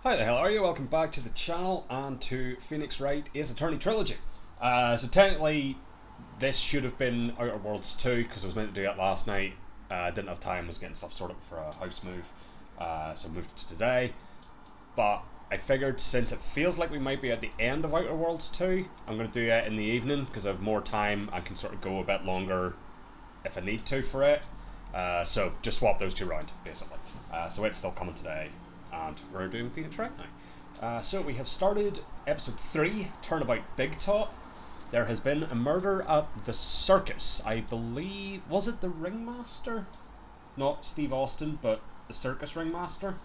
Hi the hell are you? Welcome back to the channel and to Phoenix Wright Ace Attorney Trilogy. So technically this should have been Outer Worlds 2 because I was meant to do it last night. Didn't have time, was getting stuff sorted for a house move. So I moved it to today. But I figured since it feels like we might be at the end of Outer Worlds 2, I'm going to do it in the evening because I have more time. I can sort of go a bit longer if I need to for it. So just swap those two around basically. So it's still coming today. And we're doing Phoenix right now. So we have started episode 3, Turnabout Big Top. There has been a murder at the circus. I believe, was it the ringmaster? Not Steve Austin, but the circus ringmaster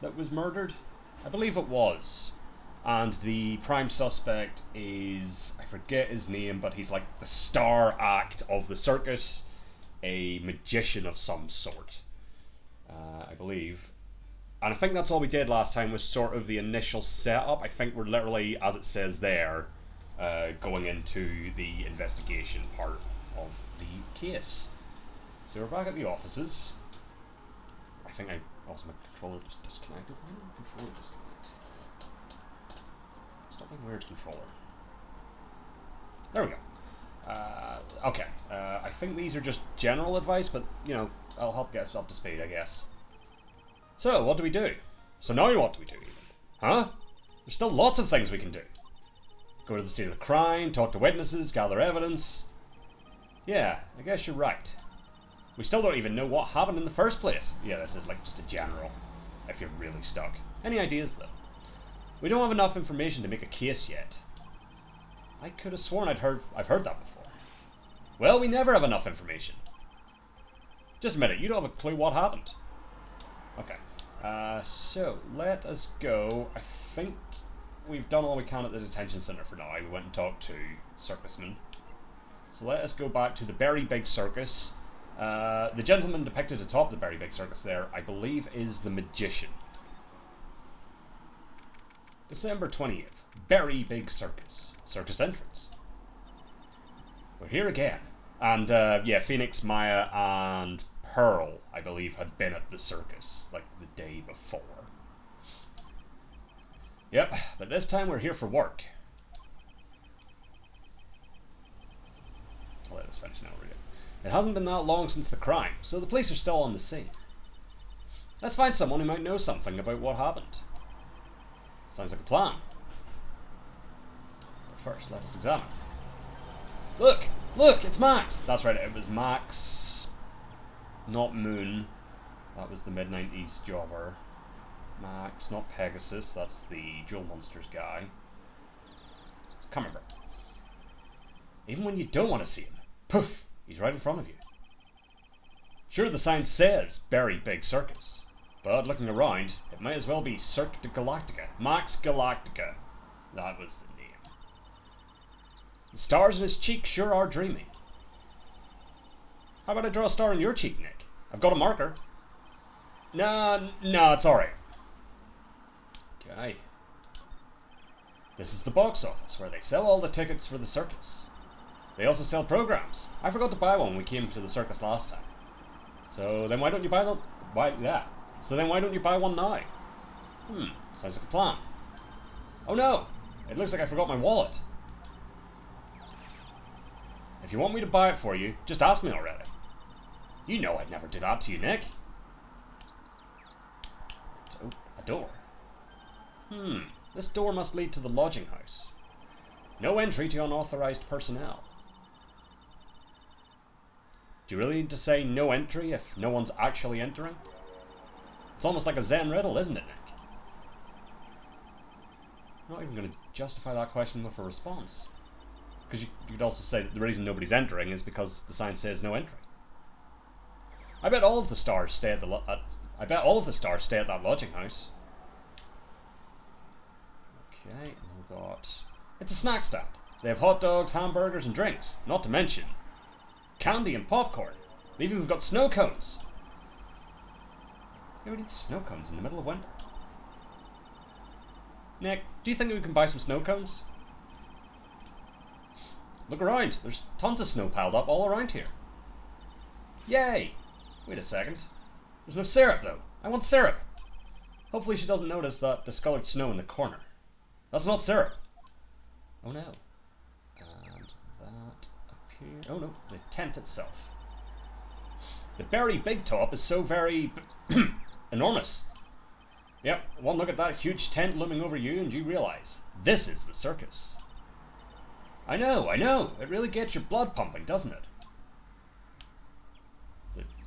that was murdered? I believe it was. And the prime suspect is, I forget his name, but he's like the star act of the circus. A magician of some sort, I believe. And I think that's all we did last time was sort of the initial setup. I think we're literally, as it says there, going into the investigation part of the case. So we're back at the offices. I think I also my controller just disconnected. Why did my controller disconnect? Stop being weird, controller. There we go. Okay. I think these are just general advice, but you know, I'll help get us up to speed, I guess. So, what do we do? So now what do we do even? Huh? There's still lots of things we can do. Go to the scene of the crime, talk to witnesses, gather evidence. Yeah, I guess you're right. We still don't even know what happened in the first place. Yeah, this is like just a general, if you're really stuck. Any ideas though? We don't have enough information to make a case yet. I could have sworn I've heard that before. Well, we never have enough information. Just a minute, you don't have a clue what happened. Okay. So, let us go. I think we've done all we can at the detention centre for now. We went and talked to circusmen. So let us go back to the Very Big Circus. The gentleman depicted atop the Very Big Circus there, I believe, is the magician. December 20th. Very Big Circus. Circus entrance. We're here again. And, yeah, Phoenix, Maya, and Pearl, I believe, had been at the circus, like, the day before. Yep, but this time we're here for work. I'll let this finish now, read it. It hasn't been that long since the crime, so the police are still on the scene. Let's find someone who might know something about what happened. Sounds like a plan. But first, let us examine. Look! Look! It's Max! That's right, it was Max... Not Moon. That was the mid-90s jobber. Max, not Pegasus. That's the Jewel Monsters guy. Come remember. Even when you don't want to see him, poof! He's right in front of you. Sure, the sign says Very Big Circus. But looking around, it might as well be Cirque de Galactica. Max Galactica. That was the name. The stars in his cheek sure are dreamy. How about I draw a star on your cheek, Nick? I've got a marker. No, it's alright. Okay. This is the box office, where they sell all the tickets for the circus. They also sell programs. I forgot to buy one when we came to the circus last time. So then why don't you buy them? So then why don't you buy one now? Sounds like a plan. Oh no! It looks like I forgot my wallet. If you want me to buy it for you, just ask me already. You know I'd never do that to you, Nick. Oh, a door. This door must lead to the lodging house. No entry to unauthorized personnel. Do you really need to say no entry if no one's actually entering? It's almost like a Zen riddle, isn't it, Nick? I'm not even going to justify that question with a response. Because you could also say that the reason nobody's entering is because the sign says no entry. I bet all of the stars stay at that lodging house. Okay, and we've got... It's a snack stand. They have hot dogs, hamburgers, and drinks. Not to mention candy and popcorn. They've even got snow cones. Who needs snow cones in the middle of winter? Nick, do you think we can buy some snow cones? Look around. There's tons of snow piled up all around here. Yay! Wait a second. There's no syrup, though. I want syrup. Hopefully she doesn't notice that discolored snow in the corner. That's not syrup. Oh no. And that appears... Oh no, the tent itself. The berry big top is so very... enormous. Yep, one look at that huge tent looming over you and you realise, this is the circus. I know. It really gets your blood pumping, doesn't it?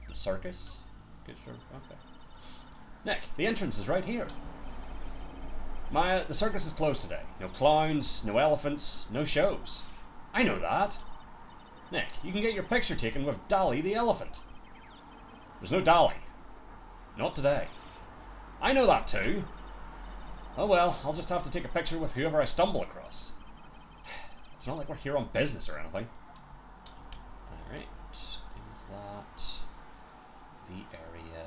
The circus? Good, sure, okay. Nick, the entrance is right here. Maya, the circus is closed today. No clowns, no elephants, no shows. I know that. Nick, you can get your picture taken with Dolly the elephant. There's no Dolly. Not today. I know that too. Oh well, I'll just have to take a picture with whoever I stumble across. It's not like we're here on business or anything. Alright, is that the area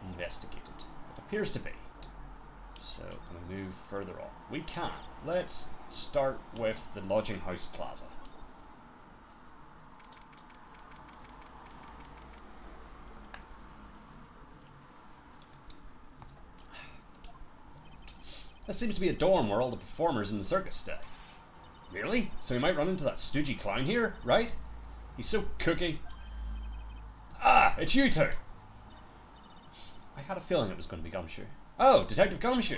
investigated? It appears to be. So, can we move further on? We can. Let's start with the lodging house plaza. This seems to be a dorm where all the performers in the circus stay. Really? So we might run into that stoogey clown here, right? He's so cookie. Ah, it's you two! I had a feeling it was going to be Gumshoe. Oh, Detective Gumshoe!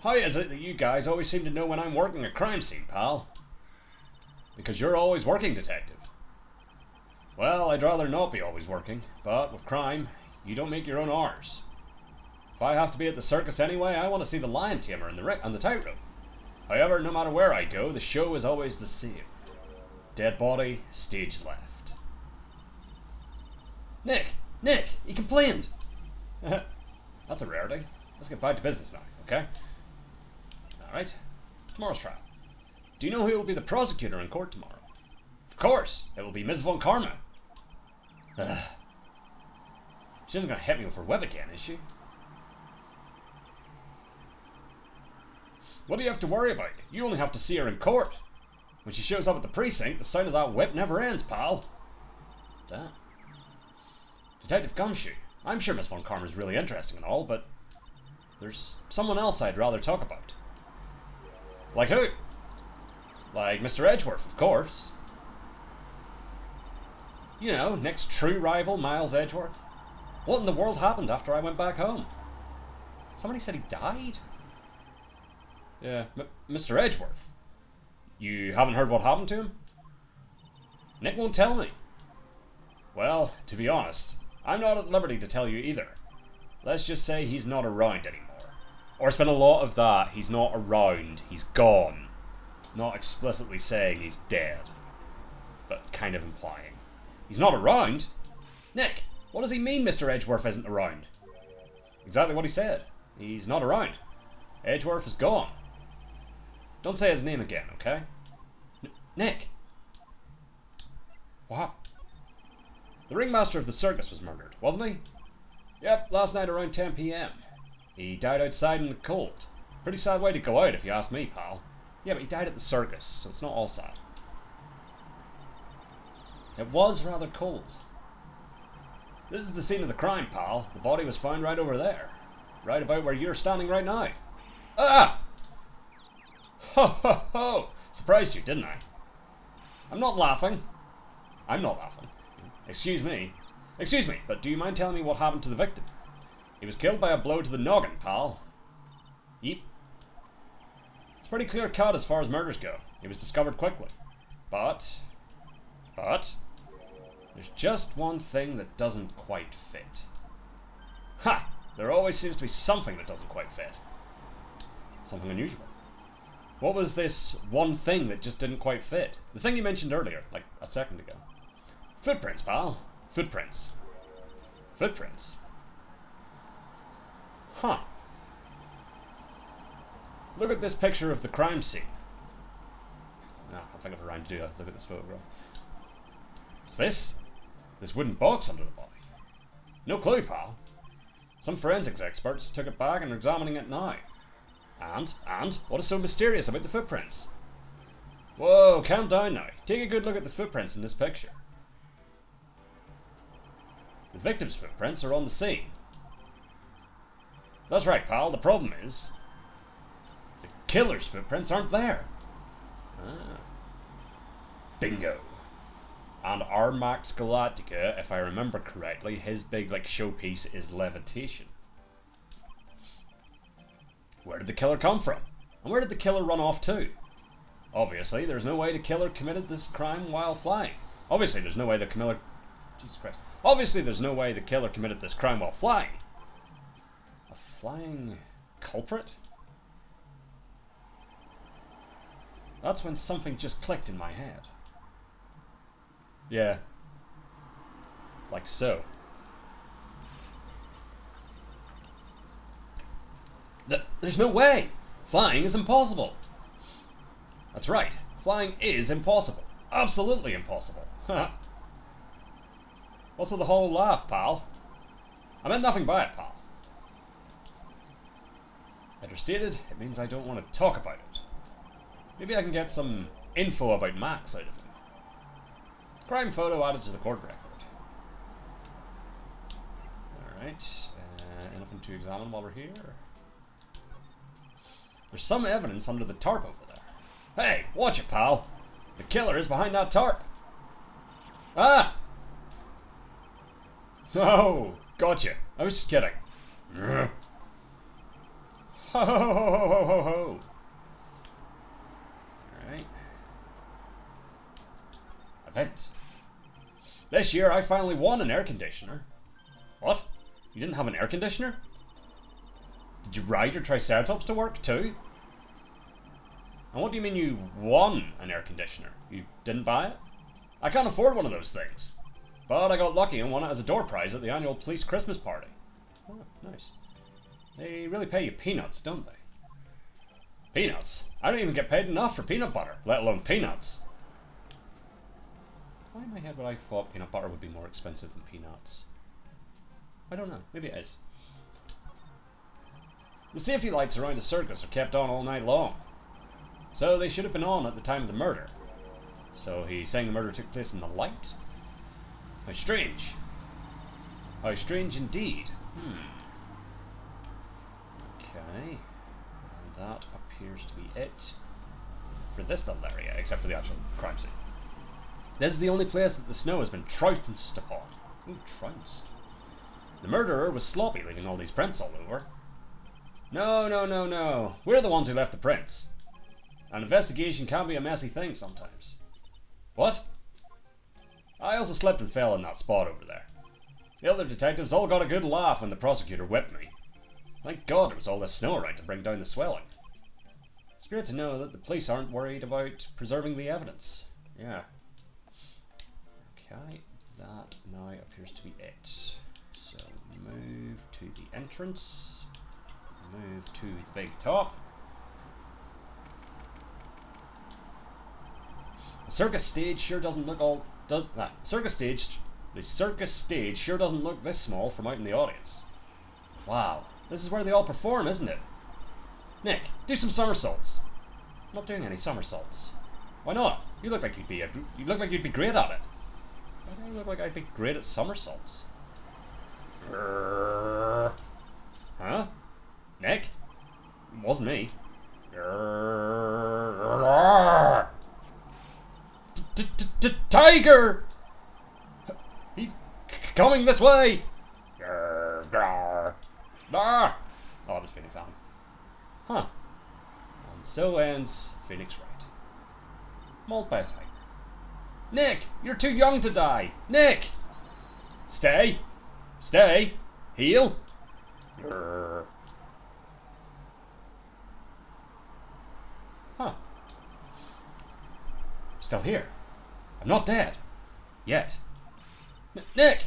How is it that you guys always seem to know when I'm working a crime scene, pal? Because you're always working, Detective. Well, I'd rather not be always working, but with crime, you don't make your own hours. If I have to be at the circus anyway, I want to see the lion tamer and the tightrope. However, no matter where I go, the show is always the same. Dead body, stage left. Nick, he complained. That's a rarity. Let's get back to business now, okay? Alright, tomorrow's trial. Do you know who will be the prosecutor in court tomorrow? Of course, it will be Ms. Von Karma. She isn't going to hit me with her whip again, is she? What do you have to worry about? You only have to see her in court. When she shows up at the precinct, the sound of that whip never ends, pal. Damn. Detective Gumshoe. I'm sure Miss Von Karma is really interesting and all, but there's someone else I'd rather talk about. Like who? Like Mr. Edgeworth, of course. You know, Nick's true rival, Miles Edgeworth. What in the world happened after I went back home? Somebody said he died? Yeah, Mr. Edgeworth. You haven't heard what happened to him? Nick won't tell me. Well, to be honest, I'm not at liberty to tell you either. Let's just say he's not around anymore. Or it's been a lot of that. He's not around. He's gone. Not explicitly saying he's dead, but kind of implying. He's not around? Nick, what does he mean Mr. Edgeworth isn't around? Exactly what he said. He's not around. Edgeworth is gone. Don't say his name again, okay? Nick! What? The ringmaster of the circus was murdered, wasn't he? Yep, last night around 10 PM. He died outside in the cold. Pretty sad way to go out, if you ask me, pal. Yeah, but he died at the circus, so it's not all sad. It was rather cold. This is the scene of the crime, pal. The body was found right over there. Right about where you're standing right now. Ah! Ho ho ho! Surprised you, didn't I? I'm not laughing. I'm not laughing. Excuse me, but do you mind telling me what happened to the victim? He was killed by a blow to the noggin, pal. Yep. It's pretty clear cut as far as murders go. He was discovered quickly. But, there's just one thing that doesn't quite fit. Ha! There always seems to be something that doesn't quite fit. Something unusual. What was this one thing that just didn't quite fit? The thing you mentioned earlier, like a second ago. Footprints, pal. Footprints. Footprints. Huh. Look at this picture of the crime scene. No, I can't think of a rhyme to do that. Look at this photograph. What's this? This wooden box under the body. No clue, pal. Some forensics experts took it back and are examining it now. And, what is so mysterious about the footprints? Whoa, calm down now. Take a good look at the footprints in this picture. The victim's footprints are on the scene. That's right, pal. The problem is the killer's footprints aren't there. Ah. Bingo. And Armax Galactica, if I remember correctly, his big showpiece is levitation. Where did the killer come from? And where did the killer run off to? Obviously, there's no way the killer committed this crime while flying. Obviously, there's no way the killer... Jesus Christ. Obviously, there's no way the killer committed this crime while flying. A flying culprit? That's when something just clicked in my head. Yeah. Like so. There's no way! Flying is impossible! That's right. Flying is impossible. Absolutely impossible. What's with the whole laugh, pal? I meant nothing by it, pal. Better stated, it means I don't want to talk about it. Maybe I can get some info about Max out of him. Crime photo added to the court record. Alright. Anything to examine while we're here? There's some evidence under the tarp over there. Hey, watch it, pal. The killer is behind that tarp. Ah! Oh, gotcha. I was just kidding. Ho ho ho ho ho ho ho. Alright. Event. This year I finally won an air conditioner. What? You didn't have an air conditioner? Did you ride your Triceratops to work too? And what do you mean you won an air conditioner? You didn't buy it? I can't afford one of those things. But I got lucky and won it as a door prize at the annual police Christmas party. Oh, nice. They really pay you peanuts, don't they? Peanuts? I don't even get paid enough for peanut butter, let alone peanuts. Why in my head would I thought peanut butter would be more expensive than peanuts? I don't know. Maybe it is. The safety lights around the circus are kept on all night long. So they should have been on at the time of the murder. So he's saying the murder took place in the light? How strange. How strange indeed. Okay. And that appears to be it for this little area, except for the actual crime scene. This is the only place that the snow has been trounced upon. Ooh, trounced. The murderer was sloppy, leaving all these prints all over. No, no, no, no. We're the ones who left the prints. An investigation can be a messy thing sometimes. What? I also slipped and fell in that spot over there. The other detectives all got a good laugh when the prosecutor whipped me. Thank God there was all this snow around to bring down the swelling. It's great to know that the police aren't worried about preserving the evidence. Yeah. Okay, that now appears to be it. So move to the entrance. Move to the big top. The circus stage sure doesn't look all... the circus stage sure doesn't look this small from out in the audience. Wow, this is where they all perform, isn't it? Nick, do some somersaults. I'm not doing any somersaults. Why not? You look like you'd be great at it. Why do I look like I'd be great at somersaults? Huh? Nick? It wasn't me. Tiger! He's coming this way! Oh, it was Phoenix on. Huh. And so ends Phoenix Wright. Mauled by a tiger. Nick! You're too young to die! Nick! Stay! Stay! Heal! Huh. Still here. I'm not dead. Yet. Nick!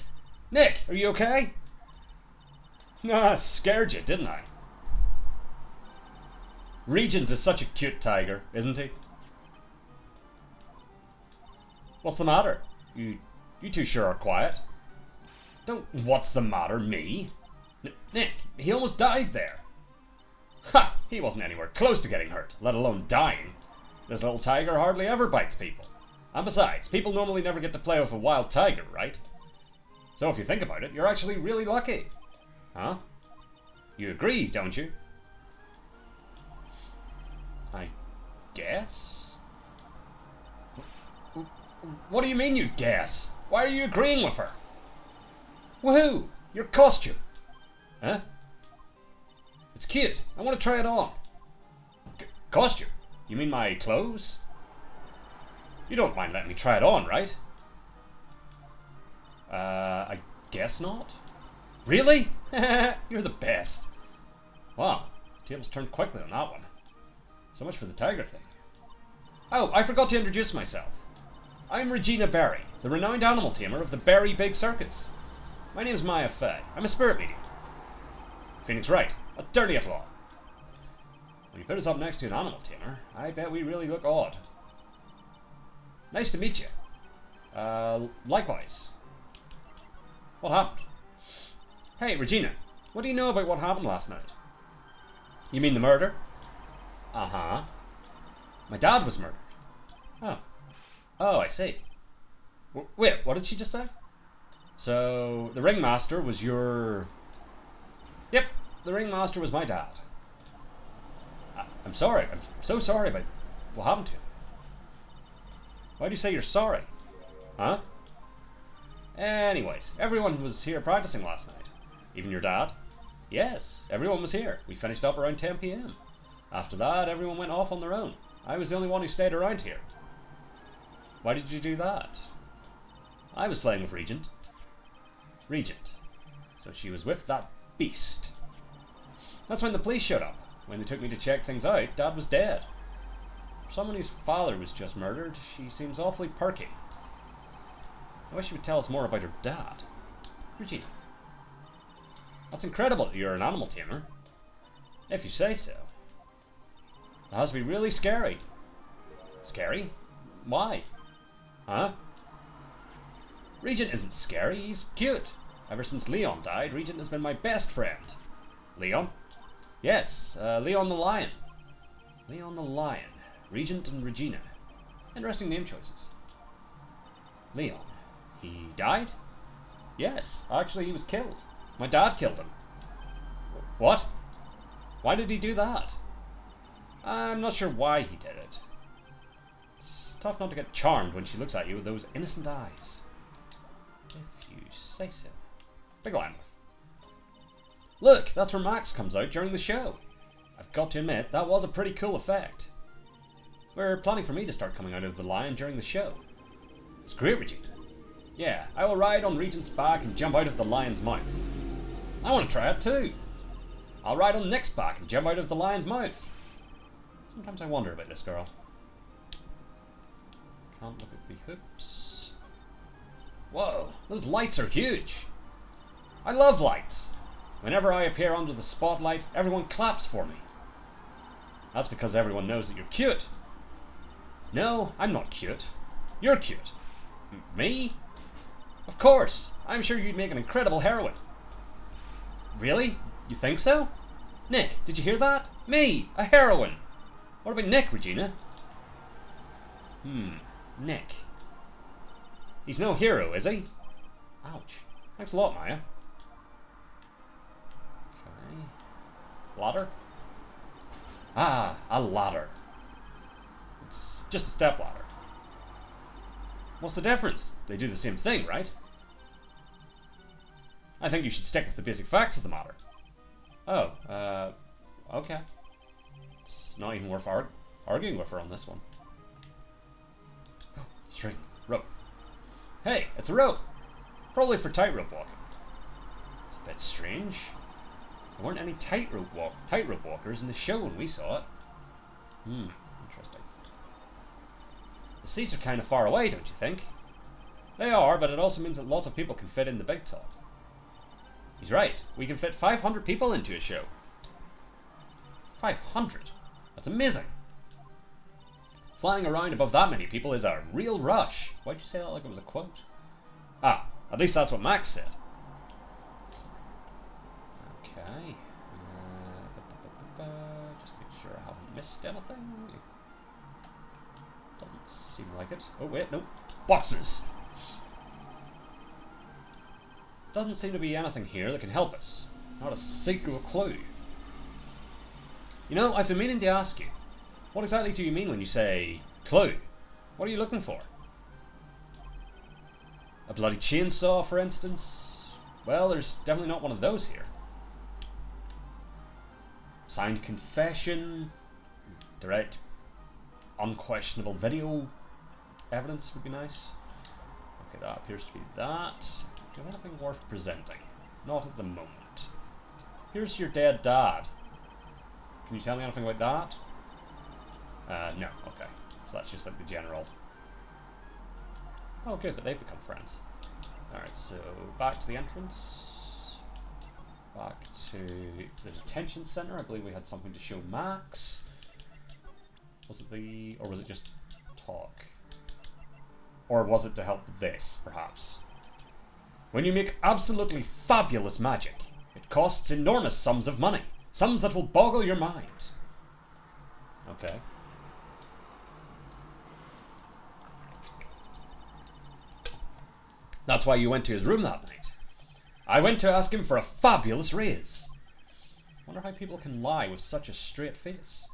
Nick! Are you okay? Ah, scared you, didn't I? Regent is such a cute tiger, isn't he? What's the matter? You two sure are quiet. Don't, what's the matter, me? Nick, he almost died there. Ha! He wasn't anywhere close to getting hurt, let alone dying. This little tiger hardly ever bites people. And besides, people normally never get to play with a wild tiger, right? So if you think about it, you're actually really lucky. Huh? You agree, don't you? I guess? What do you mean you guess? Why are you agreeing with her? Woohoo! Your costume! Huh? It's cute. I want to try it on. Costume? You mean my clothes? You don't mind letting me try it on, right? I guess not. Really? You're the best. Wow, tables turned quickly on that one. So much for the tiger thing. Oh, I forgot to introduce myself. I'm Regina Berry, the renowned animal tamer of the Berry Big Circus. My name's Maya Fay. I'm a spirit medium. Phoenix Wright, a dirty outlaw. When you put us up next to an animal tamer, I bet we really look odd. Nice to meet you. Likewise. What happened? Hey, Regina, what do you know about what happened last night? You mean the murder? Uh-huh. My dad was murdered. Oh. Oh, I see. Wait, what did she just say? So, the ringmaster was your... Yep, the ringmaster was my dad. I'm sorry. I'm so sorry about what happened to him. Why do you say you're sorry? Huh? Anyways, everyone was here practicing last night. Even your dad? Yes, everyone was here. We finished up around 10 PM. After that, everyone went off on their own. I was the only one who stayed around here. Why did you do that? I was playing with Regent. Regent. So she was with that beast. That's when the police showed up. When they took me to check things out, Dad was dead. For someone whose father was just murdered, she seems awfully perky. I wish she would tell us more about her dad. Regina. That's incredible that you're an animal tamer. If you say so. It has to be really scary. Scary? Why? Huh? Regent isn't scary, he's cute. Ever since Leon died, Regent has been my best friend. Leon? Yes, Leon the Lion. Leon the Lion. Regent and Regina. Interesting name choices. Leon. He died? Yes, actually he was killed. My dad killed him. What? Why did he do that? I'm not sure why he did it. It's tough not to get charmed when she looks at you with those innocent eyes. If you say so. Big Lambeth. Look, that's where Max comes out during the show. I've got to admit, that was a pretty cool effect. We're planning for me to start coming out of the lion during the show. It's great, Regina. Yeah, I will ride on Regent's back and jump out of the lion's mouth. I want to try it too. I'll ride on Nick's back and jump out of the lion's mouth. Sometimes I wonder about this girl. Can't look at the hoops. Whoa, those lights are huge. I love lights. Whenever I appear under the spotlight, everyone claps for me. That's because everyone knows that you're cute. No, I'm not cute. You're cute. Me? Of course. I'm sure you'd make an incredible heroine. Really? You think so? Nick, did you hear that? Me, a heroine. What about Nick, Regina? Nick. He's no hero, is he? Ouch. Thanks a lot, Maya. Okay. Ladder? Ah, a ladder. It's just a step ladder. What's the difference? They do the same thing, right? I think you should stick with the basic facts of the matter. Oh, okay. It's not even worth arguing with her on this one. String. Rope. Hey, it's a rope. Probably for tightrope walking. It's a bit strange. There weren't any tightrope walkers in the show when we saw it. Interesting. The seats are kind of far away, don't you think? They are, but it also means that lots of people can fit in the big top. He's right. We can fit 500 people into a show. 500? That's amazing. Flying around above that many people is a real rush. Why'd you say that like it was a quote? Ah, at least that's what Max said. Okay. Just make sure I haven't missed anything. Doesn't seem like it. Oh, wait, nope. Boxes! Doesn't seem to be anything here that can help us. Not a single clue. You know, I've been meaning to ask you, what exactly do you mean when you say clue? What are you looking for? A bloody chainsaw, for instance? Well, there's definitely not one of those here. Signed confession, direct, unquestionable video evidence would be nice. Okay, that appears to be that. Do you have anything worth presenting? Not at the moment. Here's your dead dad. Can you tell me anything about that? No, okay. So that's just like the general. Oh, good, but they've become friends. Alright, so back to the entrance. Back to the detention center. I believe we had something to show Max. Was it the... or was it just talk? Or was it to help with this, perhaps? When you make absolutely fabulous magic, it costs enormous sums of money. Sums that will boggle your mind. Okay. That's why you went to his room that night. I went to ask him for a fabulous raise. Wonder how people can lie with such a straight face.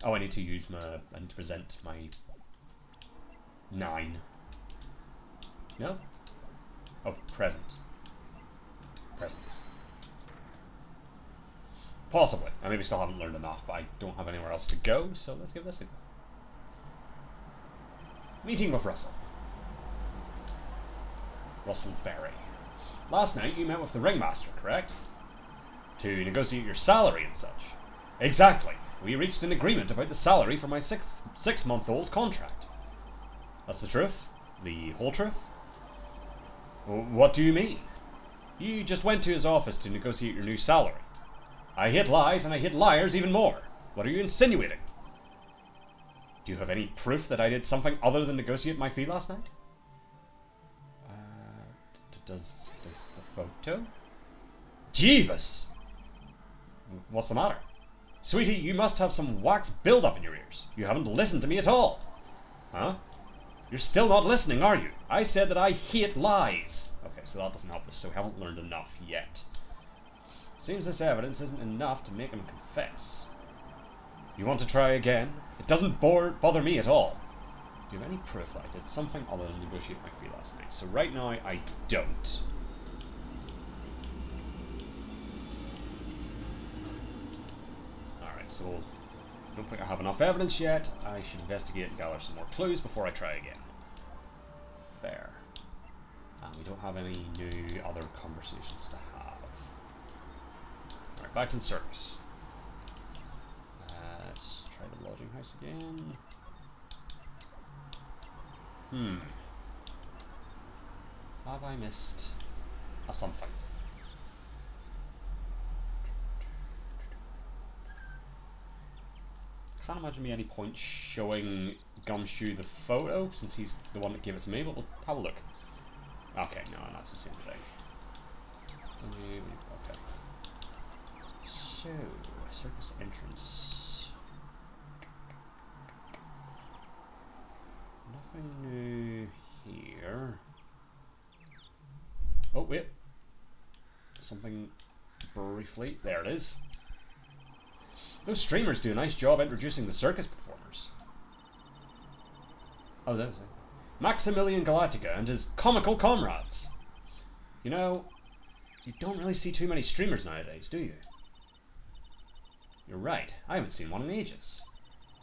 Oh, I need to use my... I need to present my... 9. No? Oh, present. Present. Possibly. I maybe still haven't learned enough, but I don't have anywhere else to go, so let's give this a go. Meeting with Russell. Russell Berry. Last night you met with the ringmaster, correct? To negotiate your salary and such. Exactly. We reached an agreement about the salary for my six-month-old contract. That's the truth? The whole truth? What do you mean? You just went to his office to negotiate your new salary. I hate lies, and I hate liars even more. What are you insinuating? Do you have any proof that I did something other than negotiate my fee last night? Does the photo? Jeeves! What's the matter? Sweetie, you must have some wax build-up in your ears. You haven't listened to me at all. Huh? You're still not listening, are you? I said that I hate lies. Okay, so that doesn't help us, so we haven't learned enough yet. Seems this evidence isn't enough to make him confess. You want to try again? It doesn't bother me at all. Do you have any proof that I did something other than negotiate my fee last night? So right now, I don't. Alright, so I don't think I have enough evidence yet. I should investigate and gather some more clues before I try again. Fair. And we don't have any new other conversations to have. Alright, back to the circus. Let's try the lodging house again. Have I missed a something? Can't imagine me any point showing Gumshoe the photo, since he's the one that gave it to me, but we'll have a look. Okay, no, that's the same thing. Okay. So, circus entrance. Nothing new here. Oh, wait. Something briefly. There it is. Those streamers do a nice job introducing the circus performers. Oh, that was it. Maximilian Galactica and his comical comrades. You know, you don't really see too many streamers nowadays, do you? You're right. I haven't seen one in ages.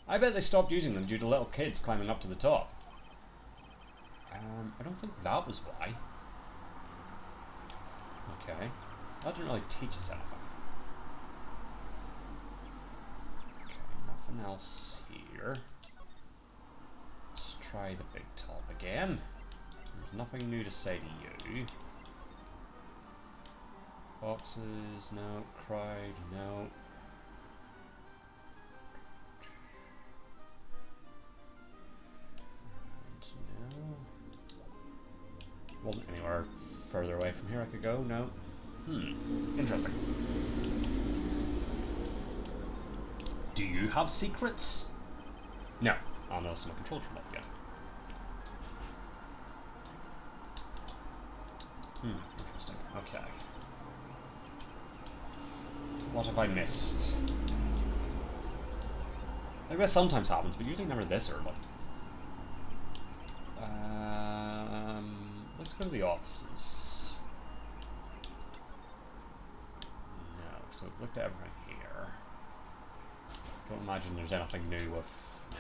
I bet they stopped using them due to little kids climbing up to the top. I don't think that was why. Okay. That didn't really teach us anything. Okay, nothing else here. Let's try the big top again. There's nothing new to say to you. Boxes, no. Crowd, no. And no. Wasn't anywhere further away from here I could go, no. Interesting. Do you have secrets? No. I'll notice my control turned off again. Interesting. Okay. What have I missed? Like, this sometimes happens, but usually never this early. Let's go to the offices. No, so we've looked at everything here. Don't imagine there's anything new with... No.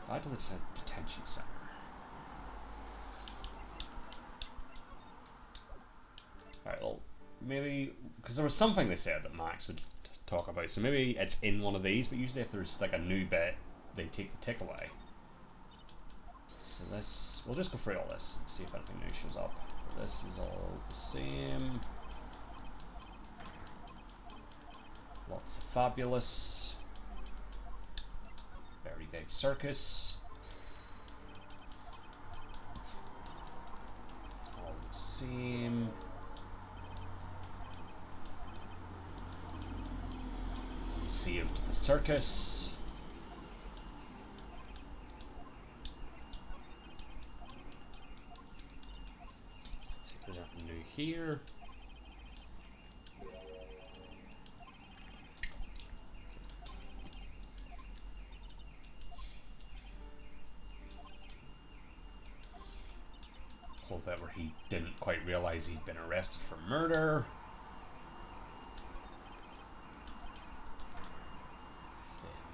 Back to the detention center. Alright, well, maybe... Because there was something they said that Max would talk about, so maybe it's in one of these, but usually if there's like a new bit, they take the tick away. So this... We'll just go through all this and see if anything new shows up. This is all the same. Lots of fabulous. Very big circus. All the same. Saved the circus. Let's see if there's anything new here. Whole bit where he didn't quite realize he'd been arrested for murder.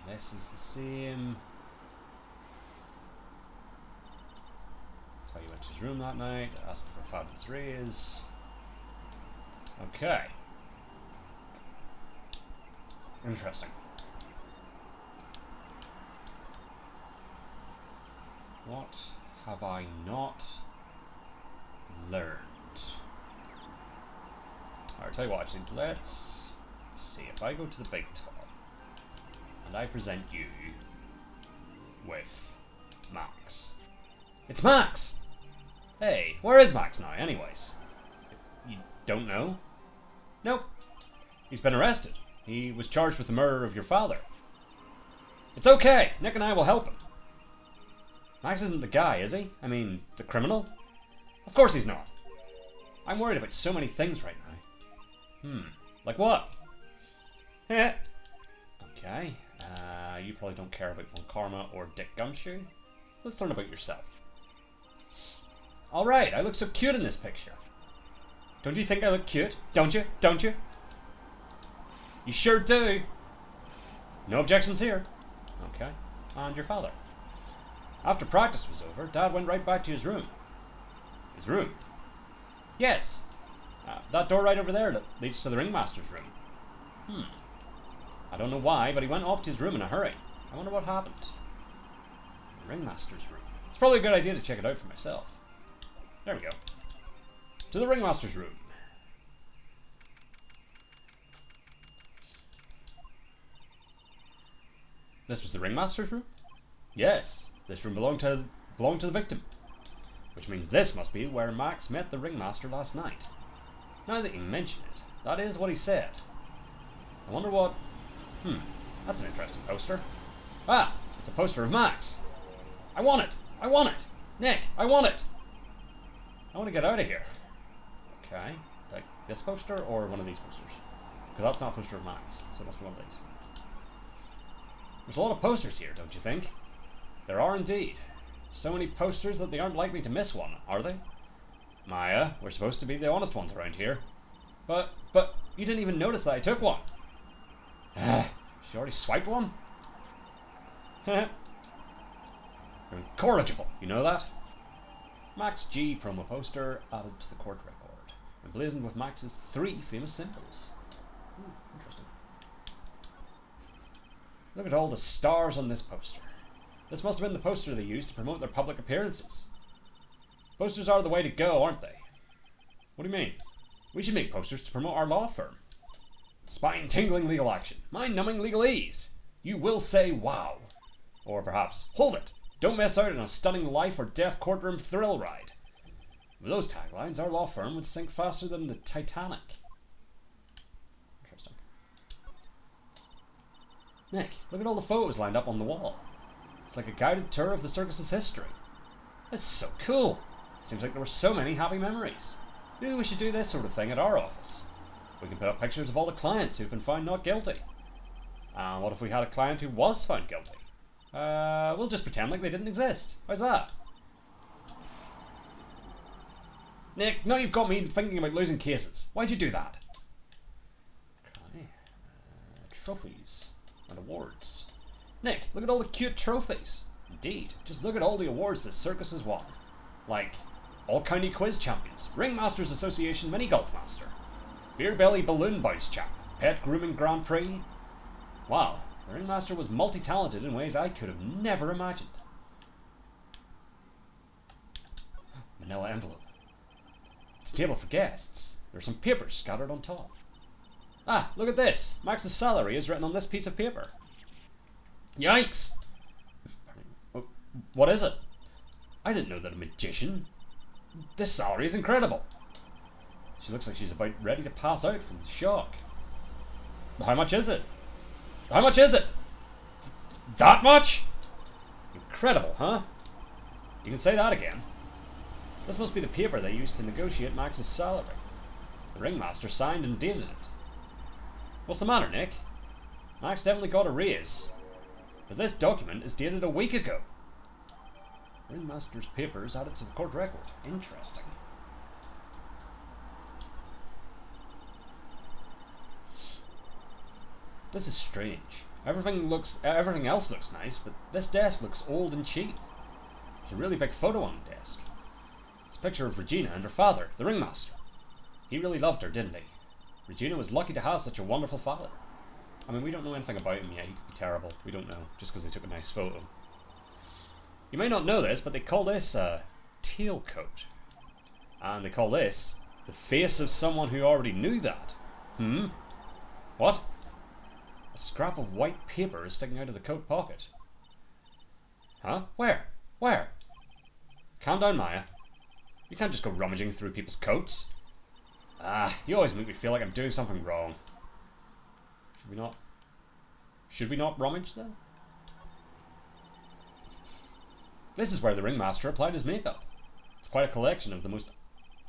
This is the same. That's why he went to his room that night, asked for a fabulous raise. Okay. Interesting. What have I not learned? Alright, tell you what, actually, let's see. If I go to the big top, and I present you with Max. It's Max! Hey, where is Max now, anyways? You don't know? Nope. He's been arrested. He was charged with the murder of your father. It's okay. Nick and I will help him. Max isn't the guy, is he? I mean, the criminal? Of course he's not. I'm worried about so many things right now. Like what? Heh. Okay. You probably don't care about Von Karma or Dick Gumshoe. Let's learn about yourself. Alright, I look so cute in this picture. Don't you think I look cute? Don't you? Don't you? You sure do. No objections here. Okay. And your father? After practice was over, Dad went right back to his room. His room? Yes. That door right over there that leads to the ringmaster's room. I don't know why, but he went off to his room in a hurry. I wonder what happened. The ringmaster's room. It's probably a good idea to check it out for myself. There we go. To the ringmaster's room. This was the ringmaster's room? Yes. This room belonged to the victim. Which means this must be where Max met the ringmaster last night. Now that you mention it, that is what he said. I wonder what... that's an interesting poster. Ah, it's a poster of Max. I want it! I want it! Nick, I want it! I want to get out of here. Okay, like this poster or one of these posters? Because that's not a poster of Max, so it must be one of these. There's a lot of posters here, don't you think? There are indeed. So many posters that they aren't likely to miss one, are they? Maya, we're supposed to be the honest ones around here. But you didn't even notice that I took one. She already swiped one? You're incorrigible, you know that? Max G promo poster added to the court record, emblazoned with Max's 3 famous symbols. Interesting. Look at all the stars on this poster. This must have been the poster they used to promote their public appearances. Posters are the way to go, aren't they? What do you mean? We should make posters to promote our law firm. Spine-tingling legal action. Mind-numbing legalese. You will say wow. Or perhaps, hold it. Don't miss out on a stunning life or death courtroom thrill ride. With those taglines, our law firm would sink faster than the Titanic. Interesting. Nick, look at all the photos lined up on the wall. It's like a guided tour of the circus's history. This is so cool. Seems like there were so many happy memories. Maybe we should do this sort of thing at our office. We can put up pictures of all the clients who've been found not guilty. And what if we had a client who was found guilty? We'll just pretend like they didn't exist. How's that? Nick, now you've got me thinking about losing cases. Why'd you do that? Okay. Trophies and awards. Nick, look at all the cute trophies. Indeed. Just look at all the awards this circus has won. Like, All-County Quiz Champions, Ringmasters Association Mini Golf Master, Beer Belly Balloon Bounce Champ, Pet Grooming Grand Prix. Wow, the Ringmaster was multi-talented in ways I could have never imagined. Manila envelope. It's a table for guests. There are some papers scattered on top. Ah, look at this. Max's salary is written on this piece of paper. Yikes! What is it? I didn't know that a magician. This salary is incredible. She looks like she's about ready to pass out from the shock. How much is it? How much is it? That much? Incredible, huh? You can say that again. This must be the paper they used to negotiate Max's salary. The Ringmaster signed and dated it. What's the matter, Nick? Max definitely got a raise. But this document is dated a week ago. Ringmaster's papers added to the court record. Interesting. This is strange. Everything else looks nice, but this desk looks old and cheap. There's a really big photo on the desk. It's a picture of Regina and her father, the Ringmaster. He really loved her, didn't he? Regina was lucky to have such a wonderful father. I mean, we don't know anything about him yet. He could be terrible. We don't know, just because they took a nice photo. You may not know this, but they call this a tailcoat. And they call this the face of someone who already knew that. What? A scrap of white paper is sticking out of the coat pocket. Huh? Where? Where? Calm down, Maya. You can't just go rummaging through people's coats. Ah, you always make me feel like I'm doing something wrong. Should we not rummage, then? This is where the Ringmaster applied his makeup. It's quite a collection of the most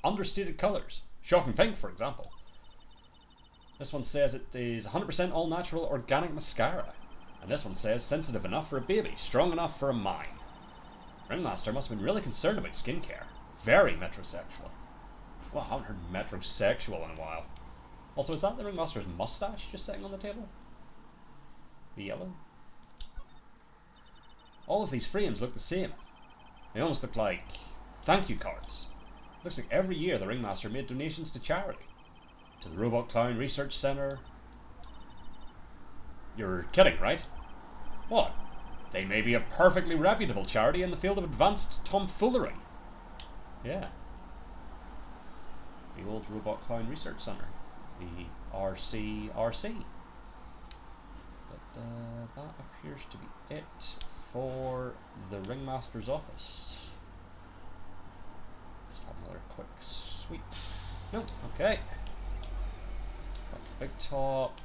understated colours. Shocking pink, for example. This one says it is 100% all-natural organic mascara. And this one says sensitive enough for a baby, strong enough for a mine. Ringmaster must have been really concerned about skincare. Very metrosexual. Well, I haven't heard metrosexual in a while. Also, is that the Ringmaster's mustache just sitting on the table? The yellow? All of these frames look the same. They almost look like thank you cards. Looks like every year the Ringmaster made donations to charity. To the Robot Clown Research Center. You're kidding, right? What? They may be a perfectly reputable charity in the field of advanced tomfoolery. Yeah. The old Robot Clown Research Center. The RCRC. But that appears to be it for the Ringmaster's office. Just have another quick sweep. Nope, okay. Back to the big top.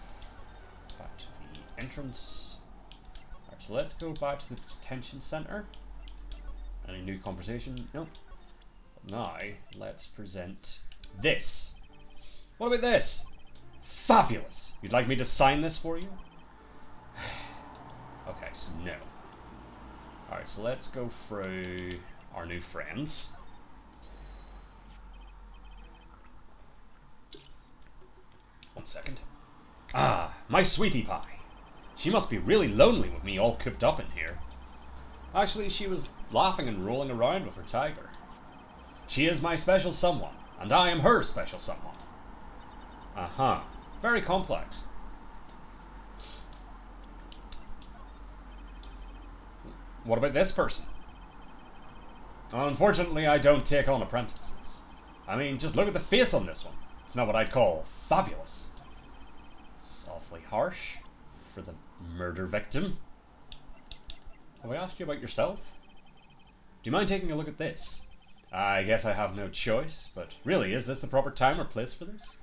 Back to the entrance. Alright, so let's go back to the detention center. Any new conversation? Nope. But now, let's present this. What about this? Fabulous! You'd like me to sign this for you? Okay, so no. Alright, so let's go through our new friends. One second. Ah, my sweetie pie. She must be really lonely with me all cooped up in here. Actually, she was laughing and rolling around with her tiger. She is my special someone, and I am her special someone. Uh-huh. Very complex. What about this person? Unfortunately, I don't take on apprentices. I mean, just look at the face on this one. It's not what I'd call fabulous. It's awfully harsh for the murder victim. Have I asked you about yourself? Do you mind taking a look at this? I guess I have no choice, but really, is this the proper time or place for this?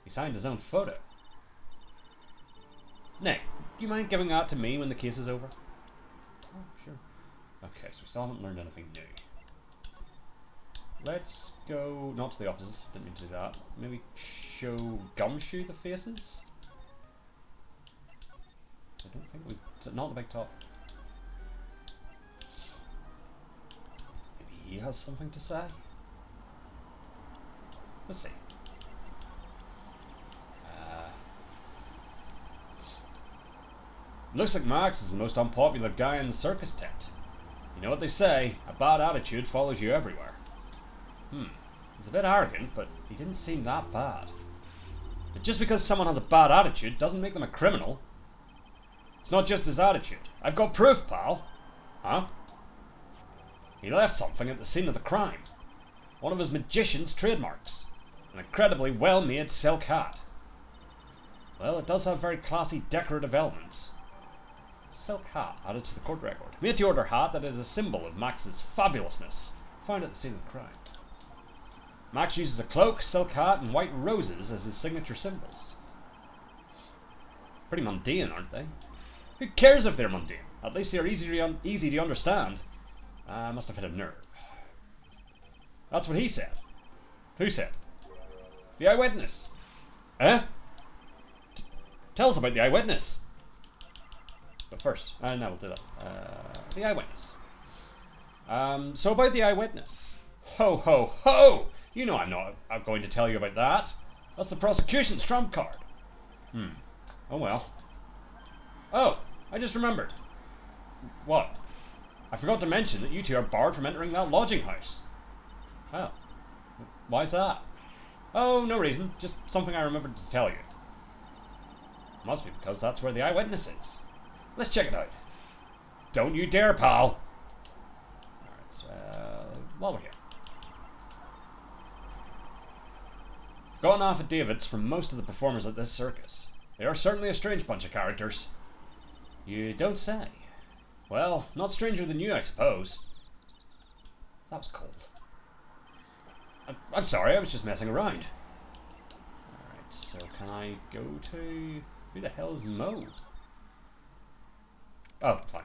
He signed his own photo. Nick, do you mind giving that to me when the case is over? Oh, sure. Okay, so we still haven't learned anything new. Let's go, not to the offices, didn't mean to do that. Maybe show Gumshoe the faces? I don't think we, not the big top. Maybe he has something to say? Let's see. Looks like Max is the most unpopular guy in the circus tent. You know what they say, a bad attitude follows you everywhere. He's a bit arrogant, but he didn't seem that bad. But just because someone has a bad attitude doesn't make them a criminal. It's not just his attitude. I've got proof, pal. Huh? He left something at the scene of the crime. One of his magician's trademarks. An incredibly well-made silk hat. Well, it does have very classy decorative elements. Silk hat added to the court record. Made to order hat that is a symbol of Max's fabulousness. Found at the scene of the crime. Max uses a cloak, silk hat, and white roses as his signature symbols. Pretty mundane, aren't they? Who cares if they're mundane? At least they're easy to understand. Must have hit a nerve. That's what he said. Who said? The eyewitness. Eh? Tell us about the eyewitness. But first, no, we'll do that. The eyewitness. So about the eyewitness. Ho, ho, ho! You know I'm going to tell you about that. That's the prosecution's trump card. Oh well. Oh, I just remembered. What? I forgot to mention that you two are barred from entering that lodging house. Oh. Why's that? Oh, no reason. Just something I remembered to tell you. Must be because that's where the eyewitness is. Let's check it out. Don't you dare, pal. Alright, so, while we're here. I've gotten affidavits from most of the performers at this circus. They are certainly a strange bunch of characters. You don't say. Well, not stranger than you, I suppose. That was cold. I'm sorry, I was just messing around. Alright, so can I go to... Who the hell is Mo? Oh, fine.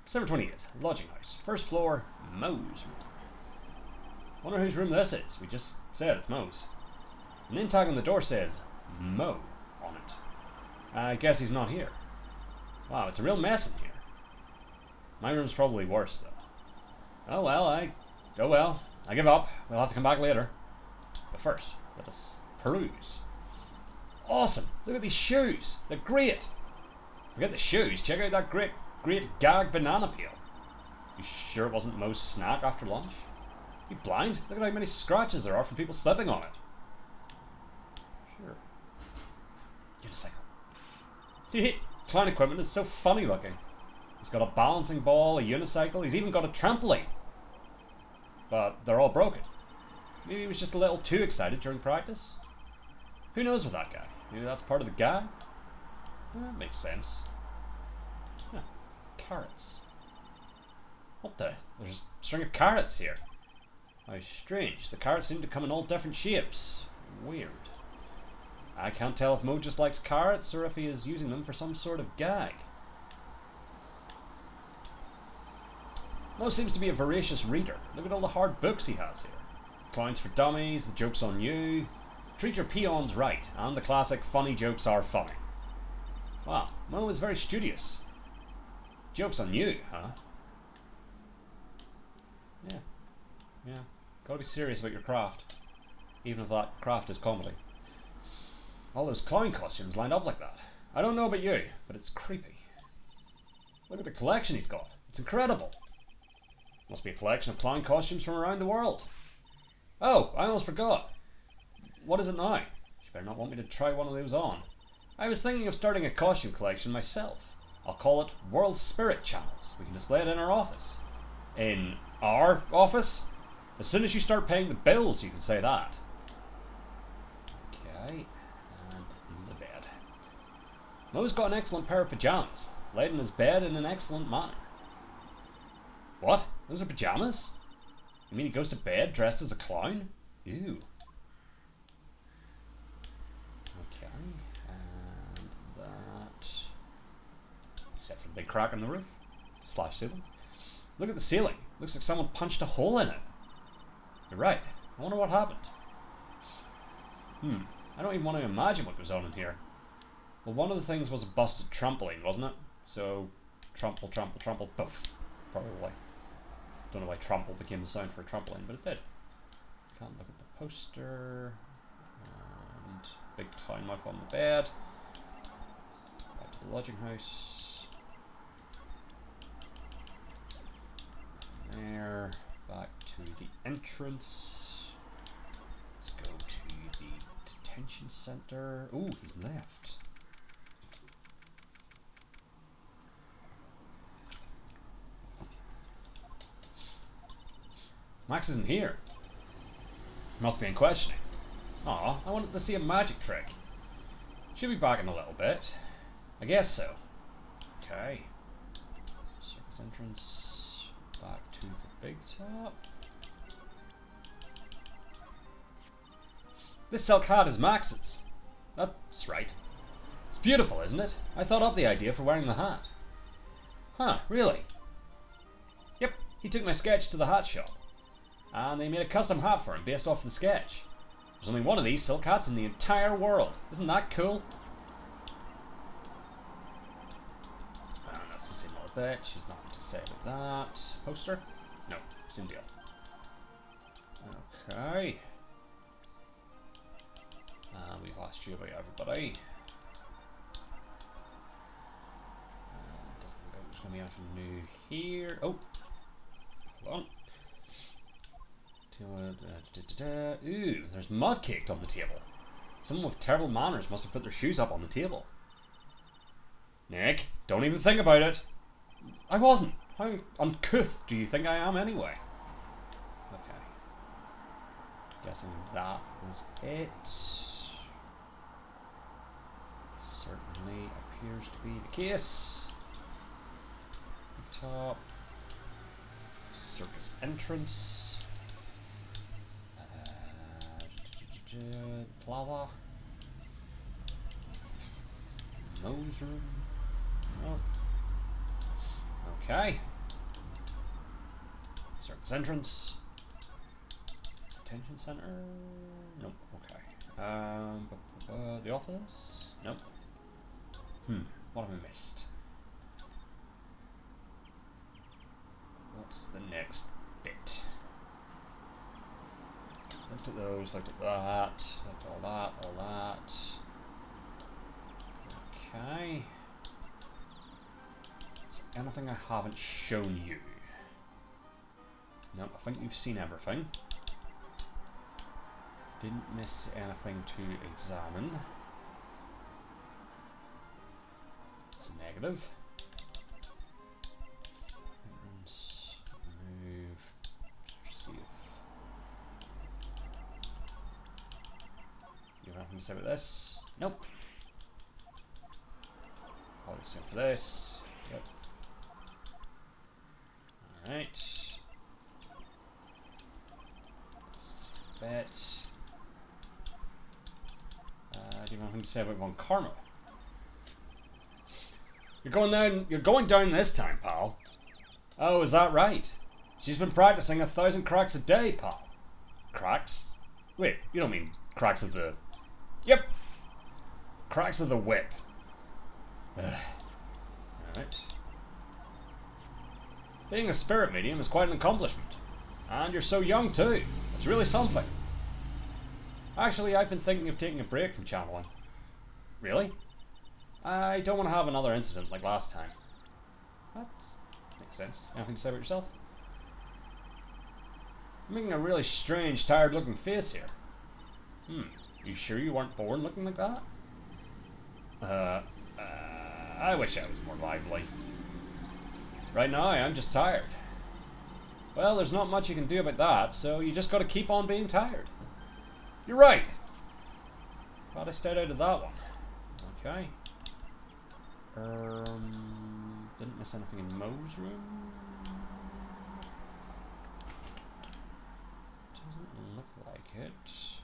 December 28th, lodging house. First floor, Mo's room. Wonder whose room this is. We just said it's Mo's. The name tag on the door says Mo on it. I guess he's not here. Wow, it's a real mess in here. My room's probably worse, though. Oh well, I give up. We'll have to come back later. But first, let us peruse. Awesome! Look at these shoes. They're great. Forget the shoes. Check out that great gag banana peel. You sure it wasn't Mo's snack after lunch? You blind? Look at how many scratches there are from people slipping on it. Sure. Unicycle. Clown equipment is so funny looking. He's got a balancing ball, a unicycle, he's even got a trampoline. But they're all broken. Maybe he was just a little too excited during practice. Who knows with that guy? Maybe that's part of the gag? That makes sense. Huh. Carrots. What the? There's a string of carrots here. How strange. The carrots seem to come in all different shapes. Weird. I can't tell if Mo just likes carrots or if he is using them for some sort of gag. Mo seems to be a voracious reader. Look at all the hard books he has here. Clowns for Dummies, The Joke's on You, Treat Your Peons Right, and the classic Funny Jokes Are Funny. Wow, Mo is very studious. Joke's on you, huh? Yeah. Gotta be serious about your craft. Even if that craft is comedy. All those clown costumes lined up like that. I don't know about you, but it's creepy. Look at the collection he's got. It's incredible. Must be a collection of clown costumes from around the world. Oh, I almost forgot. What is it now? You better not want me to try one of those on. I was thinking of starting a costume collection myself. I'll call it World Spirit Channels. We can display it in our office. In our office? As soon as you start paying the bills, you can say that. Okay, and in the bed. Mo's got an excellent pair of pajamas, laid in his bed in an excellent manner. What? Those are pajamas? You mean he goes to bed dressed as a clown? Ew. Okay, and that... Except for the big crack in the roof. Slash ceiling. Look at the ceiling. Looks like someone punched a hole in it. You're right. I wonder what happened. I don't even want to imagine what goes on in here. Well, one of the things was a busted trampoline, wasn't it? So, trample, trample, trample, poof. Probably. Don't know why trample became the sound for a trampoline, but it did. Can't look at the poster. And big clown mouth on the bed. Back to the lodging house. There. Back to the entrance. Let's go to the detention center. Ooh, he's left. Max isn't here. Must be in questioning. Aw, I wanted to see a magic trick. She'll be back in a little bit. I guess so. Okay. Circus entrance. Back to the big top. This silk hat is Max's. That's right. It's beautiful, isn't it? I thought up the idea for wearing the hat. Huh, really? Yep, he took my sketch to the hat shop. And they made a custom hat for him based off the sketch. There's only one of these silk hats in the entire world. Isn't that cool? And that's the same little bit. She's nothing to say about that. Poster? No, same deal. Okay. And we've asked you about everybody. Doesn't look like there's going to be anything new here. Oh, hold on. Ooh, there's mud caked on the table. Someone with terrible manners must have put their shoes up on the table. Nick, don't even think about it. I wasn't. How uncouth do you think I am anyway? Okay. Guessing that was it. Certainly appears to be the case. Top. Circus entrance. Plaza. Nose room. Nope. Okay. Circus entrance. Detention center. Nope. Okay. The office. Nope. What have I missed? What's the next bit? Looked at those, looked at that, looked at all that. Okay. Is there anything I haven't shown you? Nope, I think you've seen everything. Didn't miss anything to examine. It's a negative. Entrance, move, see if you have anything to say about this. Nope. Probably the same for this. Yep. Alright. This bit. Do you have anything to say about Von Karma? You're going down this time, pal. Oh, is that right? She's been practicing 1,000 cracks a day, pal. Cracks? Wait, you don't mean cracks of the... Yep. Cracks of the whip. Alright. Being a spirit medium is quite an accomplishment. And you're so young too. It's really something. Actually, I've been thinking of taking a break from channeling. Really? I don't want to have another incident like last time. That makes sense. Anything to say about yourself? You're making a really strange, tired-looking face here. You sure you weren't born looking like that? I wish I was more lively. Right now, I'm just tired. Well, there's not much you can do about that, so you just gotta keep on being tired. You're right! Glad I stayed out of that one. Okay. Didn't miss anything in Mo's room. Doesn't look like it.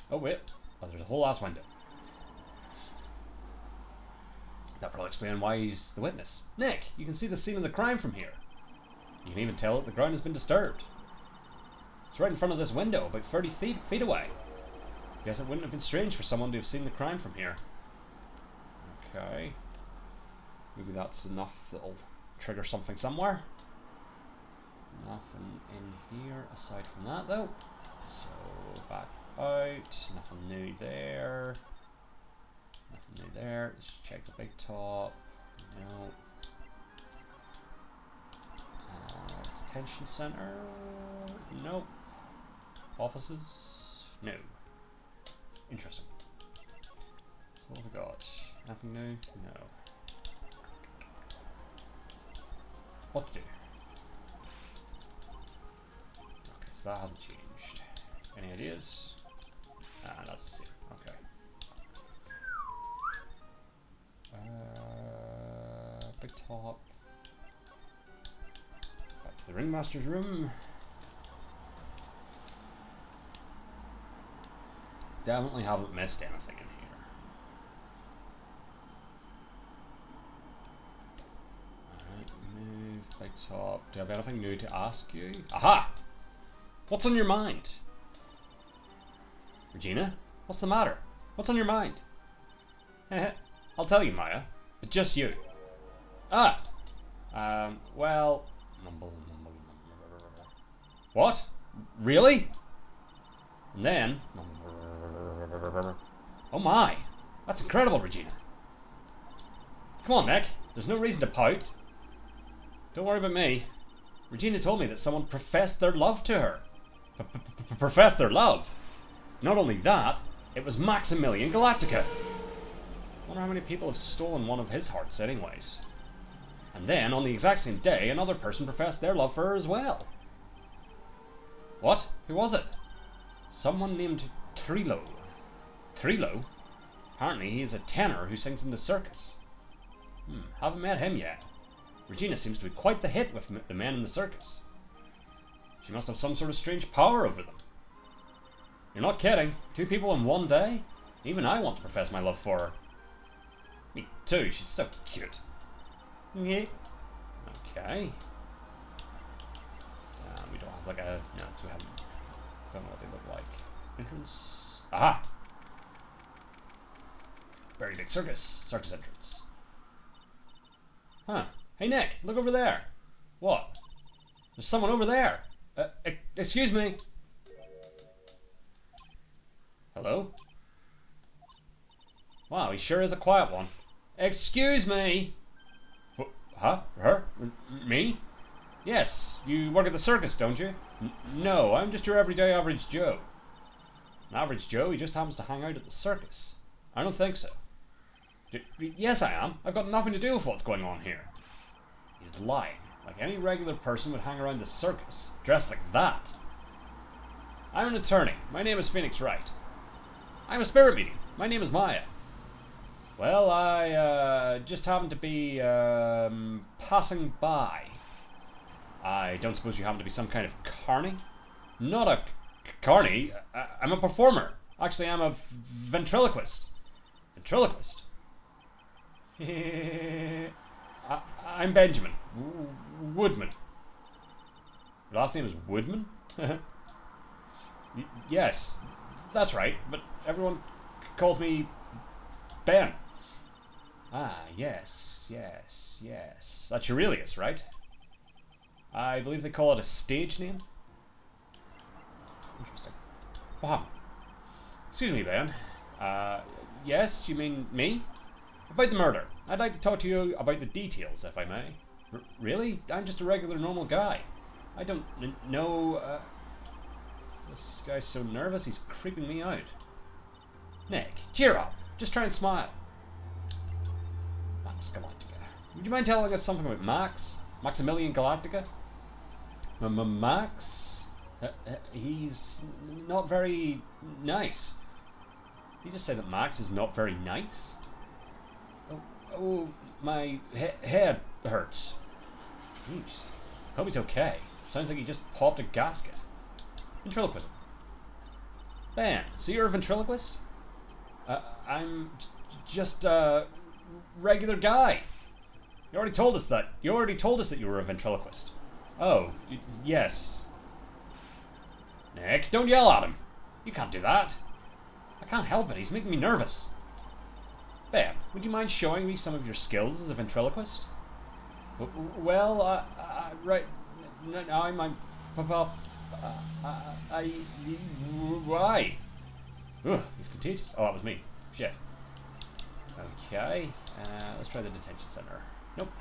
Oh wait, there's a whole ass window. That will explain why he's the witness. Nick, you can see the scene of the crime from here. You can even tell that the ground has been disturbed. It's right in front of this window, about 30 feet away. Guess it wouldn't have been strange for someone to have seen the crime from here. Okay. Maybe that's enough that'll trigger something somewhere. Nothing in here aside from that, though. So, back out. Nothing new there. Nothing new there. Let's check the big top. No. Detention center. Nope. Offices. No. Interesting. So what have we got? Nothing new? No. What to do? Okay, so that hasn't changed. Any ideas? Ah, that's the same. Okay. Big top. Back to the ringmaster's room. Definitely haven't missed anything in here. Alright, move, big top. Do you have anything new to ask you? Aha! What's on your mind? Regina? What's the matter? What's on your mind? I'll tell you, Maya. But just you. Ah! Well... What? Really? And then... Oh my! That's incredible, Regina. Come on, Nick. There's no reason to pout. Don't worry about me. Regina told me that someone professed their love to her. Professed their love? Not only that, it was Maximilian Galactica. Wonder how many people have stolen one of his hearts anyways. And then, on the exact same day, another person professed their love for her as well. What? Who was it? Someone named Trilo. Trilo? Apparently he is a tenor who sings in the circus. Haven't met him yet. Regina seems to be quite the hit with the men in the circus. She must have some sort of strange power over them. You're not kidding. 2 people in one day? Even I want to profess my love for her. Me too, she's so cute. Yeah. Okay. We don't have like a... No, so we haven't... Don't know what they look like. Entrance. Aha! Very big circus. Circus entrance. Huh. Hey Nick, look over there. What? There's someone over there. Excuse me. Hello? Wow, he sure is a quiet one. Excuse me. Huh? Her? Me? Yes, you work at the circus, don't you? No, I'm just your everyday average Joe. An average Joe? He just happens to hang out at the circus. I don't think so. Yes, I am. I've got nothing to do with what's going on here. He's lying. Like any regular person would hang around the circus, dressed like that. I'm an attorney. My name is Phoenix Wright. I'm a spirit medium. My name is Maya. Well, I just happened to be passing by. I don't suppose you happen to be some kind of carny? Not a carny. I'm a performer. Actually, I'm a ventriloquist. Ventriloquist? I'm Benjamin. Woodman. Your last name is Woodman? Yes, that's right, but everyone calls me Ben. Ah, yes. That's Aurelius, right? I believe they call it a stage name. Interesting. Wow. Excuse me, Ben. Yes, you mean me? About the murder. I'd like to talk to you about the details, if I may. Really? I'm just a regular, normal guy. I don't know, This guy's so nervous, he's creeping me out. Nick, cheer up. Just try and smile. Max Galactica. Would you mind telling us something about Max? Maximilian Galactica? Max? He's not very nice. You just said that Max is not very nice? Oh, my head hurts. Jeez. Hope he's okay. Sounds like he just popped a gasket. Ventriloquism. Ben, so you're a ventriloquist? I'm just a regular guy. You already told us that. You were a ventriloquist. Oh, yes. Nick, don't yell at him. You can't do that. I can't help it, he's making me nervous. Ben, would you mind showing me some of your skills as a ventriloquist? Well, right now I'm why? Ugh, he's contagious. Oh, that was me. Shit. Okay, let's try the detention center. Nope.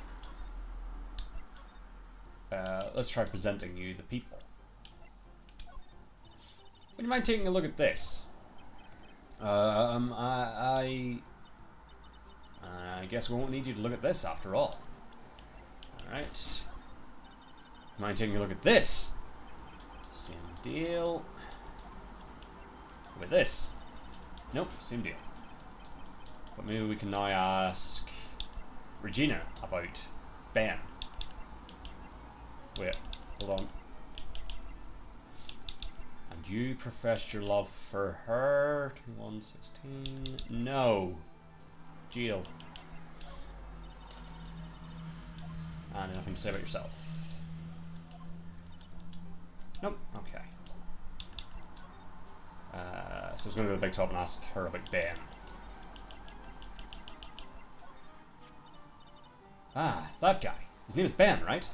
Let's try presenting you the people. Would you mind taking a look at this? I guess we won't need you to look at this after all. Alright. Mind taking a look at this? Same deal. With this? Nope, same deal. But maybe we can now ask Regina about Ben. Wait, hold on. And you professed your love for her. 2116. No. Jill. And nothing to say about yourself. Nope. Okay. So I was going to go to the big top and ask her about Ben. Ah, that guy. His name is Ben, right?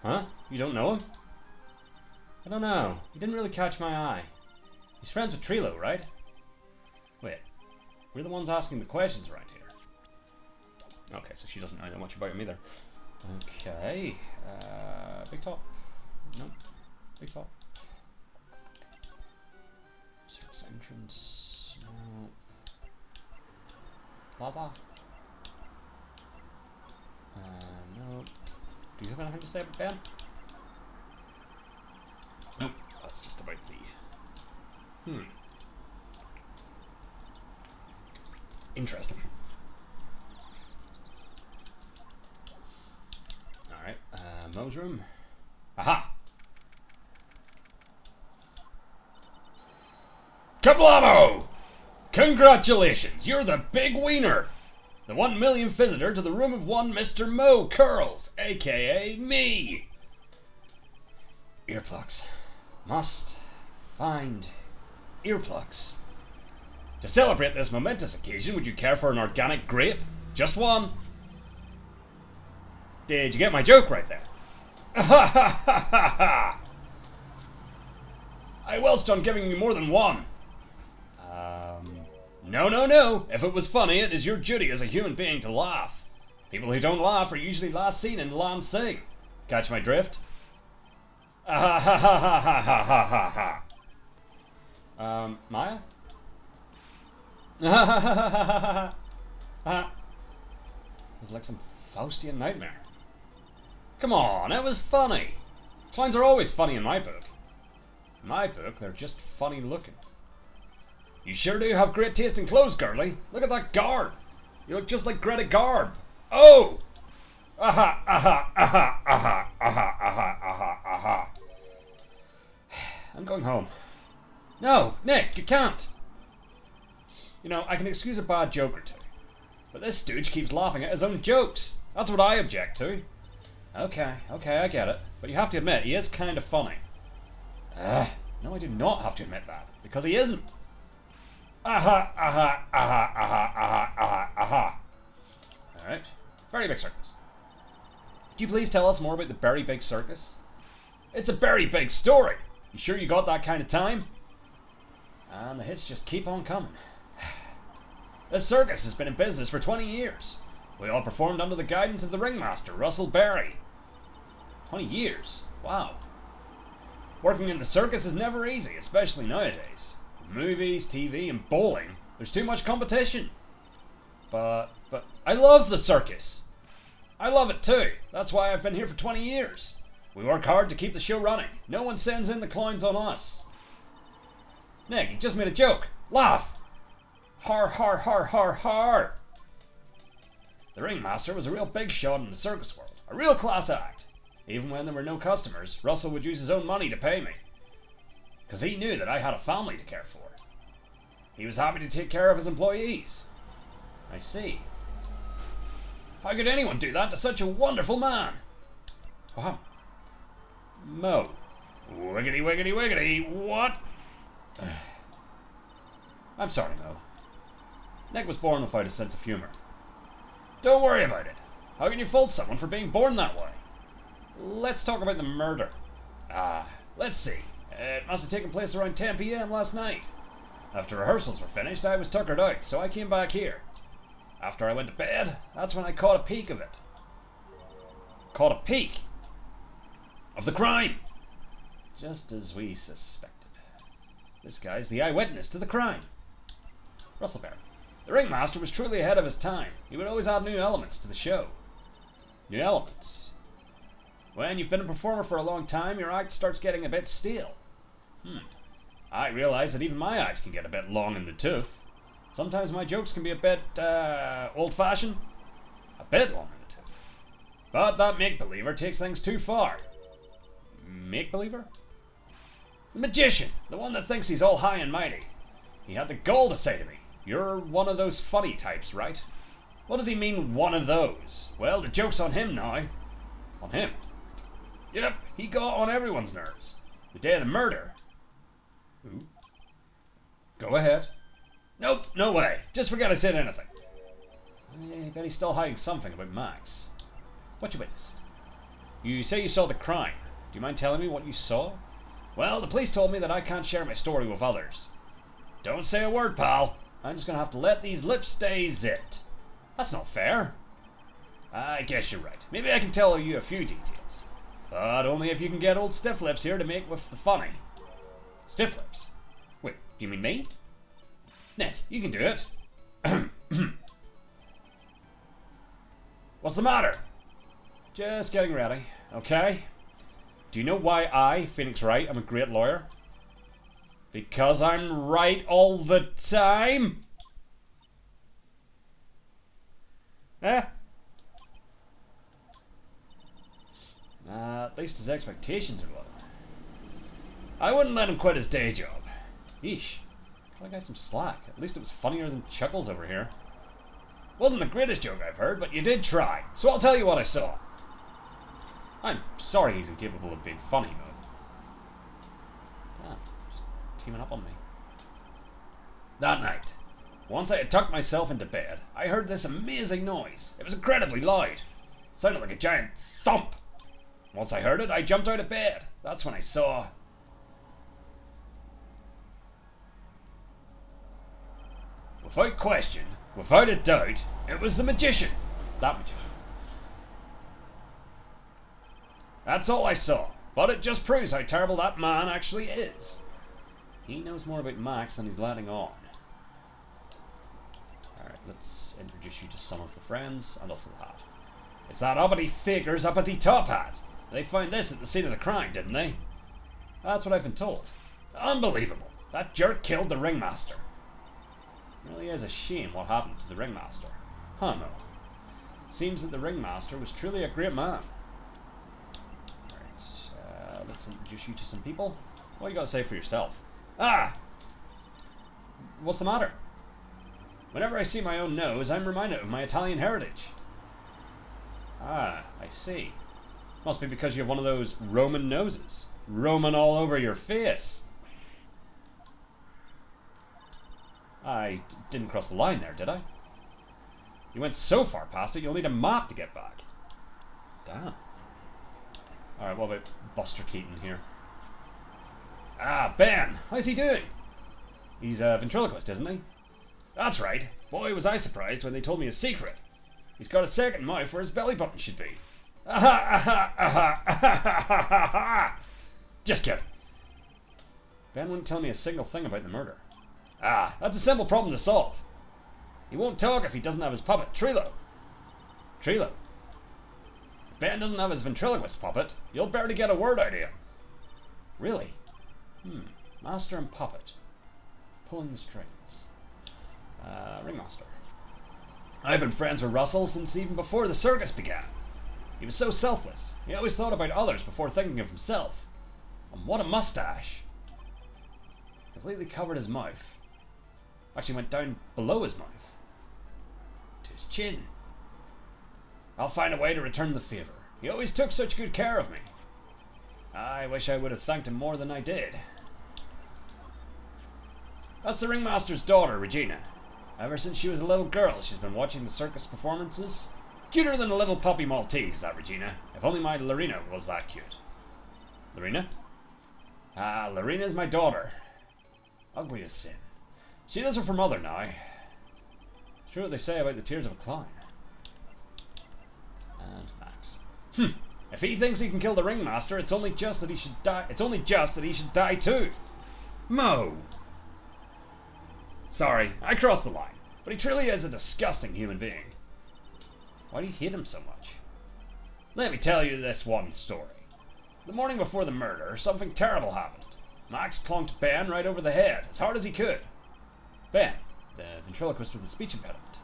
Huh? You don't know him? I don't know. He didn't really catch my eye. He's friends with Trilogy, right? Wait. We're the ones asking the questions right here. Okay, so she doesn't know much about him either. Okay. Big top. Nope. Big top. Service entrance. No. Plaza. No. Do you have anything to say about Ben? Nope. That's just about the... Interesting. Alright, Mo's room. Aha! Kablamo! Congratulations, you're the big wiener! The 1 millionth visitor to the room of one Mr. Mo Curls, aka me! Earplugs. Must find earplugs. To celebrate this momentous occasion, would you care for an organic grape? Just one. Did you get my joke right there? I welched on giving you more than one. No. If it was funny, it is your duty as a human being to laugh. People who don't laugh are usually last seen in Lansing. Catch my drift? Maya? It was like some Faustian nightmare. Come on, it was funny. Clowns are always funny in my book. In my book, they're just funny looking. You sure do have great taste in clothes, girlie. Look at that garb. You look just like Greta Garb. Oh! Aha. I'm going home. No, Nick, you can't. You know, I can excuse a bad joke or two. But this stooge keeps laughing at his own jokes. That's what I object to. Okay, I get it. But you have to admit, he is kind of funny. No, I do not have to admit that. Because he isn't. Aha. Alright. Very big circus. Could you please tell us more about the very big circus? It's a very big story. You sure you got that kind of time? And the hits just keep on coming. This circus has been in business for 20 years. We all performed under the guidance of the ringmaster, Russell Berry. 20 years? Wow. Working in the circus is never easy, especially nowadays. With movies, TV, and bowling, there's too much competition. But I love the circus. I love it too. That's why I've been here for 20 years. We work hard to keep the show running. No one sends in the clowns on us. Nick, you just made a joke. Laugh! Har. The ringmaster was a real big shot in the circus world. A real class act. Even when there were no customers, Russell would use his own money to pay me. Because he knew that I had a family to care for. He was happy to take care of his employees. I see. How could anyone do that to such a wonderful man? Mo, Wiggity, wiggity, wiggity. What? I'm sorry, Mo. Nick was born without a sense of humor. Don't worry about it. How can you fault someone for being born that way? Let's talk about the murder. Let's see. It must have taken place around 10 p.m. last night. After rehearsals were finished, I was tuckered out, so I came back here. After I went to bed, that's when I caught a peek of it. Caught a peek? Of the crime! Just as we suspected. This guy's the eyewitness to the crime. Russellberry. The ringmaster was truly ahead of his time. He would always add new elements to the show. New elements? When you've been a performer for a long time, your act starts getting a bit stale. I realise that even my acts can get a bit long in the tooth. Sometimes my jokes can be a bit, old-fashioned. A bit long in the tooth. But that make-believer takes things too far. Make-believer? The magician! The one that thinks he's all high and mighty. He had the gall to say to me, "You're one of those funny types, right?" What does he mean, one of those? Well, the joke's on him now. On him? Yep, he got on everyone's nerves. The day of the murder. Ooh. Go ahead. Nope, no way. Just forget I said anything. I bet he's still hiding something about Max. What you witnessed? You say you saw the crime. Do you mind telling me what you saw? Well, the police told me that I can't share my story with others. Don't say a word, pal. I'm just gonna have to let these lips stay zipped. That's not fair. I guess you're right. Maybe I can tell you a few details. But only if you can get old Stiff Lips here to make with the funny. Stiff Lips? Wait, do you mean me? Nick, you can do it. What's the matter? Just getting ready, okay? Do you know why I, Phoenix Wright, am a great lawyer? Because I'm right all the time? Eh? At least his expectations are low. I wouldn't let him quit his day job. Yeesh. Cut the guy some slack. At least it was funnier than Chuckles over here. Wasn't the greatest joke I've heard, but you did try. So I'll tell you what I saw. I'm sorry he's incapable of being funny, Mo. Just teaming up on me. That night, once I had tucked myself into bed, I heard this amazing noise. It was incredibly loud. It sounded like a giant thump. Once I heard it, I jumped out of bed. That's when I saw... Without question, without a doubt, it was the magician. That magician. That's all I saw, but it just proves how terrible that man actually is. He knows more about Max than he's letting on. Alright, let's introduce you to some of the friends, and also the hat. It's that uppity faker's uppity top hat. They found this at the scene of the crime, didn't they? That's what I've been told. Unbelievable. That jerk killed the ringmaster. It really is a shame what happened to the ringmaster. Huh, no. Seems that the ringmaster was truly a great man. Alright, let's introduce you to some people. What you got to say for yourself? Ah! What's the matter? Whenever I see my own nose, I'm reminded of my Italian heritage. Ah, I see. Must be because you have one of those Roman noses. Roman all over your face. I didn't cross the line there, did I? You went so far past it, you'll need a map to get back. Damn. Alright, what about Buster Keaton here? Ah, Ben! How's he doing? He's a ventriloquist, isn't he? That's right. Boy, was I surprised when they told me his secret. He's got a second mouth where his belly button should be. Aha, aha, aha, aha, aha, aha. Just kidding. Ben wouldn't tell me a single thing about the murder. Ah, that's a simple problem to solve. He won't talk if he doesn't have his puppet, Trilo. Trilo? If Ben doesn't have his ventriloquist puppet, you'll barely get a word out of him. Really? Master and puppet. Pulling the strings. Ringmaster. I've been friends with Russell since even before the circus began. He was so selfless. He always thought about others before thinking of himself. And what a mustache. Completely covered his mouth. Actually went down below his mouth. To his chin. I'll find a way to return the favour. He always took such good care of me. I wish I would have thanked him more than I did. That's the ringmaster's daughter, Regina. Ever since she was a little girl, she's been watching the circus performances. Cuter than a little puppy Maltese, that Regina. If only my Lorena was that cute. Lorena? Lorena's my daughter. Ugly as sin. She lives with her mother now. It's true what they say about the tears of a clown. And Max. If he thinks he can kill the ringmaster, it's only just that he should die. It's only just that he should die too. Mo! Sorry, I crossed the line. But he truly is a disgusting human being. Why do you hate him so much? Let me tell you this one story. The morning before the murder, something terrible happened. Max clunked Ben right over the head, as hard as he could. Ben, the ventriloquist with the speech impediment.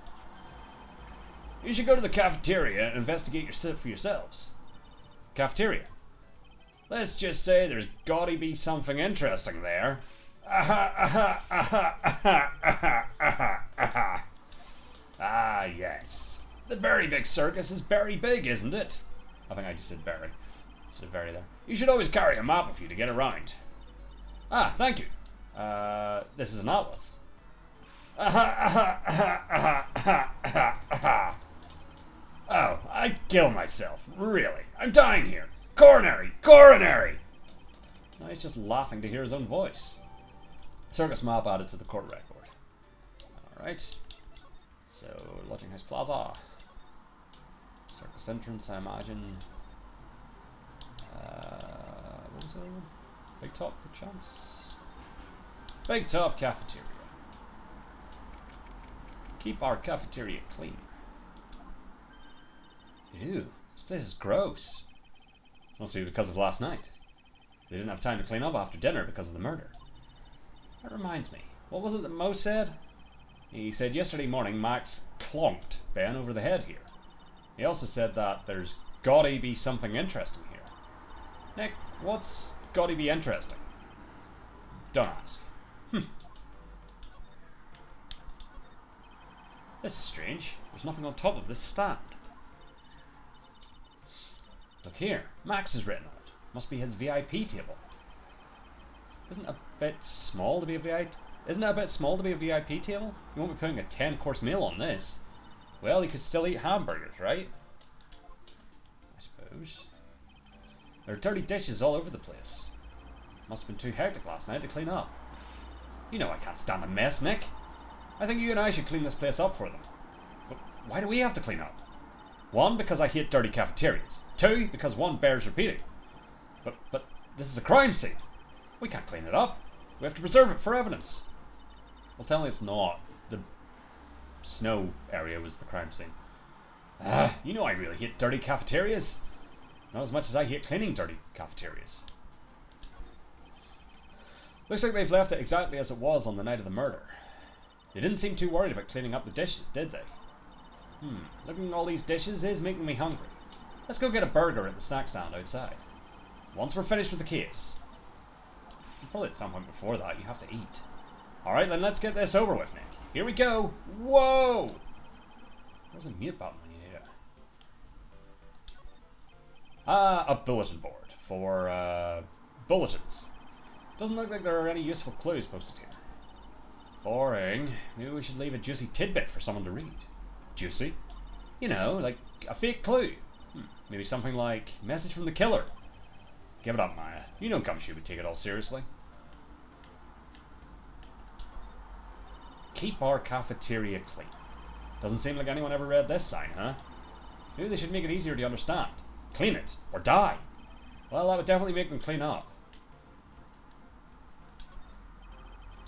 You should go to the cafeteria and investigate for yourselves. Cafeteria? Let's just say there's gotta be something interesting there. Ah, yes. The very big circus is very big, isn't it? I think I just said very. Instead of very there. You should always carry a map with you to get around. Ah, thank you. This is an atlas. Oh, I'd kill myself. Really. I'm dying here. Coronary! Coronary! Now he's just laughing to hear his own voice. Circus map added to the court record. Alright. So, Lodging House Plaza. Circus entrance, I imagine. What was the other one? Big Top, perchance? Big Top Cafeteria. Keep our cafeteria clean. Ew, this place is gross. Must be because of last night. They didn't have time to clean up after dinner because of the murder. That reminds me, what was it that Mo said? He said yesterday morning Max clonked Ben over the head here. He also said that there's gotta be something interesting here. Nick, what's gotta be interesting? Don't ask. This is strange. There's nothing on top of this stand. Look here. Max is written on it. Must be his VIP table. Isn't it a bit small to be a VIP? Isn't it a bit small to be a VIP table? You won't be putting a 10-course meal on this. Well, you could still eat hamburgers, right? I suppose. There are dirty dishes all over the place. Must have been too hectic last night to clean up. You know I can't stand a mess, Nick. I think you and I should clean this place up for them. But why do we have to clean up? 1, because I hate dirty cafeterias. 2, because one bears repeating. But this is a crime scene. We can't clean it up. We have to preserve it for evidence. Well, tell me it's not. The snow area was the crime scene. You know I really hate dirty cafeterias. Not as much as I hate cleaning dirty cafeterias. Looks like they've left it exactly as it was on the night of the murder. They didn't seem too worried about cleaning up the dishes, did they? Looking at all these dishes is making me hungry. Let's go get a burger at the snack stand outside. Once we're finished with the case. Probably at some point before that, you have to eat. Alright, then let's get this over with, Nick. Here we go. Whoa! There's a mute button when you need it. A bulletin board for bulletins. Doesn't look like there are any useful clues posted here. Boring. Maybe we should leave a juicy tidbit for someone to read. Juicy? You know, like a fake clue. Maybe something like, message from the killer. Give it up, Maya. You know Gumshoe would take it all seriously. Keep our cafeteria clean. Doesn't seem like anyone ever read this sign, huh? Maybe they should make it easier to understand. Clean it, or die. Well, that would definitely make them clean up.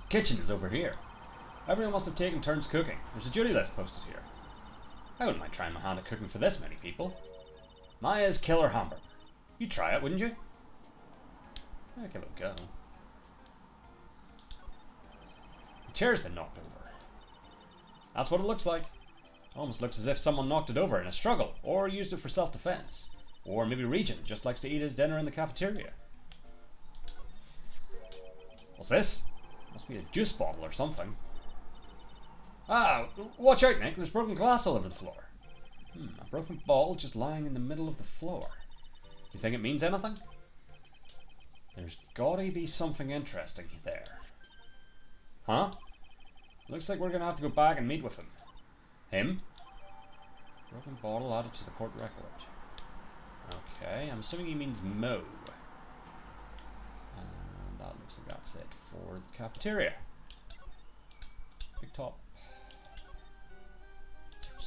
Kitchen is over here. Everyone must have taken turns cooking. There's a duty list posted here. I wouldn't mind trying my hand at cooking for this many people. Maya's killer hamburger. You'd try it, wouldn't you? I'd give it a go. The chair's been knocked over. That's what it looks like. Almost looks as if someone knocked it over in a struggle, or used it for self-defense. Or maybe Regent just likes to eat his dinner in the cafeteria. What's this? Must be a juice bottle or something. Ah, watch out, Nick. There's broken glass all over the floor. A broken bottle just lying in the middle of the floor. You think it means anything? There's gotta be something interesting there. Huh? Looks like we're gonna have to go back and meet with him. Him? Broken bottle added to the court record. Okay, I'm assuming he means Mo. And that looks like that's it for the cafeteria. Big top.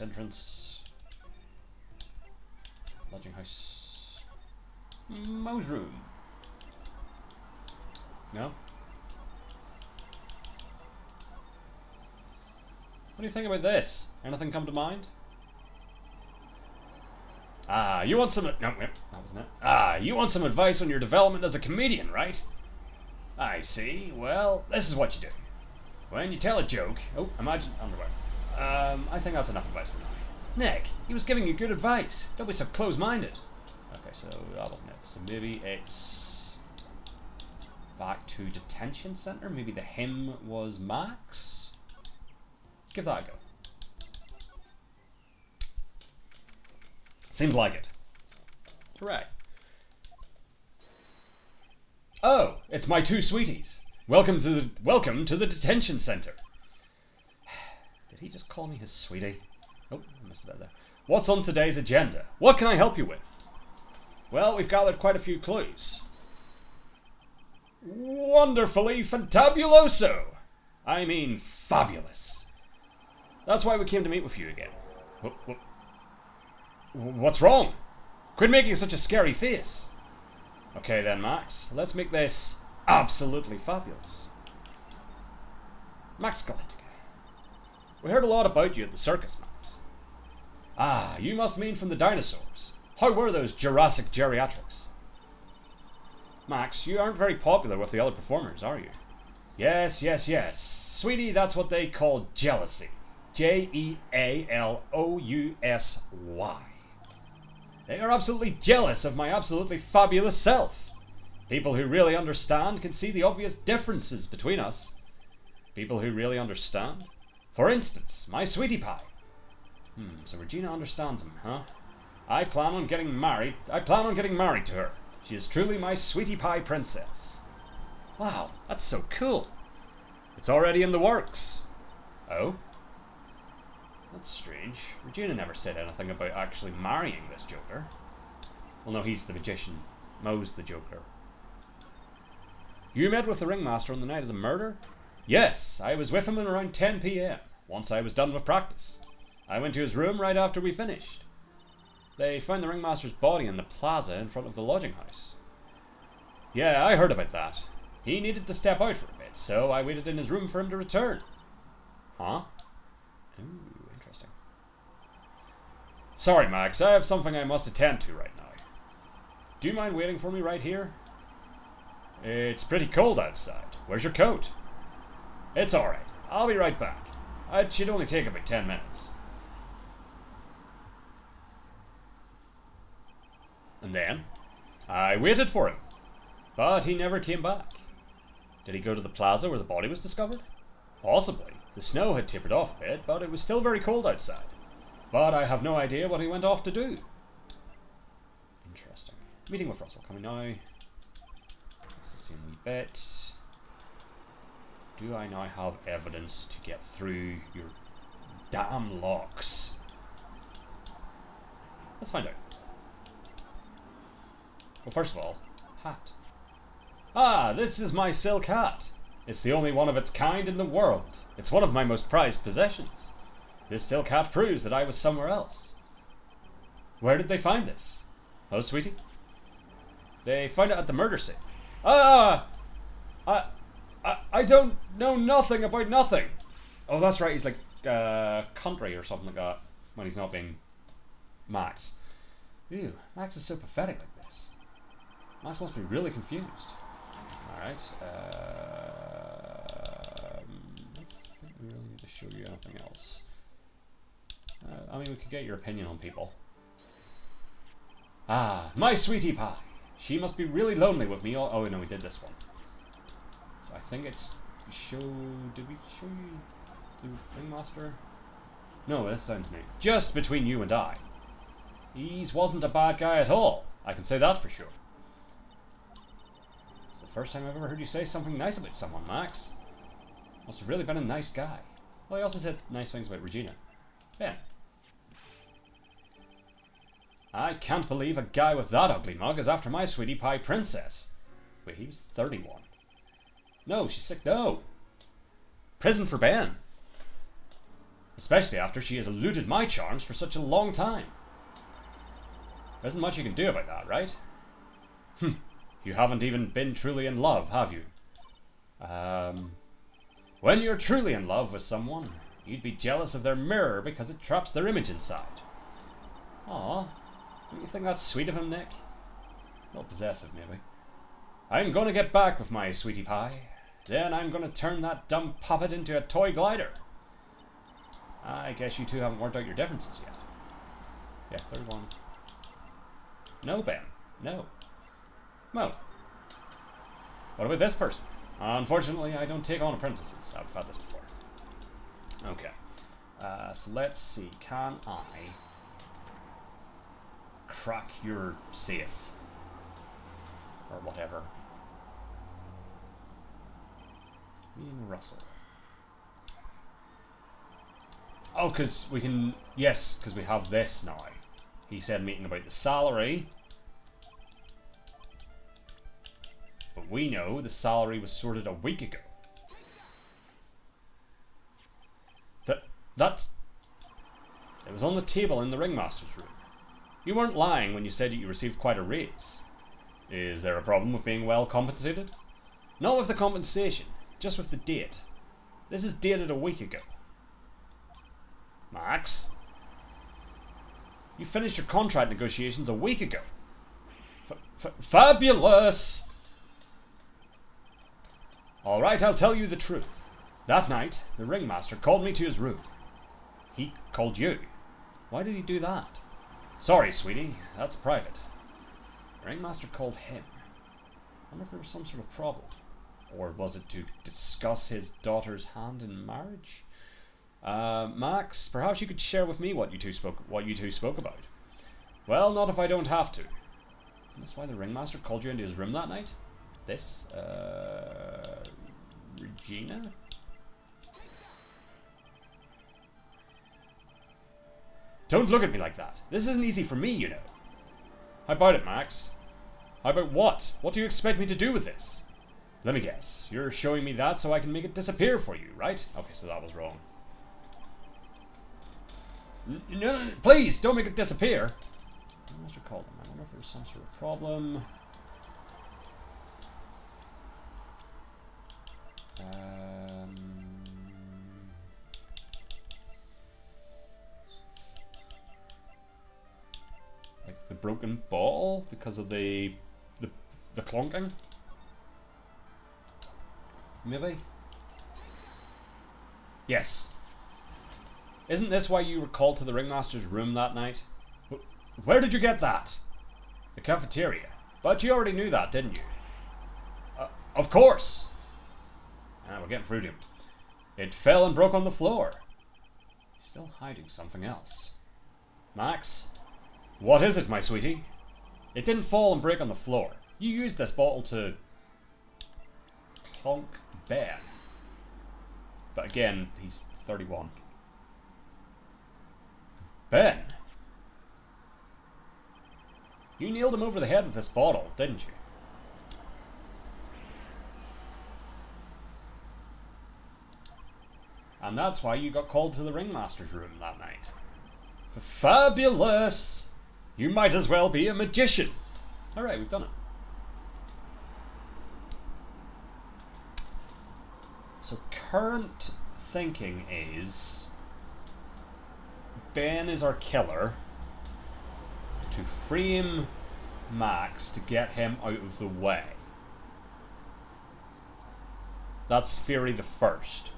Entrance. Lodging house. Mo's room. No? What do you think about this? Anything come to mind? Ah, you want some... No, that wasn't it. Ah, you want some advice on your development as a comedian, right? I see. Well, this is what you do. When you tell a joke... Oh, imagine... underwear. I think that's enough advice for now. Nick, he was giving you good advice. Don't be so close-minded. Okay, so that wasn't it. So maybe it's... back to detention center? Maybe the him was Max? Let's give that a go. Seems like it. Hooray. Oh, it's my two sweeties. Welcome to the detention center. Did he just call me his sweetie? Oh, I missed that there. What's on today's agenda? What can I help you with? Well, we've gathered quite a few clues. Wonderfully fantabuloso! I mean, fabulous. That's why we came to meet with you again. What's wrong? Quit making such a scary face. Okay then, Max. Let's make this absolutely fabulous. Max Galactica. We heard a lot about you at the circus, Max. Ah, you must mean from the dinosaurs. How were those Jurassic geriatrics? Max, you aren't very popular with the other performers, are you? Yes. Sweetie, that's what they call jealousy. Jealousy. They are absolutely jealous of my absolutely fabulous self. People who really understand can see the obvious differences between us. People who really understand? For instance, my sweetie pie. So Regina understands him, huh? I plan on getting married to her. She is truly my sweetie pie princess. Wow, that's so cool. It's already in the works. Oh? That's strange. Regina never said anything about actually marrying this Joker. Well, no, he's the magician. Mo's the Joker. You met with the ringmaster on the night of the murder? Yes, I was with him at around 10 p.m. once I was done with practice. I went to his room right after we finished. They found the ringmaster's body in the plaza in front of the lodging house. Yeah, I heard about that. He needed to step out for a bit, so I waited in his room for him to return. Huh? Ooh, interesting. Sorry, Max, I have something I must attend to right now. Do you mind waiting for me right here? It's pretty cold outside. Where's your coat? It's alright. I'll be right back. It should only take about 10 minutes. And then, I waited for him. But he never came back. Did he go to the plaza where the body was discovered? Possibly. The snow had tapered off a bit, but it was still very cold outside. But I have no idea what he went off to do. Interesting. Meeting with Russell coming now. Let's see a wee bit. Do I now have evidence to get through your damn locks? Let's find out. Well, first of all, hat. Ah, this is my silk hat. It's the only one of its kind in the world. It's one of my most prized possessions. This silk hat proves that I was somewhere else. Where did they find this? Oh, sweetie? They found it at the murder scene. I don't know nothing about nothing. Oh, that's right. He's like country or something like that when he's not being Max. Ew, Max is so pathetic like this. Max must be really confused. Alright. I think we really need to show you anything else. I mean, we could get your opinion on people. Ah, my sweetie pie. She must be really lonely with me. Oh, no, we did this one. So I think it's... Did we show you the ringmaster? No, this sounds new. Just between you and I. He wasn't a bad guy at all. I can say that for sure. It's the first time I've ever heard you say something nice about someone, Max. Must have really been a nice guy. Well, he also said nice things about Regina. Ben. I can't believe a guy with that ugly mug is after my sweetie pie princess. Wait, he was 31. No, she's sick. No. Prison for Ben. Especially after she has eluded my charms for such a long time. There isn't much you can do about that, right? You haven't even been truly in love, have you? When you're truly in love with someone, you'd be jealous of their mirror because it traps their image inside. Aw, don't you think that's sweet of him, Nick? A little possessive, maybe. I'm going to get back with my sweetie pie. Then I'm going to turn that dumb puppet into a toy glider. I guess you two haven't worked out your differences yet. Yeah, 31. No, Ben. No. Mo. What about this person? Unfortunately, I don't take on apprentices. I've had this before. Okay. So let's see. Can I crack your safe? Or whatever. Ian Russell. Oh, because we can... Yes, because we have this now. He said meeting about the salary. But we know the salary was sorted a week ago. That's... It was on the table in the ringmaster's room. You weren't lying when you said that you received quite a raise. Is there a problem with being well compensated? Not with the compensation, just with the date. This is dated a week ago. Max? You finished your contract negotiations a week ago. Fabulous! Alright, I'll tell you the truth. That night, the ringmaster called me to his room. He called you. Why did he do that? Sorry, sweetie, that's private. The ringmaster called him. I wonder if there was some sort of problem. Or was it to discuss his daughter's hand in marriage? Max, perhaps you could share with me what you two spoke about. Well, not if I don't have to. And that's why the ringmaster called you into his room that night? This, Regina? Don't look at me like that. This isn't easy for me, you know. How about it, Max? How about what? What do you expect me to do with this? Let me guess. You're showing me that so I can make it disappear for you, right? Okay, so that was wrong. No, please, don't make it disappear. Master called him. I wonder if there's some sort of problem. Like the broken ball because of the clonking? Maybe? Yes. Isn't this why you were called to the ringmaster's room that night? Where did you get that? The cafeteria. But you already knew that, didn't you? Of course! We're getting through to him. It fell and broke on the floor. He's still hiding something else. Max? What is it, my sweetie? It didn't fall and break on the floor. You used this bottle to... clonk Ben. But again, he's 31. Ben! You nailed him over the head with this bottle, didn't you? And that's why you got called to the ringmaster's room that night. Fabulous! You might as well be a magician. Alright, we've done it. So current thinking is... Ben is our killer. To frame Max to get him out of the way. That's theory the first.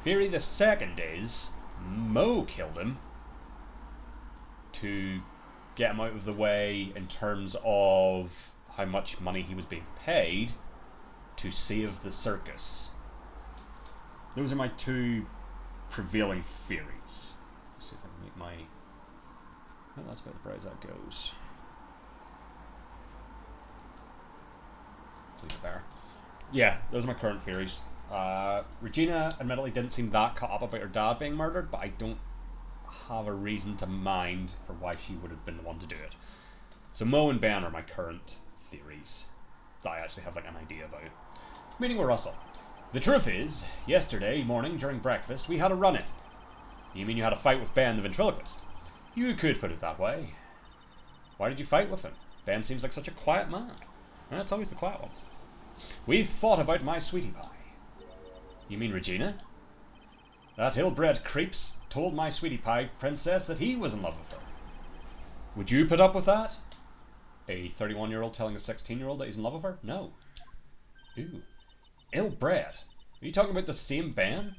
Theory the second is Mo killed him to get him out of the way in terms of how much money he was being paid to save the circus. Those are my two prevailing theories. Let's see if I can make my... Oh, that's about as bright as that goes. Let's leave it there. Yeah, those are my current theories. Regina admittedly didn't seem that caught up about her dad being murdered, but I don't have a reason to mind for why she would have been the one to do it. So Mo and Ben are my current theories that I actually have like an idea about. Meeting with Russell. The truth is, yesterday morning during breakfast we had a run-in. You mean you had a fight with Ben the ventriloquist? You could put it that way. Why did you fight with him? Ben seems like such a quiet man. It's always the quiet ones. We've fought about my sweetie pie. You mean Regina? That ill-bred creeps told my sweetie pie princess that he was in love with her. Would you put up with that? A 31-year-old telling a 16-year-old that he's in love with her? No. Ooh. Ill-bred. Are you talking about the same Ben?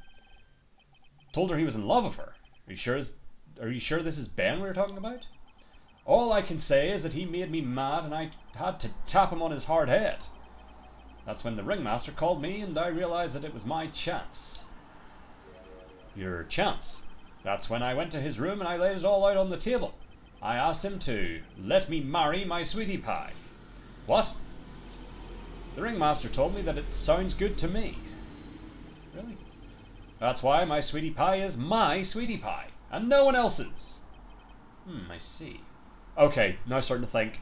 Told her he was in love with her. Are you sure this is Ben we were talking about? All I can say is that he made me mad and I had to tap him on his hard head. That's when the ringmaster called me and I realized that it was my chance. Your chance? That's when I went to his room and I laid it all out on the table. I asked him to let me marry my sweetie pie. What? The ringmaster told me that it sounds good to me. Really? That's why my sweetie pie is my sweetie pie, and no one else's. I see. Okay, now starting to think,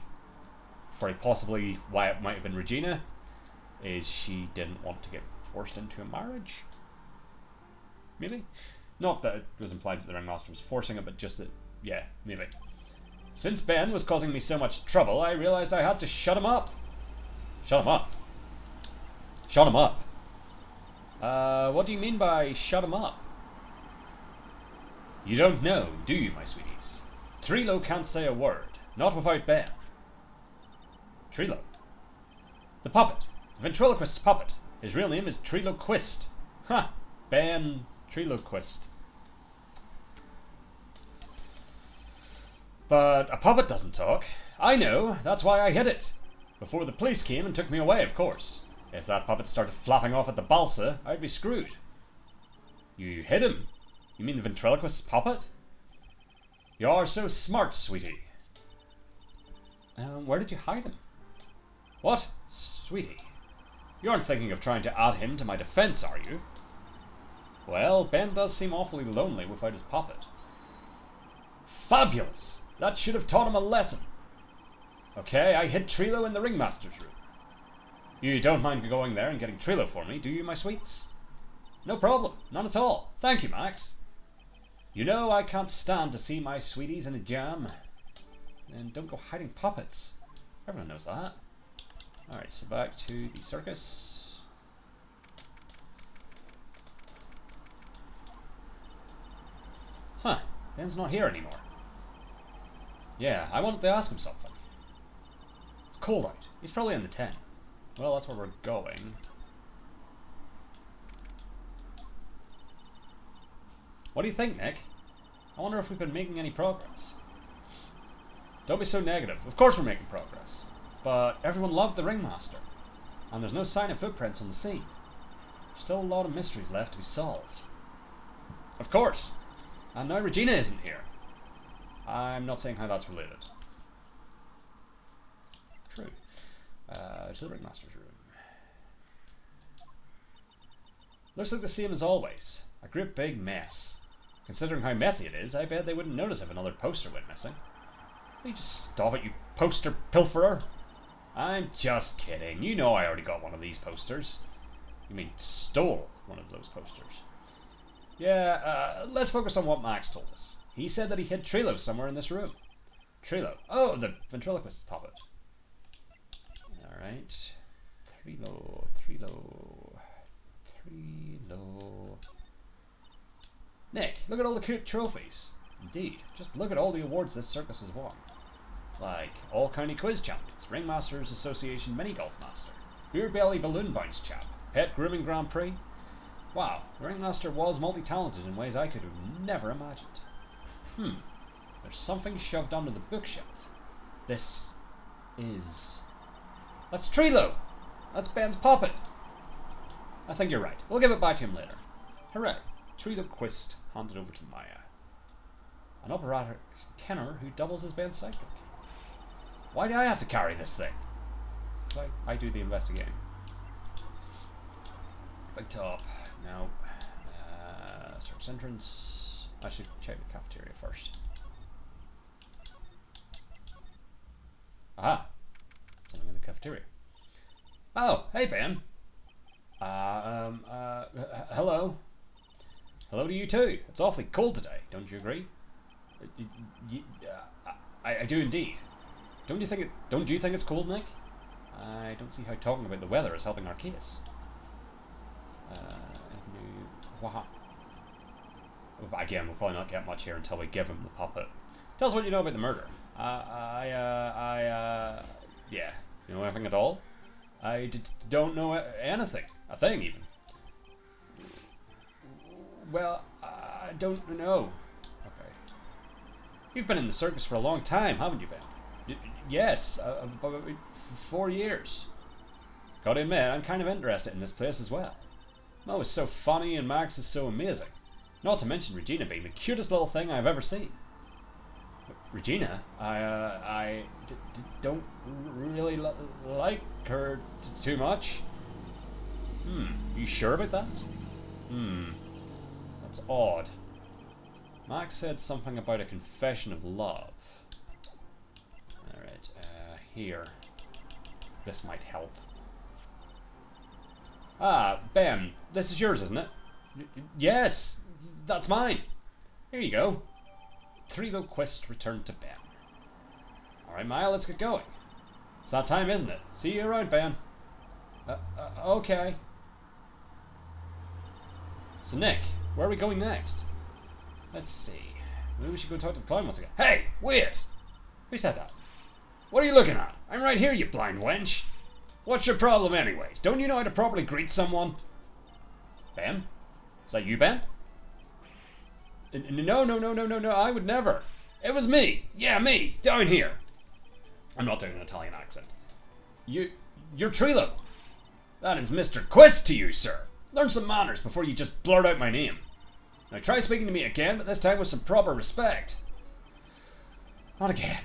very possibly why it might have been Regina, is she didn't want to get forced into a marriage. Maybe? Not that it was implied that the ringmaster was forcing it, but just that, yeah, maybe. Since Ben was causing me so much trouble, I realized I had to shut him up. Shut him up? Shut him up? What do you mean by shut him up? You don't know, do you, my sweeties? Trilo can't say a word, not without Ben. Trilo? The puppet. The ventriloquist's puppet. His real name is Trilo Quist. Ha! Ben Triloquist. But a puppet doesn't talk. I know, that's why I hid it. Before the police came and took me away, of course. If that puppet started flapping off at the balsa, I'd be screwed. You hid him? You mean the ventriloquist's puppet? You're so smart, sweetie. Where did you hide him? What? Sweetie? You aren't thinking of trying to add him to my defense, are you? Well, Ben does seem awfully lonely without his puppet. Fabulous! That should have taught him a lesson. Okay, I hid Trilo in the ringmaster's room. You don't mind going there and getting Trilo for me, do you, my sweets? No problem, none at all. Thank you, Max. You know I can't stand to see my sweeties in a jam. And don't go hiding puppets. Everyone knows that. Alright, so back to the circus. Huh, Ben's not here anymore. Yeah, I wanted to ask him something. It's cold out. He's probably in the tent. Well, that's where we're going. What do you think, Nick? I wonder if we've been making any progress. Don't be so negative. Of course we're making progress. But everyone loved the ringmaster. And there's no sign of footprints on the scene. There's still a lot of mysteries left to be solved. Of course. And now Regina isn't here. I'm not saying how that's related. True. To the ringmaster's room. Looks like the same as always. A great big mess. Considering how messy it is, I bet they wouldn't notice if another poster went missing. Will you just stop it, you poster pilferer? I'm just kidding. You know I already got one of these posters. You mean stole one of those posters. Yeah, let's focus on what Max told us. He said that he hid Trilo somewhere in this room. Trilo. Oh, the ventriloquist puppet. Alright. Trilo. Nick, look at all the cute trophies. Indeed, just look at all the awards this circus has won. Like, All County Quiz Champions, Ringmasters Association Mini Golf Master, Beer Belly Balloon Bounce Chap, Pet Grooming Grand Prix. Wow, the Ringmaster was multi-talented in ways I could have never imagined. There's something shoved under the bookshelf. This is... That's Trilo! That's Ben's puppet! I think you're right. We'll give it back to him later. Hooray. Trilo Quist handed over to Maya. An operatic tenor who doubles as Ben's sidekick. Why do I have to carry this thing? I do the investigating. Big top. No. Service entrance. I should check the cafeteria first. Aha. Something in the cafeteria. Oh, hey Ben. Hello. Hello to you too. It's awfully cold today, don't you agree? I do indeed. Don't you think it's cold, Nick? I don't see how talking about the weather is helping our case. Again, we'll probably not get much here until we give him the puppet. Tell us what you know about the murder. Yeah. You know anything at all? I don't know anything. A thing, even. Well, I don't know. Okay. You've been in the circus for a long time, haven't you, Ben? Yes, about 4 years. Gotta admit, I'm kind of interested in this place as well. Mo is so funny and Max is so amazing. Not to mention Regina being the cutest little thing I've ever seen. Regina? I don't really like her too much. You sure about that? That's odd. Max said something about a confession of love. Alright, here. This might help. Ah, Ben, this is yours, isn't it? Yes, that's mine. Here you go. 3-go quest returned to Ben. Alright, Maya, let's get going. It's that time, isn't it? See you around, Ben. Okay. So, Nick, where are we going next? Let's see. Maybe we should go talk to the clown once again. Hey, wait! Who said that? What are you looking at? I'm right here, you blind wench. What's your problem anyways? Don't you know how to properly greet someone? Ben? Is that you, Ben? No, I would never. It was me. Yeah, me. Down here. I'm not doing an Italian accent. You're Trilo. That is Mr. Quest to you, sir. Learn some manners before you just blurt out my name. Now try speaking to me again, but this time with some proper respect. Not again.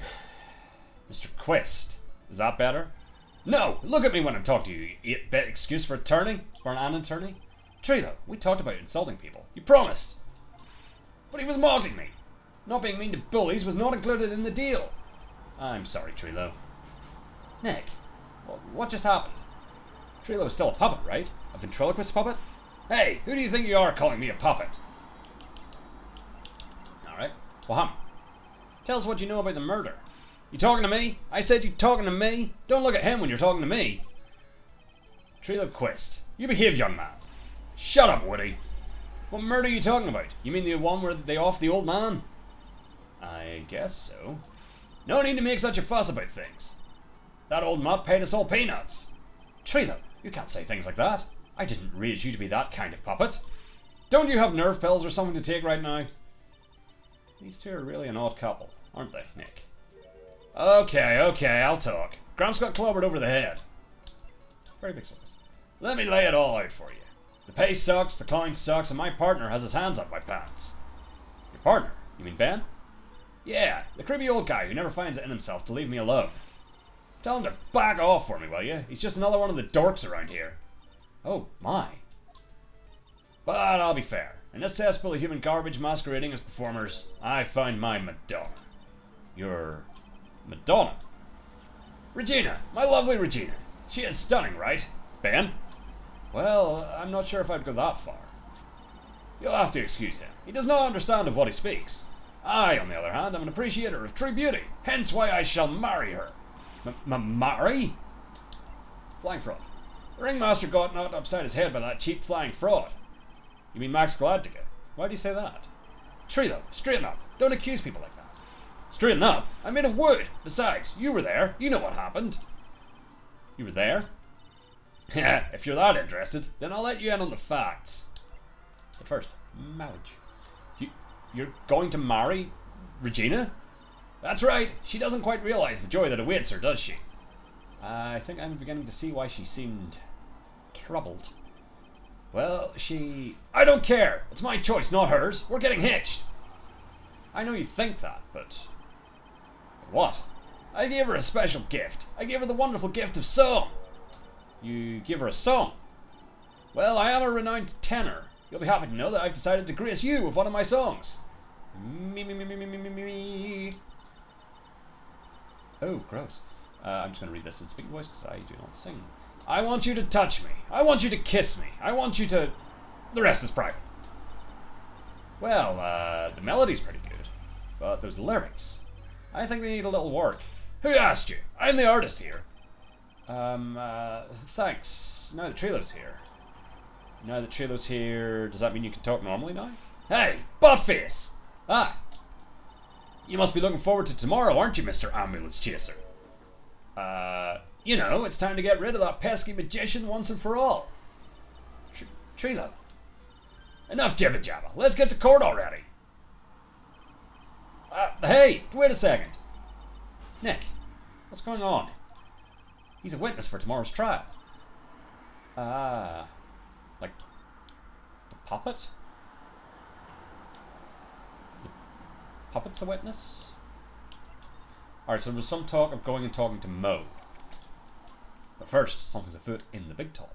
Mr. Quest. Is that better? No! Look at me when I'm talking to you, you 8-bit excuse for an attorney. Trilo, we talked about insulting people. You promised. But he was mocking me. Not being mean to bullies was not included in the deal. I'm sorry, Trilo. Nick, what just happened? Trilo is still a puppet, right? A ventriloquist puppet? Hey, who do you think you are calling me a puppet? Alright, well, tell us what you know about the murder. You talking to me? I said you talking to me? Don't look at him when you're talking to me. Trilo Quest, you behave, young man. Shut up, Woody. What murder are you talking about? You mean the one where they offed the old man? I guess so. No need to make such a fuss about things. That old mutt paid us all peanuts. Trilo, you can't say things like that. I didn't raise you to be that kind of puppet. Don't you have nerve pills or something to take right now? These two are really an odd couple, aren't they, Nick? Okay, I'll talk. Gramps got clobbered over the head. Very big service. Let me lay it all out for you. The pay sucks, the clown sucks, and my partner has his hands up my pants. Your partner? You mean Ben? Yeah, the creepy old guy who never finds it in himself to leave me alone. Tell him to back off for me, will you? He's just another one of the dorks around here. Oh, my. But I'll be fair. In this cesspool of human garbage masquerading as performers, I find my Madonna. Your Madonna? Regina, my lovely Regina. She is stunning, right? Ben? Well, I'm not sure if I'd go that far. You'll have to excuse him. He does not understand of what he speaks. I, on the other hand, am an appreciator of true beauty, hence why I shall marry her. Marry? Flying fraud. The ringmaster got knocked upside his head by that cheap flying fraud. You mean Max Gladtiger? Why do you say that? Trilo, straighten up. Don't accuse people like that. Straighten up? I made of wood. Besides, you were there. You know what happened. You were there? If you're that interested, then I'll let you in on the facts. But first, marriage. You're going to marry Regina? That's right. She doesn't quite realize the joy that awaits her, does she? I think I'm beginning to see why she seemed troubled. Well, I don't care. It's my choice, not hers. We're getting hitched. I know you think that, but what? I gave her a special gift. I gave her the wonderful gift of song. You give her a song? Well, I am a renowned tenor. You'll be happy to know that I've decided to grace you with one of my songs. Me, me, me, me, me, me, me, me. Oh, gross. I'm just going to read this in speaking voice because I do not sing. I want you to touch me. I want you to kiss me. I want you to... The rest is private. Well, the melody's pretty good, but those lyrics, I think they need a little work. Who asked you? I'm the artist here. Thanks. Now the Trilo's here. Now the Trilo's here, does that mean you can talk normally now? Hey, buttface! Ah! You must be looking forward to tomorrow, aren't you, Mr. Ambulance Chaser? You know, it's time to get rid of that pesky magician once and for all. Trilo. Enough jibba jabba. Let's get to court already. Hey, wait a second. Nick, what's going on? He's a witness for tomorrow's trial. Like the puppet? The puppet's a witness? Alright, so there was some talk of going and talking to Mo. But first, something's afoot in the big top.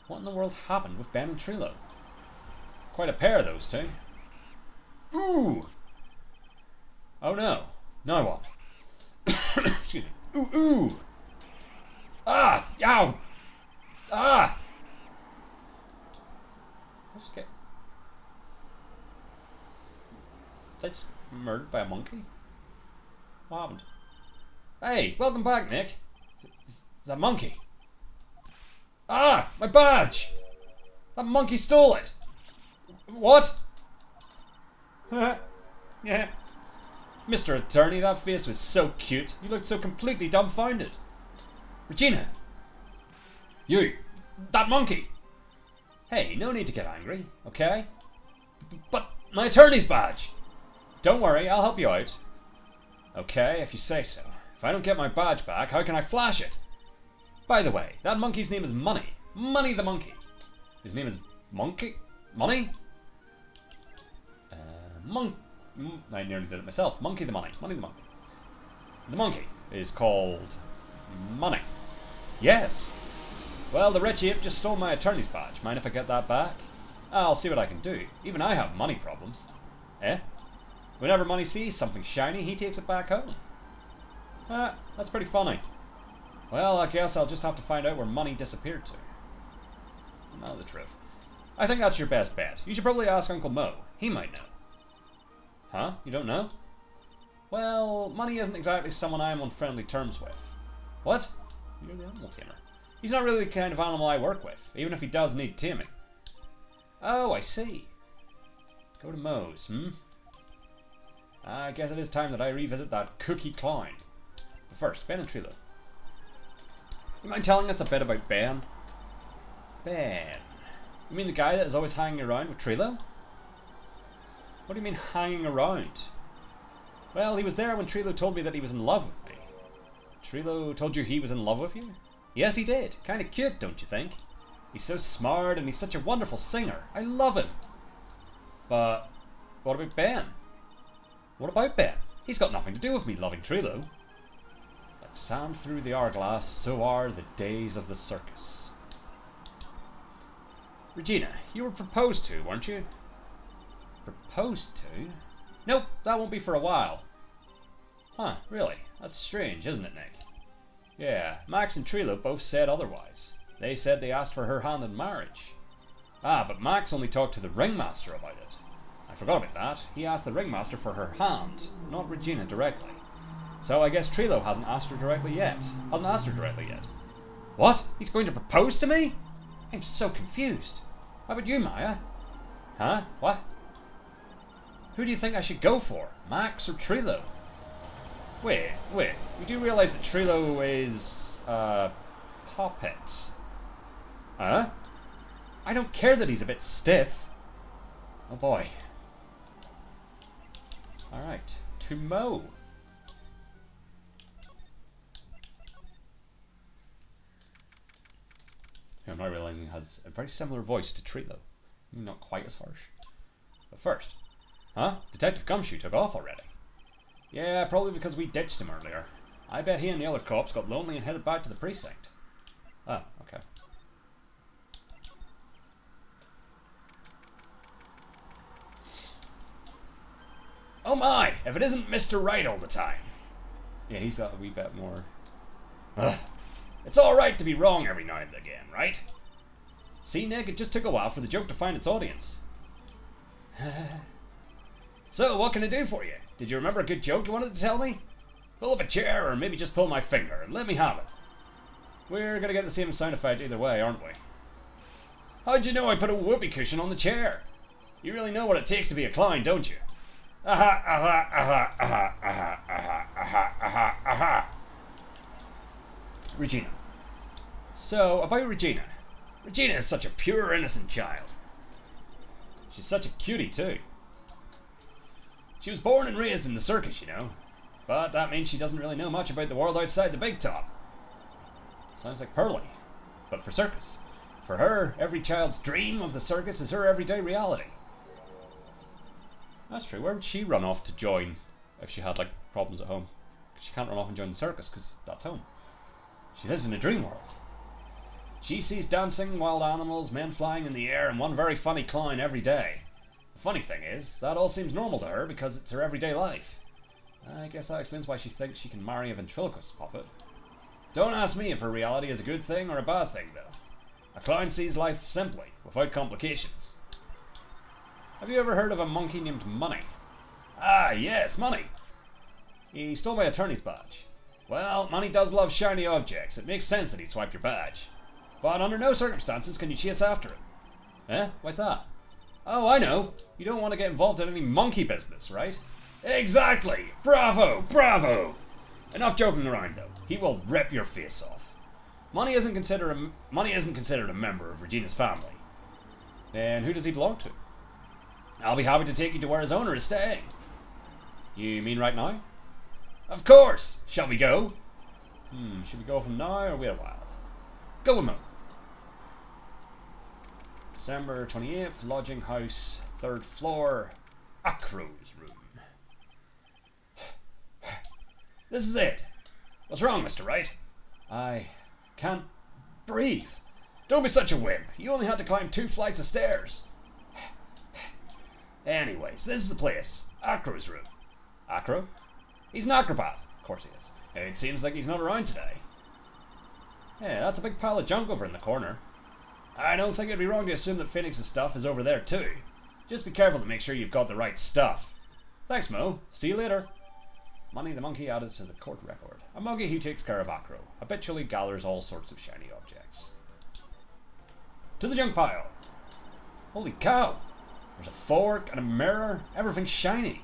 What in the world happened with Ben and Trilo? Quite a pair, those two. Ooh! Oh no. Now what? Excuse me. Ooh, ooh! Ah! Ow! Ah! Did I just get murdered by a monkey? What happened? Hey, welcome back, Nick. That monkey. Ah! My badge! That monkey stole it! What? Yeah. Mr. Attorney, that face was so cute. You looked so completely dumbfounded. Regina! You! That monkey! Hey, no need to get angry, okay? But my attorney's badge! Don't worry, I'll help you out. Okay, if you say so. If I don't get my badge back, how can I flash it? By the way, that monkey's name is Money. Money the monkey. His name is Monkey? Money? I nearly did it myself. Monkey the Money. Money the monkey. The monkey is called Money. Yes. Well, the rich ape just stole my attorney's badge. Mind if I get that back? I'll see what I can do. Even I have money problems. Eh? Whenever Money sees something shiny, he takes it back home. That's pretty funny. Well, I guess I'll just have to find out where Money disappeared to. Not the truth. I think that's your best bet. You should probably ask Uncle Mo. He might know. Huh? You don't know? Well, Money isn't exactly someone I'm on friendly terms with. What? You're the animal tamer. He's not really the kind of animal I work with, even if he does need taming. Oh, I see. Go to Mo's, I guess it is time that I revisit that cookie clown. But first, Ben and Trilo. You mind telling us a bit about Ben? Ben? You mean the guy that is always hanging around with Trilo? What do you mean hanging around? Well, he was there when Trilo told me that he was in love with me. Trilo told you he was in love with you? Yes, he did. Kinda cute, don't you think? He's so smart and he's such a wonderful singer. I love him. But what about Ben? What about Ben? He's got nothing to do with me loving Trilo. Like sand through the hourglass, so are the days of the circus. Regina, you were proposed to, weren't you? Proposed to? Nope, that won't be for a while. Huh, really? That's strange, isn't it, Nick? Yeah, Max and Trilo both said otherwise. They said they asked for her hand in marriage. Ah, but Max only talked to the ringmaster about it. I forgot about that. He asked the ringmaster for her hand, not Regina directly. So I guess Trilo hasn't asked her directly yet. What? He's going to propose to me? I'm so confused. How about you, Maya? Huh? What? Who do you think I should go for? Max or Trilo? Wait. You do realize that Trilo is puppet? Huh? I don't care that he's a bit stiff. Oh boy. Alright, to Mo. I'm now realizing he has a very similar voice to Trilo. Not quite as harsh. But first. Huh? Detective Gumshoe took off already. Yeah, probably because we ditched him earlier. I bet he and the other cops got lonely and headed back to the precinct. Oh, okay. Oh my, if it isn't Mr. Wright all the time. Yeah, he's got a wee bit more. Ugh. It's alright to be wrong every now and again, right? See, Nick, it just took a while for the joke to find its audience. So, what can I do for you? Did you remember a good joke you wanted to tell me? Pull up a chair or maybe just pull my finger and let me have it. We're gonna get the same sound effect either way, aren't we? How'd you know I put a whoopee cushion on the chair? You really know what it takes to be a clown, don't you? Aha, aha, aha, aha, aha, aha, aha, aha, aha. Regina. So, about Regina. Regina is such a pure, innocent child. She's such a cutie, too. She was born and raised in the circus, you know. But that means she doesn't really know much about the world outside the big top. Sounds like Pearly, but for circus. For her, every child's dream of the circus is her everyday reality. That's true. Where would she run off to join if she had, like, problems at home? She can't run off and join the circus because that's home. She lives in a dream world. She sees dancing, wild animals, men flying in the air, and one very funny clown every day. The funny thing is, that all seems normal to her because it's her everyday life. I guess that explains why she thinks she can marry a ventriloquist puppet. Don't ask me if her reality is a good thing or a bad thing, though. A clown sees life simply, without complications. Have you ever heard of a monkey named Money? Ah, yes, Money. He stole my attorney's badge. Well, Money does love shiny objects. It makes sense that he'd swipe your badge. But under no circumstances can you chase after him. Eh? What's that? Oh, I know. You don't want to get involved in any monkey business, right? Exactly! Bravo! Bravo! Enough joking around, though. He will rip your face off. Money isn't considered a member of Regina's family. Then who does he belong to? I'll be happy to take you to where his owner is staying. You mean right now? Of course! Shall we go? Should we go from now or wait a while? Go with me. December 28th, lodging house, 3rd floor, Acro's room. This is it. What's wrong, Mr. Wright? I can't breathe. Don't be such a wimp. You only had to climb 2 flights of stairs. Anyways, this is the place. Acro's room. Acro? He's an acrobat. Of course he is. It seems like he's not around today. Yeah, that's a big pile of junk over in the corner. I don't think it'd be wrong to assume that Phoenix's stuff is over there too. Just be careful to make sure you've got the right stuff. Thanks, Mo. See you later. Money the monkey added to the court record. A monkey who takes care of Acro. Habitually gathers all sorts of shiny objects. To the junk pile. Holy cow. There's a fork and a mirror. Everything's shiny.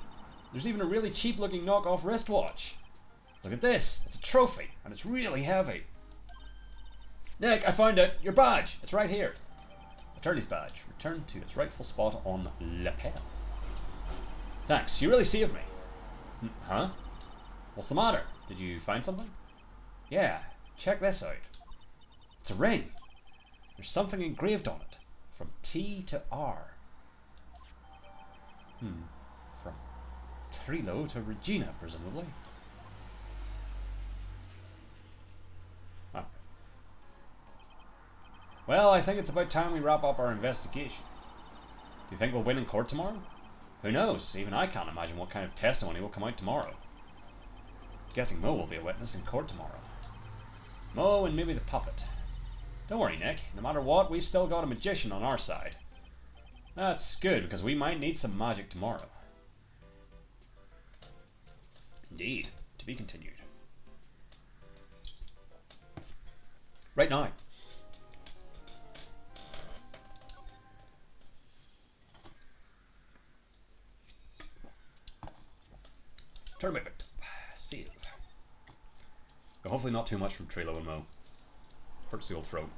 There's even a really cheap looking knockoff wristwatch. Look at this. It's a trophy and it's really heavy. Nick, I found it. Your badge. It's right here. Attorney's badge. Returned to its rightful spot on lapel. Thanks. You really saved me. Huh? What's the matter? Did you find something? Yeah. Check this out. It's a ring. There's something engraved on it. From T to R. From Trilo to Regina, presumably. Well, I think it's about time we wrap up our investigation. Do you think we'll win in court tomorrow? Who knows? Even I can't imagine what kind of testimony will come out tomorrow. Guessing Mo will be a witness in court tomorrow. Mo and maybe the puppet. Don't worry, Nick. No matter what, we've still got a magician on our side. That's good, because we might need some magic tomorrow. Indeed. To be continued. Right now. Tournament. Save. But hopefully not too much from Trilo and Mo. Hurts the old throat.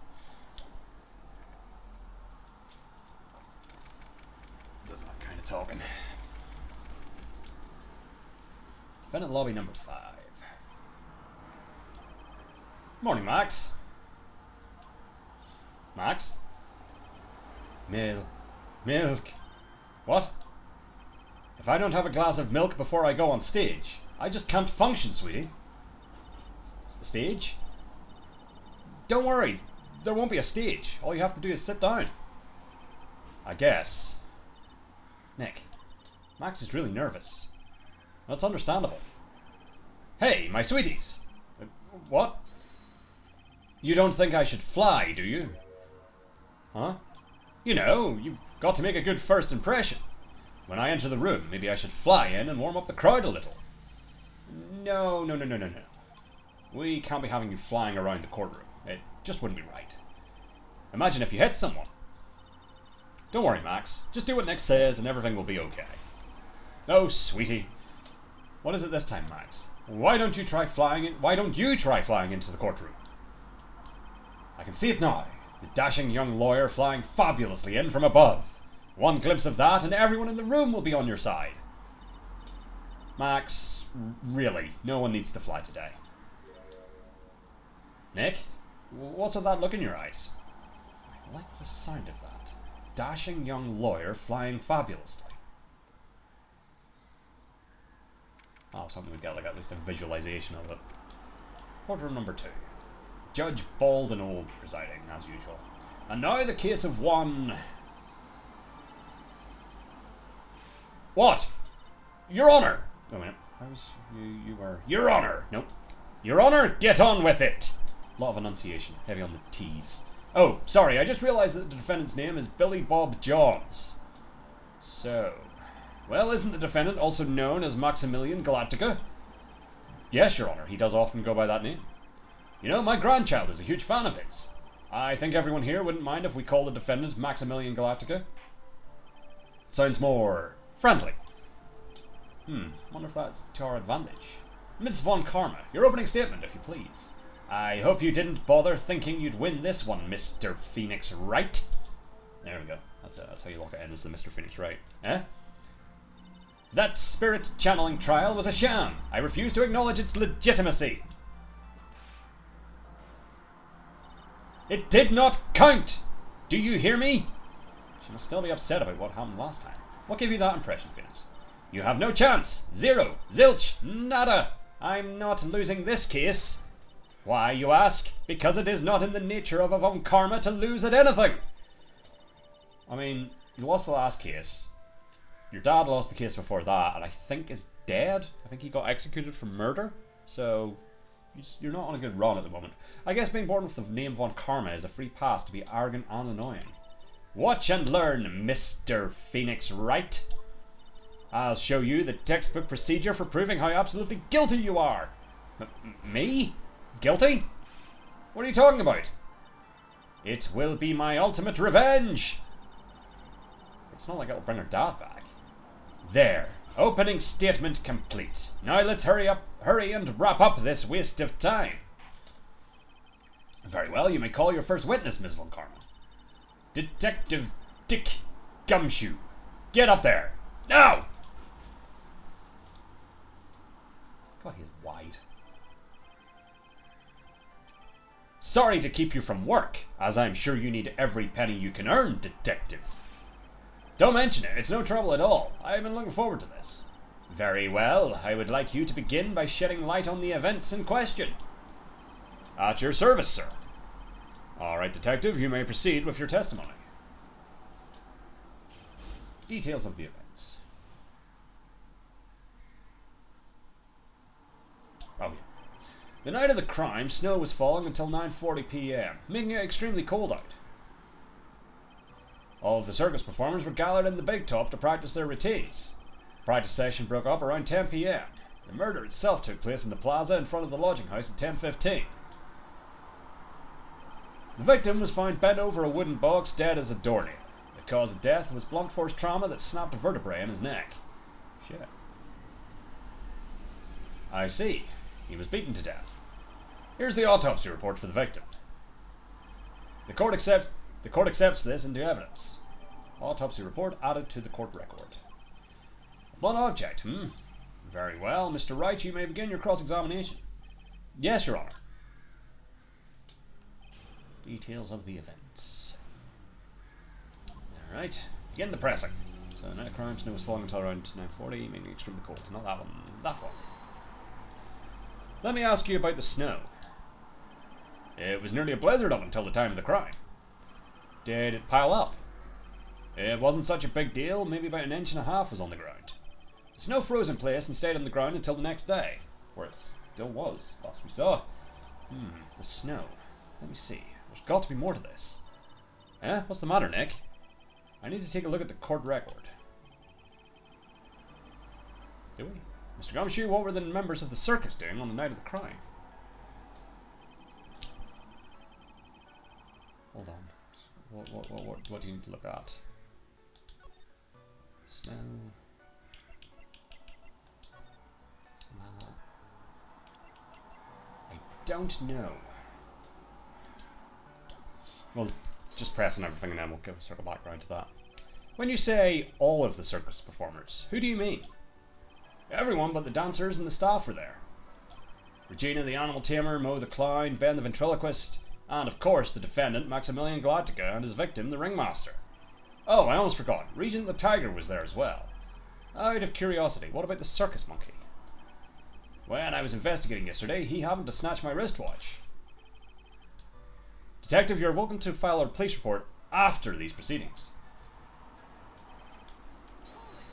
Does that kind of talking. Defendant lobby number 5. Morning, Max. Max? Milk. What? If I don't have a glass of milk before I go on stage, I just can't function, sweetie. Stage? Don't worry, there won't be a stage. All you have to do is sit down. I guess. Nick, Max is really nervous. That's understandable. Hey, my sweeties! What? You don't think I should fly, do you? Huh? You know, you've got to make a good first impression. When I enter the room, maybe I should fly in and warm up the crowd a little. No. We can't be having you flying around the courtroom. It just wouldn't be right. Imagine if you hit someone. Don't worry, Max. Just do what Nick says and everything will be okay. Oh, sweetie. What is it this time, Max? Why don't you try flying into the courtroom? I can see it now. The dashing young lawyer flying fabulously in from above. One glimpse of that and everyone in the room will be on your side. Max, really, no one needs to fly today. Nick, what's with that look in your eyes? I like the sound of that. Dashing young lawyer flying fabulously. I was hoping we'd get like at least a visualization of it. Courtroom number 2. Judge Bald and Old presiding, as usual. And now the case of one... What? Your Honour! Wait a minute. You were... Your Honour! Nope. Your Honour, get on with it! A lot of enunciation. Heavy on the T's. Oh, sorry, I just realised that the defendant's name is Billy Bob Johns. So... Well, isn't the defendant also known as Maximilian Galactica? Yes, Your Honour, he does often go by that name. You know, my grandchild is a huge fan of his. I think everyone here wouldn't mind if we call the defendant Maximilian Galactica. Sounds more friendly. Wonder if that's to our advantage. Mrs. Von Karma, your opening statement, if you please. I hope you didn't bother thinking you'd win this one, Mr. Phoenix Wright. There we go. That's how you lock it in, is the Mr. Phoenix Wright. Eh? That spirit channeling trial was a sham. I refuse to acknowledge its legitimacy. It did not count! Do you hear me? She must still be upset about what happened last time. What gave you that impression, Phoenix? You have no chance. Zero. Zilch. Nada. I'm not losing this case. Why, you ask? Because it is not in the nature of a Von Karma to lose at anything. I mean, you lost the last case. Your dad lost the case before that, and I think is dead. I think he got executed for murder. So... you're not on a good run at the moment. I guess being born with the name Von Karma is a free pass to be arrogant and annoying. Watch and learn, Mr. Phoenix Wright. I'll show you the textbook procedure for proving how absolutely guilty you are. Me? Guilty? What are you talking about? It will be my ultimate revenge. It's not like it'll bring her dad back. There. Opening statement complete. Now let's hurry and wrap up this waste of time. Very well, you may call your first witness, Miss Von Karma. Detective Dick Gumshoe. Get up there. Now! God, he's wide. Sorry to keep you from work, as I'm sure you need every penny you can earn, detective. Don't mention it, it's no trouble at all. I've been looking forward to this. Very well, I would like you to begin by shedding light on the events in question. At your service, sir. Alright, detective, you may proceed with your testimony. Details of the events. Oh, yeah. The night of the crime, snow was falling until 9:40 p.m., making it extremely cold out. All of the circus performers were gathered in the big top to practice their retees. The practice session broke up around 10 p.m. The murder itself took place in the plaza in front of the lodging house at 10:15. The victim was found bent over a wooden box, dead as a doornail. The cause of death was blunt force trauma that snapped a vertebrae in his neck. Shit. I see. He was beaten to death. Here's the autopsy report for the victim. The court accepts this into evidence. Autopsy report added to the court record. A blunt object, Very well. Mr. Wright, you may begin your cross-examination. Yes, Your Honour. Details of the events. Alright. Begin the pressing. So, night of crime, snow was falling until around 9:40, making it extremely cold. Not that one. That one. Let me ask you about the snow. It was nearly a blizzard up until the time of the crime. Did it pile up? It wasn't such a big deal. Maybe about 1.5 inches was on the ground. The snow froze in place and stayed on the ground until the next day, where it still was, last we saw. The snow. Let me see. There's got to be more to this. Eh? What's the matter, Nick? I need to take a look at the court record. Do we? Mr. Gumshoe, what were the members of the circus doing on the night of the crime? Hold on. What do you need to look at? Snow. I don't know. Well, just pressing everything and then we'll circle back around to that. When you say all of the circus performers, who do you mean? Everyone but the dancers and the staff were there. Regina the animal tamer, Mo the clown, Ben the ventriloquist, and of course the defendant, Maximilian Galactica, and his victim, the ringmaster. Oh, I almost forgot. Regent the tiger was there as well. Out of curiosity, what about the circus monkey? When I was investigating yesterday, he happened to snatch my wristwatch. Detective, you're welcome to file a police report after these proceedings.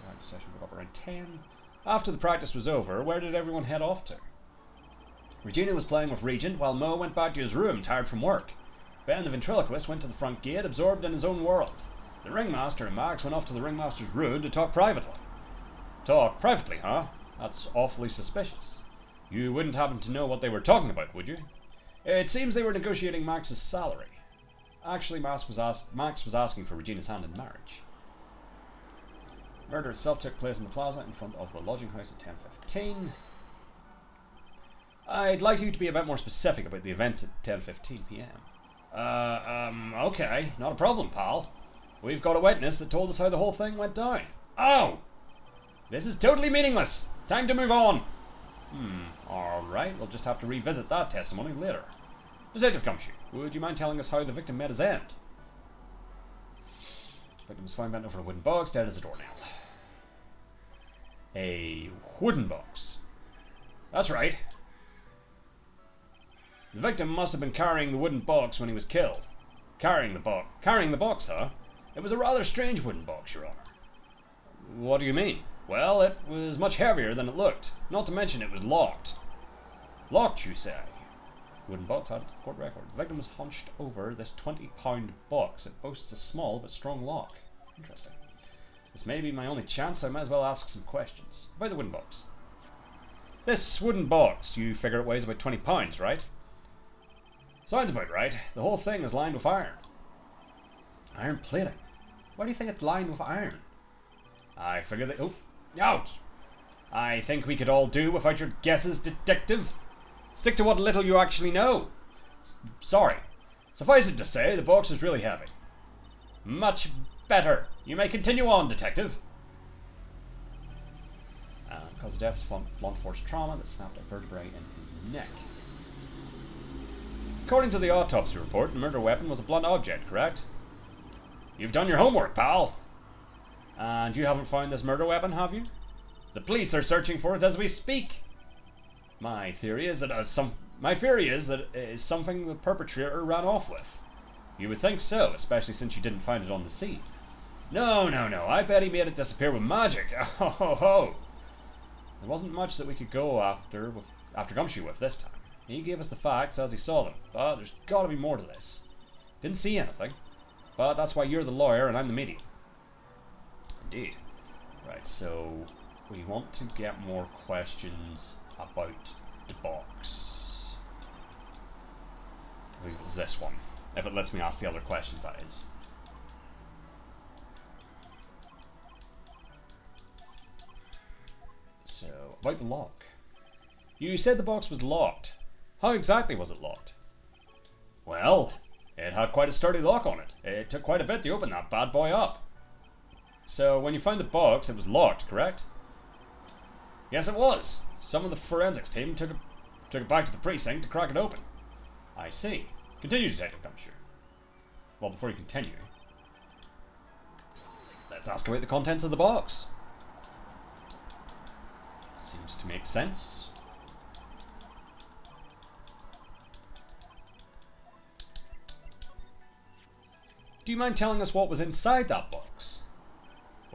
Right, the session got up around 10. After the practice was over, where did everyone head off to? Regina was playing with Regent, while Mo went back to his room, tired from work. Ben the ventriloquist went to the front gate, absorbed in his own world. The ringmaster and Max went off to the ringmaster's room to talk privately. Talk privately, huh? That's awfully suspicious. You wouldn't happen to know what they were talking about, would you? It seems they were negotiating Max's salary. Actually, Max was asking for Regina's hand in marriage. Murder itself took place in the plaza in front of the lodging house at 10:15. I'd like you to be a bit more specific about the events at 10:15 p.m. Okay, not a problem, pal. We've got a witness that told us how the whole thing went down. Oh! This is totally meaningless! Time to move on! Alright, we'll just have to revisit that testimony later. Detective Gumshoe, would you mind telling us how the victim met his end? The victim was found bent over a wooden box, dead as a doornail. A wooden box? That's right. The victim must have been carrying the wooden box when he was killed. Carrying the box, huh? It was a rather strange wooden box, Your Honor. What do you mean? Well, it was much heavier than it looked. Not to mention it was locked. Locked, you say? Wooden box added to the court record. The victim was hunched over this 20-pound box. It boasts a small but strong lock. Interesting. This may be my only chance, so I might as well ask some questions. About the wooden box. This wooden box, you figure it weighs about 20 pounds, right? Sounds about right. The whole thing is lined with iron. Iron plating? Why do you think it's lined with iron? I figure that... Oh, out! I think we could all do without your guesses, detective. Stick to what little you actually know. Sorry. Suffice it to say, the box is really heavy. Much better. You may continue on, detective. Cause of death is blunt force trauma that snapped a vertebrae in his neck. According to the autopsy report, the murder weapon was a blunt object, correct? You've done your homework, pal. And you haven't found this murder weapon, have you? The police are searching for it as we speak. My theory is that it is something the perpetrator ran off with. You would think so, especially since you didn't find it on the scene. No. I bet he made it disappear with magic. Oh, ho, ho. There wasn't much that we could go after Gumshoe with this time. He gave us the facts as he saw them, but there's got to be more to this. Didn't see anything, but that's why you're the lawyer and I'm the medium. Indeed. Right, so we want to get more questions about the box. I believe it was this one. If it lets me ask the other questions, that is. So, about the lock. You said the box was locked. How exactly was it locked? Well, it had quite a sturdy lock on it. It took quite a bit to open that bad boy up. So, when you found the box, it was locked, correct? Yes, it was. Some of the forensics team took it back to the precinct to crack it open. I see. Continue, Detective Gumshoe. Well, before you continue, let's ask about the contents of the box. Seems to make sense. Do you mind telling us what was inside that box?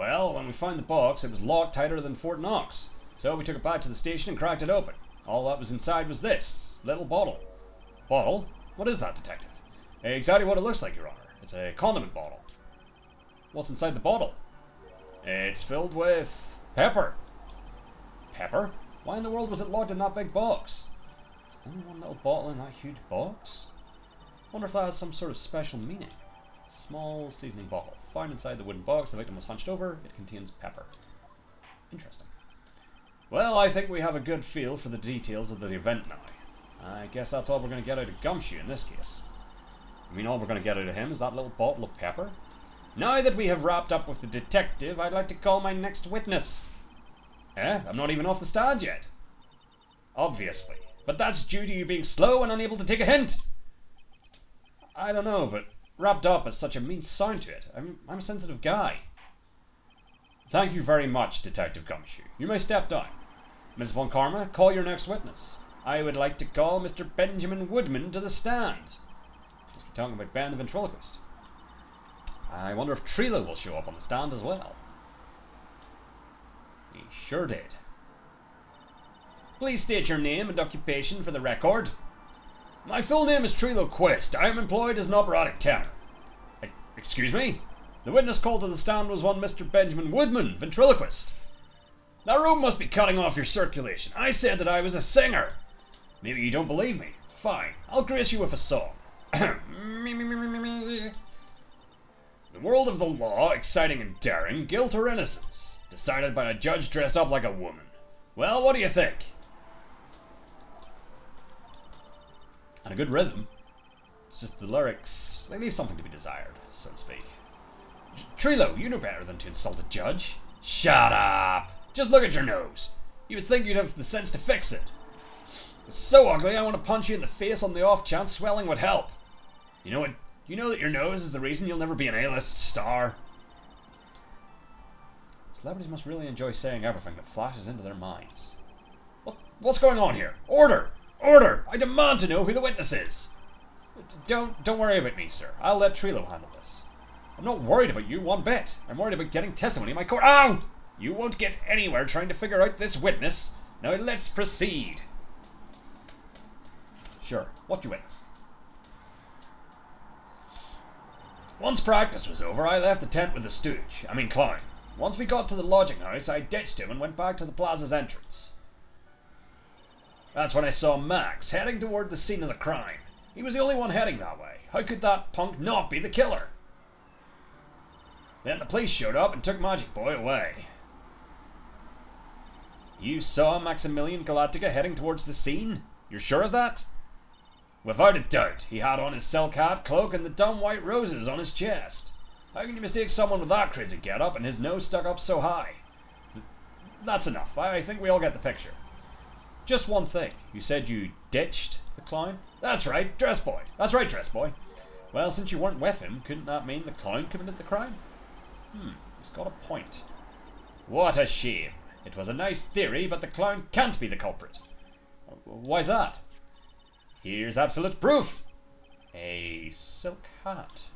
Well, when we found the box, it was locked tighter than Fort Knox. So we took it back to the station and cracked it open. All that was inside was this little bottle. Bottle? What is that, Detective? Exactly what it looks like, Your Honor. It's a condiment bottle. What's inside the bottle? It's filled with pepper. Pepper? Why in the world was it locked in that big box? There's only one little bottle in that huge box? Wonder if that has some sort of special meaning. Small seasoning bottle. Found inside the wooden box, the victim was hunched over. It contains pepper. Interesting. Well, I think we have a good feel for the details of the event now. I guess that's all we're going to get out of Gumshoe in this case. I mean, all we're going to get out of him is that little bottle of pepper. Now that we have wrapped up with the detective, I'd like to call my next witness. I'm not even off the stand yet. Obviously. But that's due to you being slow and unable to take a hint. I don't know, but wrapped up has such a mean sound to it. I'm a sensitive guy. Thank you very much, Detective Gumshoe. You may step down. Ms. Von Karma, call your next witness. I would like to call Mr. Benjamin Woodman to the stand. We're talking about Ben the ventriloquist. I wonder if Trilo will show up on the stand as well. He sure did. Please state your name and occupation for the record. My full name is Trilo Quist. I am employed as an operatic tenor. Excuse me? The witness called to the stand was one Mr. Benjamin Woodman, ventriloquist. That rope must be cutting off your circulation. I said that I was a singer. Maybe you don't believe me. Fine, I'll grace you with a song. The world of the law, exciting and daring, guilt or innocence. Decided by a judge dressed up like a woman. Well, what do you think? And a good rhythm. It's just the lyrics, they leave something to be desired, so to speak. Trilo, you know better than to insult a judge. Shut up! Just look at your nose. You would think you'd have the sense to fix it. It's so ugly, I want to punch you in the face on the off chance swelling would help. You know what? You know that your nose is the reason you'll never be an A-list star. Celebrities must really enjoy saying everything that flashes into their minds. What's going on here? Order! Order! I demand to know who the witness is. Don't worry about me, sir. I'll let Trilo handle this. I'm not worried about you one bit. I'm worried about getting testimony in my court. Ow! You won't get anywhere trying to figure out this witness. Now let's proceed. Sure. What you witnessed? Once practice was over, I left the tent with the stooge. Clown. Once we got to the lodging house, I ditched him and went back to the plaza's entrance. That's when I saw Max heading toward the scene of the crime. He was the only one heading that way. How could that punk not be the killer? Then the police showed up and took Magic Boy away. You saw Maximilian Galactica heading towards the scene? You're sure of that? Without a doubt. He had on his silk hat, cloak, and the dumb white roses on his chest. How can you mistake someone with that crazy get-up and his nose stuck up so high? That's enough. I think we all get the picture. Just one thing. You said you ditched the clown? That's right, Dress Boy. That's right, Dress Boy. Well, since you weren't with him, couldn't that mean the clown committed the crime? He's got a point. What a shame. It was a nice theory, but the clown can't be the culprit. Why's that? Here's absolute proof. A silk hat.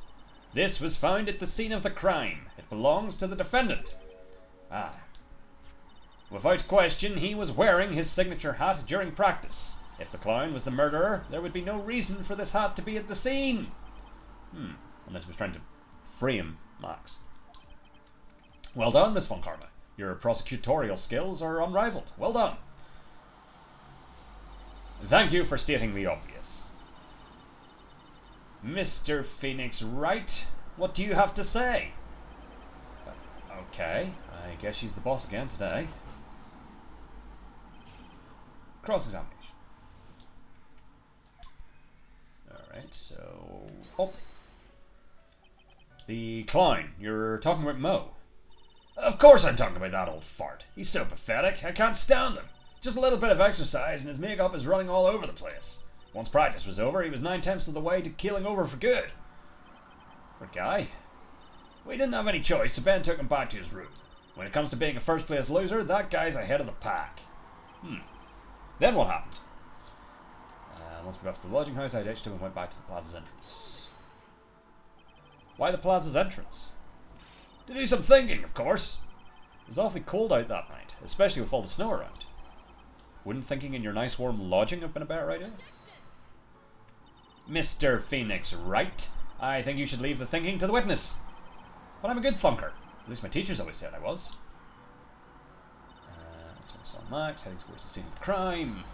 This was found at the scene of the crime. It belongs to the defendant. Without question, he was wearing his signature hat during practice. If the clown was the murderer, there would be no reason for this hat to be at the scene. Unless he was trying to frame Max. Well done, Miss Von Karma. Your prosecutorial skills are unrivaled. Well done. Thank you for stating the obvious. Mr. Phoenix Wright, what do you have to say? Okay, I guess she's the boss again today. Cross-examination. Alright, so... Oh. The clown. You're talking about Mo. Of course I'm talking about that old fart. He's so pathetic, I can't stand him. Just a little bit of exercise and his makeup is running all over the place. Once practice was over, he was 9/10 of the way to keeling over for good. Poor guy. We didn't have any choice, so Ben took him back to his room. When it comes to being a first-place loser, that guy's ahead of the pack. Then what happened? Once we got to the lodging house, I ditched him and went back to the plaza's entrance. Why the plaza's entrance? To do some thinking, of course. It was awfully cold out that night, especially with all the snow around. Wouldn't thinking in your nice warm lodging have been a better idea? Mr. Phoenix Wright, I think you should leave the thinking to the witness. But I'm a good thunker. At least my teachers always said I was. Saw Max heading towards the scene of the crime.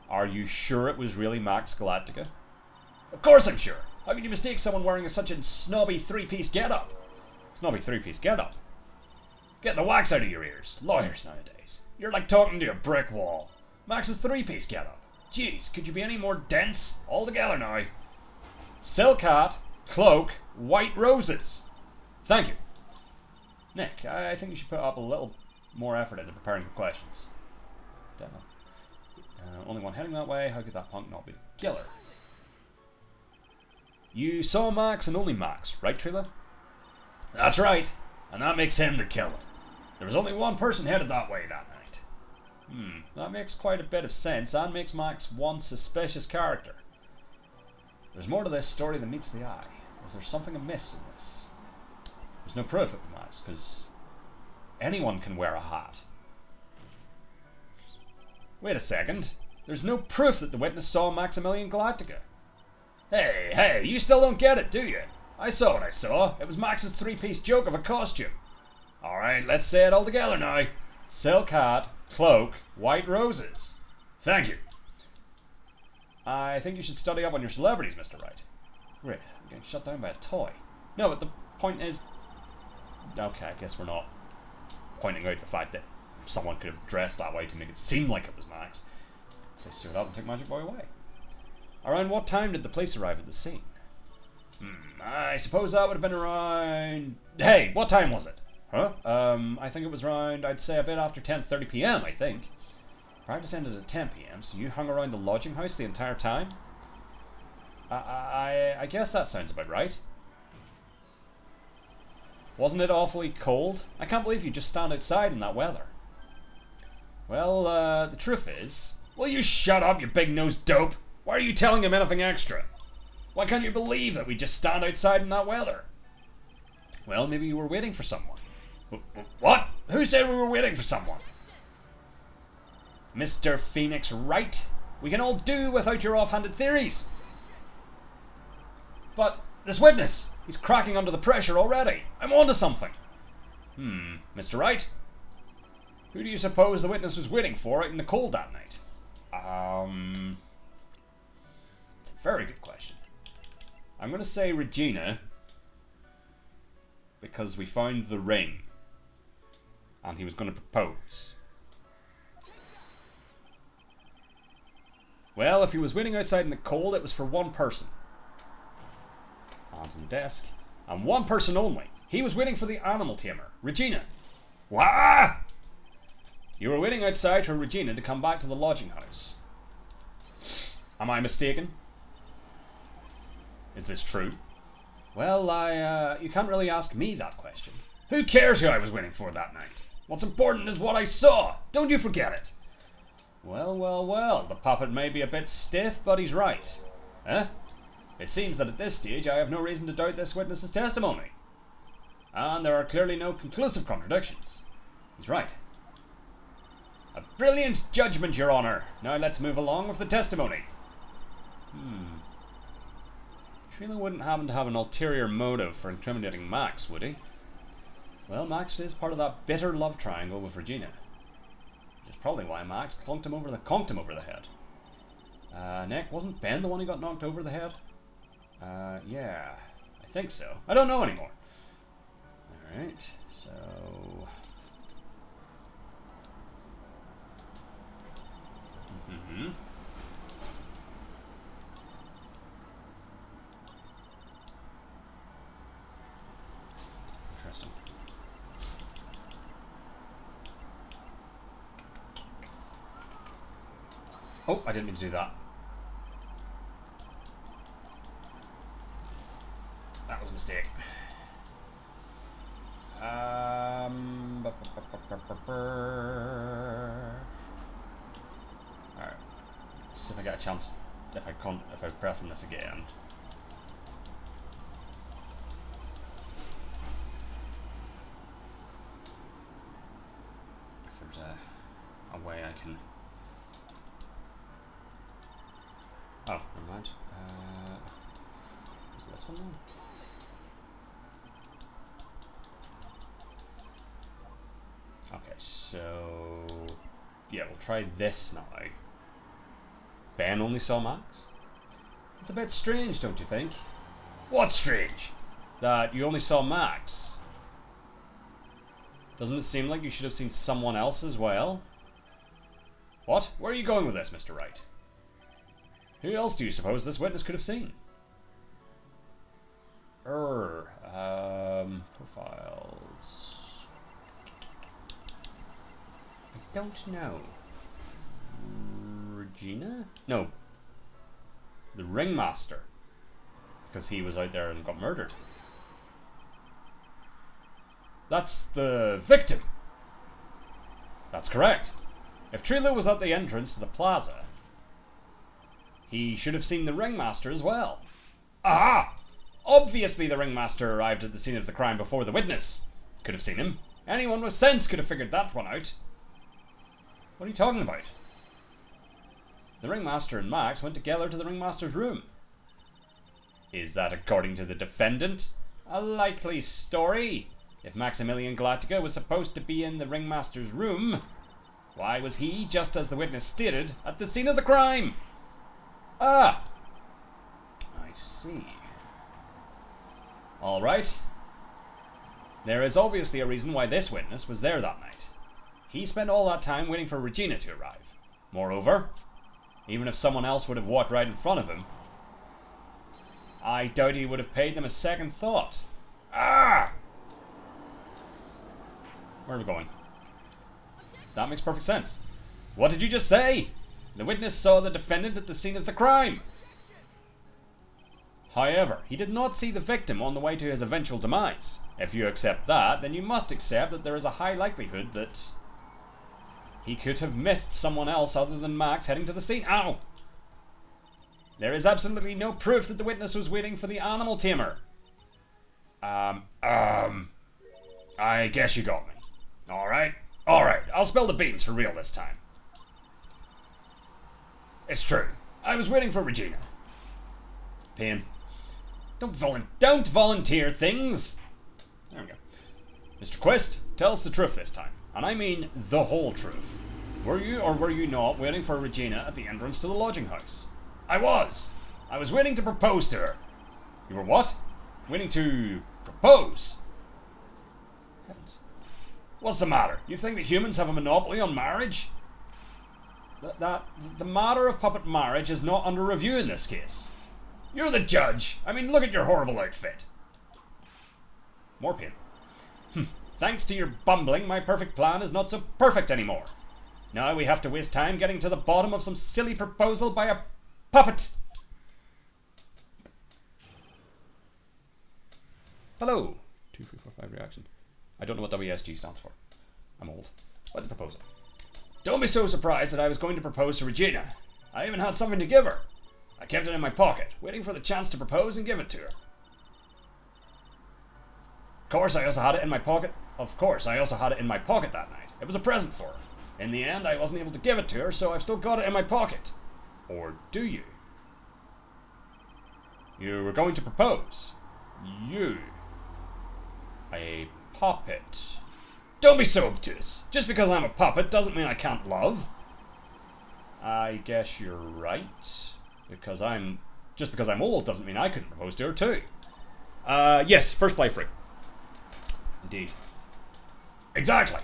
Are you sure it was really Max Galactica? Of course I'm sure. How could you mistake someone wearing such a snobby three-piece get-up? Snobby three-piece get-up? Get the wax out of your ears. Lawyers nowadays. You're like talking to a brick wall. Max's three-piece get-up. Jeez, could you be any more dense? All together now. Silk hat, cloak, white roses. Thank you. Nick, I think you should put up a little more effort into preparing the questions. Only one heading that way. How could that punk not be the killer? You saw Max and only Max, right, Trila? That's right. And that makes him the killer. There was only one person headed that way that night. That makes quite a bit of sense and makes Max one suspicious character. There's more to this story than meets the eye. Is there something amiss in this? There's no proof of it, Max, because anyone can wear a hat. Wait a second. There's no proof that the witness saw Maximilian Galactica. Hey, you still don't get it, do you? I saw what I saw. It was Max's three-piece joke of a costume. Alright, let's say it all together now. Silk hat, cloak, white roses. Thank you. I think you should study up on your celebrities, Mr. Wright. Great, I'm getting shut down by a toy. No, but the point is... Okay, I guess we're not pointing out the fact that someone could have dressed that way to make it seem like it was Max. Just stood up and took Magic Boy away. Around what time did the police arrive at the scene? I suppose that would have been around... Hey, what time was it? Huh? I think it was around, I'd say a bit after 10:30 p.m, I think. Practice ended at 10 p.m, so you hung around the lodging house the entire time? I guess that sounds about right. Wasn't it awfully cold? I can't believe you just stand outside in that weather. Well, the truth is... Will you shut up, you big-nosed dope? Why are you telling him anything extra? Why can't you believe that we just stand outside in that weather? Well, maybe you were waiting for someone. What? Who said we were waiting for someone? Mr. Phoenix Wright, we can all do without your offhanded theories. But this witness, he's cracking under the pressure already. I'm onto something. Mr. Wright? Who do you suppose the witness was waiting for out in the cold that night? It's a very good question. I'm going to say Regina, because we found the ring, and he was going to propose. Well, if he was waiting outside in the cold, it was for one person. Hands on the desk. And one person only. He was waiting for the animal tamer, Regina. Wah! You were waiting outside for Regina to come back to the lodging house. Am I mistaken? Is this true? Well, you can't really ask me that question. Who cares who I was waiting for that night? What's important is what I saw. Don't you forget it. Well, the puppet may be a bit stiff, but he's right. Eh? It seems that at this stage I have no reason to doubt this witness's testimony. And there are clearly no conclusive contradictions. He's right. A brilliant judgment, Your Honour. Now let's move along with the testimony. Trila wouldn't happen to have an ulterior motive for incriminating Max, would he? Well, Max is part of that bitter love triangle with Regina. Which is probably why Max conked him over the head. Nick, wasn't Ben the one who got knocked over the head? Yeah, I think so. I don't know anymore. Alright, so... Interesting. Oh, I didn't mean to do that. That was a mistake. Alright. See if I get a chance if I press on this again. there's a way I can... Oh, never mind. Is this one then? Okay, so... Yeah, we'll try this now. Ben only saw Max? It's a bit strange, don't you think? What's strange? That you only saw Max? Doesn't it seem like you should have seen someone else as well? What? Where are you going with this, Mr. Wright? Who else do you suppose this witness could have seen? Profiles... I don't know. Regina? No. The ringmaster. Because he was out there and got murdered. That's the victim. That's correct. If Trilogy was at the entrance to the plaza, he should have seen the ringmaster as well. Aha! Obviously the ringmaster arrived at the scene of the crime before the witness. Could have seen him. Anyone with sense could have figured that one out. What are you talking about? The ringmaster and Max went together to the ringmaster's room. Is that according to the defendant? A likely story. If Maximilian Galactica was supposed to be in the ringmaster's room, why was he, just as the witness stated, at the scene of the crime? Ah! I see. Alright. There is obviously a reason why this witness was there that night. He spent all that time waiting for Regina to arrive. Moreover, even if someone else would have walked right in front of him, I doubt he would have paid them a second thought. Ah! Where are we going? That makes perfect sense. What did you just say? The witness saw the defendant at the scene of the crime. However, he did not see the victim on the way to his eventual demise. If you accept that, then you must accept that there is a high likelihood that he could have missed someone else other than Max heading to the scene. Ow! There is absolutely no proof that the witness was waiting for the animal tamer. I guess you got me. Alright, I'll spill the beans for real this time. It's true. I was waiting for Regina. Pain. Don't volunteer things. There we go. Mr. Quist, tell us the truth this time. And I mean the whole truth. Were you or were you not waiting for Regina at the entrance to the lodging house? I was. I was waiting to propose to her. You were what? Waiting to propose? Heavens. What's the matter? You think that humans have a monopoly on marriage? The matter of puppet marriage is not under review in this case. You're the judge. I mean, look at your horrible outfit. More pain. Thanks to your bumbling, my perfect plan is not so perfect anymore. Now we have to waste time getting to the bottom of some silly proposal by a puppet. Hello. 2, 3, 4, 5 reaction. I don't know what WSG stands for. I'm old. What the proposal? Don't be so surprised that I was going to propose to Regina. I even had something to give her. I kept it in my pocket, waiting for the chance to propose and give it to her. Of course, I also had it in my pocket that night. It was a present for her. In the end, I wasn't able to give it to her, so I've still got it in my pocket. Or do you? You were going to propose. You. A puppet. Don't be so obtuse. Just because I'm a puppet doesn't mean I can't love. I guess you're right. Just because I'm old doesn't mean I couldn't propose to her too. Yes, first play free. Indeed. Exactly.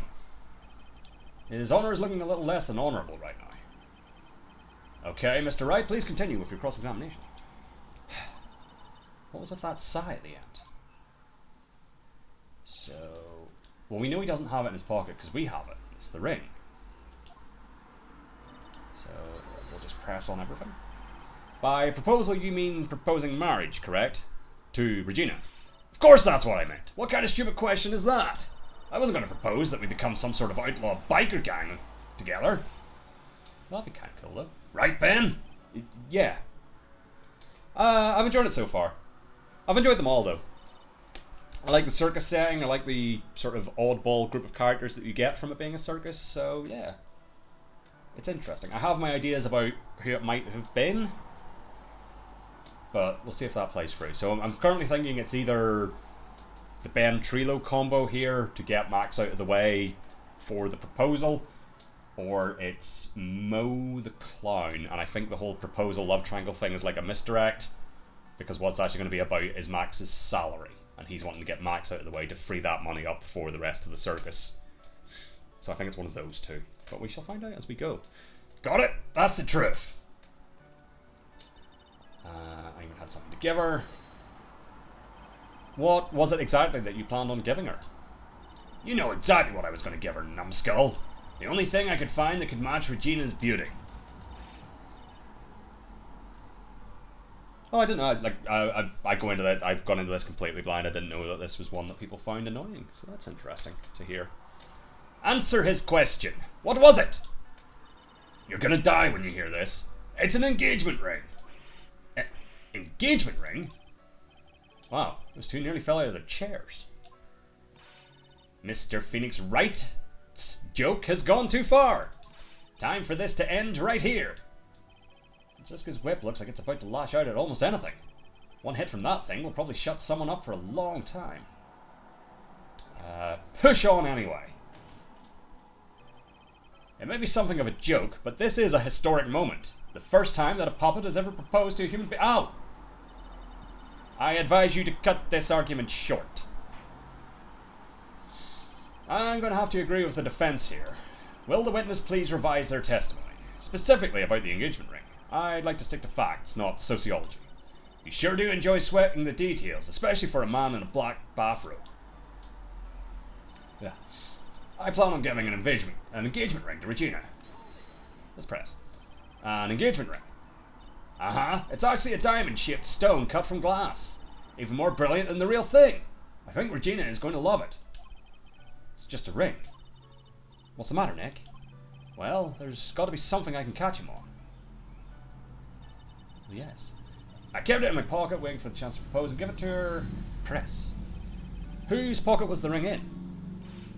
His honor is looking a little less than honorable right now. Okay, Mr. Wright, please continue with your cross-examination. What was with that sigh at the end? So... Well, we know he doesn't have it in his pocket because we have it. It's the ring. So, we'll just press on everything. By proposal, you mean proposing marriage, correct? To Regina. Of course that's what I meant. What kind of stupid question is that? I wasn't going to propose that we become some sort of outlaw biker gang together. That'd be kind of cool, though. Right, Ben? Yeah. I've enjoyed it so far. I've enjoyed them all, though. I like the circus setting. I like the sort of oddball group of characters that you get from it being a circus. So yeah, it's interesting. I have my ideas about who it might have been, but we'll see if that plays through. So I'm currently thinking it's either the Ben Trilo combo here to get Max out of the way for the proposal, or it's Mo the Clown, and I think the whole proposal love triangle thing is like a misdirect, because what it's actually going to be about is Max's salary, and he's wanting to get Max out of the way to free that money up for the rest of the circus. So I think it's one of those two, but we shall find out as we go. Got it? That's the truth. I even had something to give her. What was it exactly that you planned on giving her? You know exactly what I was going to give her, numbskull. The only thing I could find that could match Regina's beauty. Oh, I didn't know. I go into that. I've gone into this completely blind. I didn't know that this was one that people found annoying. So that's interesting to hear. Answer his question. What was it? You're gonna die when you hear this. It's an engagement ring. Engagement ring? Wow, those two nearly fell out of their chairs. Mr. Phoenix Wright's joke has gone too far. Time for this to end right here. Jessica's whip looks like it's about to lash out at almost anything. One hit from that thing will probably shut someone up for a long time. Push on anyway. It may be something of a joke, but this is a historic moment. The first time that a puppet has ever proposed to a human being. Ow! I advise you to cut this argument short. I'm going to have to agree with the defense here. Will the witness please revise their testimony? Specifically about the engagement ring. I'd like to stick to facts, not sociology. You sure do enjoy sweating the details, especially for a man in a black bathrobe. Yeah. I plan on giving an engagement ring to Regina. Let's press. An engagement ring. It's actually a diamond-shaped stone cut from glass. Even more brilliant than the real thing. I think Regina is going to love it. It's just a ring. What's the matter, Nick? Well, there's got to be something I can catch him on. Well, yes. I kept it in my pocket, waiting for the chance to propose and give it to her. Press. Whose pocket was the ring in?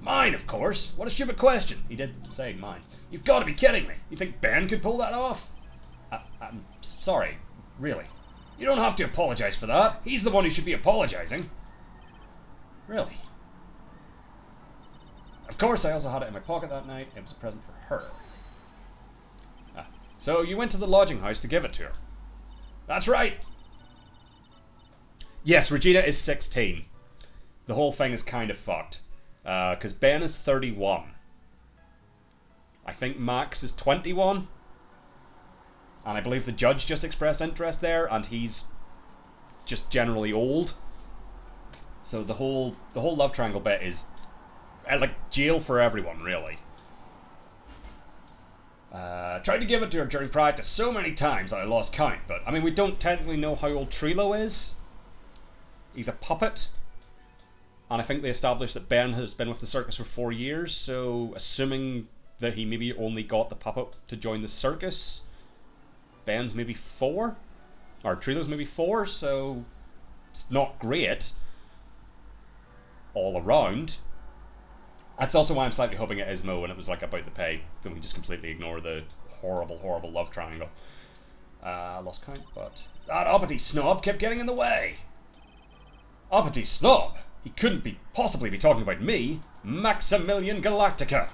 Mine, of course. What a stupid question. He did say mine. You've got to be kidding me. You think Ben could pull that off? I'm sorry. Really. You don't have to apologize for that. He's the one who should be apologizing. Really? Of course, I also had it in my pocket that night. It was a present for her. So you went to the lodging house to give it to her? That's right. Yes, Regina is 16. The whole thing is kind of fucked. Because Ben is 31. I think Max is 21. And I believe the judge just expressed interest there, and he's just generally old. So the whole love triangle bit is like jail for everyone, really. Tried to give it to her during practice so many times that I lost count, but I mean, we don't technically know how old Trilo is. He's a puppet. And I think they established that Ben has been with the circus for 4 years, so assuming that he maybe only got the puppet to join the circus, Ben's maybe 4? Or Trilo's maybe 4, so it's not great all around. That's also why I'm slightly hoping it is Mo when it was like about the pay. Then we just completely ignore the horrible, horrible love triangle. Lost count, but that uppity snob kept getting in the way. Uppity snob? He couldn't possibly be talking about me, Maximilian Galactica.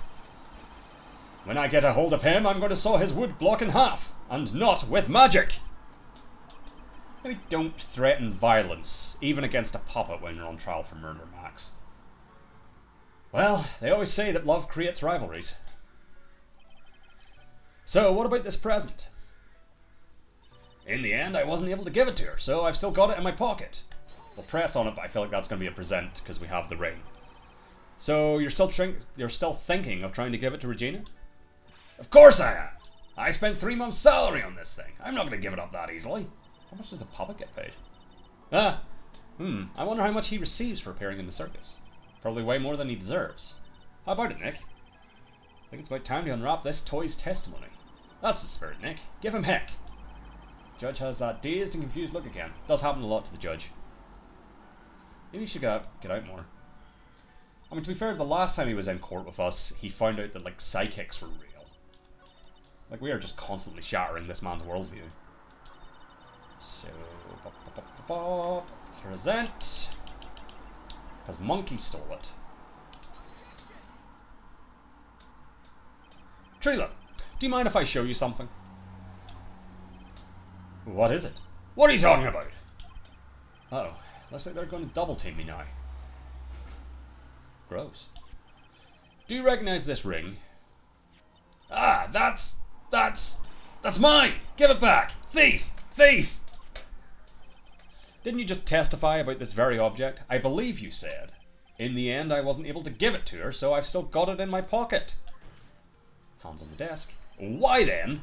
When I get a hold of him, I'm going to saw his wood block in half, and not with magic. Maybe don't threaten violence, even against a puppet when you're on trial for murder, Max. Well, they always say that love creates rivalries. So, what about this present? In the end, I wasn't able to give it to her, so I've still got it in my pocket. We'll press on it, but I feel like that's going to be a present because we have the ring. So, you're still thinking of trying to give it to Regina? Of course I am! I spent 3 months' salary on this thing. I'm not going to give it up that easily. How much does a puppet get paid? I wonder how much he receives for appearing in the circus. Probably way more than he deserves. How about it, Nick? I think it's about time to unwrap this toy's testimony. That's the spirit, Nick. Give him heck. Judge has that dazed and confused look again. Does happen a lot to the judge. Maybe he should get out more. I mean, to be fair, the last time he was in court with us, he found out that, like, psychics were real. Like, we are just constantly shattering this man's worldview. So, present. Because Monkey stole it. Trilo, do you mind if I show you something? What is it? What are you talking about? Uh-oh, looks like they're going to double team me now. Gross. Do you recognize this ring? Ah, that's mine! Give it back! Thief! Thief! Didn't you just testify about this very object? I believe you said. In the end, I wasn't able to give it to her, so I've still got it in my pocket. Hands on the desk. Why then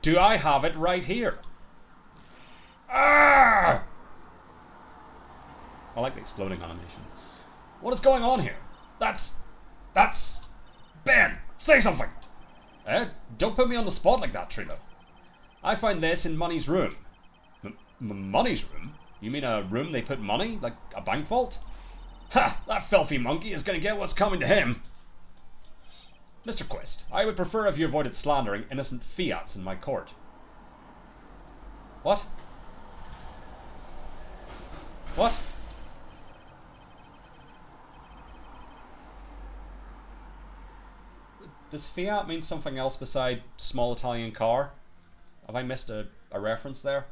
do I have it right here? Ah! I like the exploding animation. What is going on here? That's... Ben! Say something! Don't put me on the spot like that, Trilo. I find this in Money's room. Money's room? You mean a room they put money? Like a bank vault? Ha! That filthy monkey is going to get what's coming to him. Mr. Quist, I would prefer if you avoided slandering innocent fiats in my court. What? What? Does fiat mean something else beside small Italian car? Have I missed a reference there?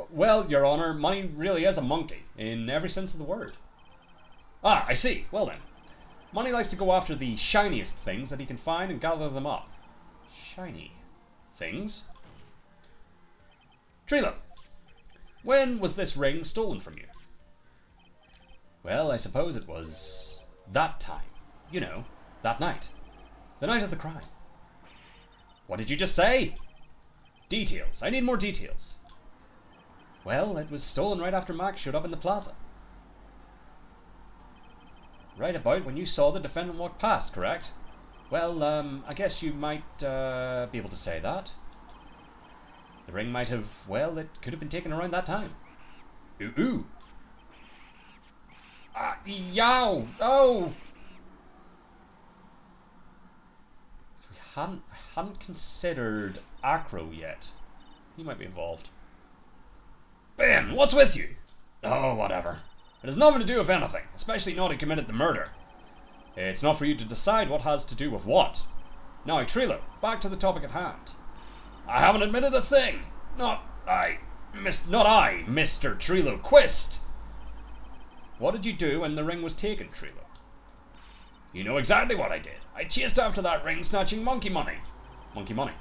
Well, Your Honour, Money really is a monkey, in every sense of the word. Ah, I see. Well then. Money likes to go after the shiniest things that he can find and gather them up. Shiny things? Trilo, when was this ring stolen from you? Well, I suppose it was that time. You know, that night. The night of the crime. What did you just say? Details. I need more details. Well, it was stolen right after Max showed up in the plaza. Right about when you saw the defendant walk past, correct? Well, I guess you might be able to say that. The ring might have, well, it could have been taken around that time. Ooh. Yow! Oh! I hadn't considered Acro yet. He might be involved. Ben, what's with you? Oh, whatever. It has nothing to do with anything, especially not who committed the murder. It's not for you to decide what has to do with what. Now, Trilo, back to the topic at hand. I haven't admitted a thing. Not I, Mr. Trilo Quist. What did you do when the ring was taken, Trilo? You know exactly what I did. I chased after that ring, snatching monkey money. Monkey money.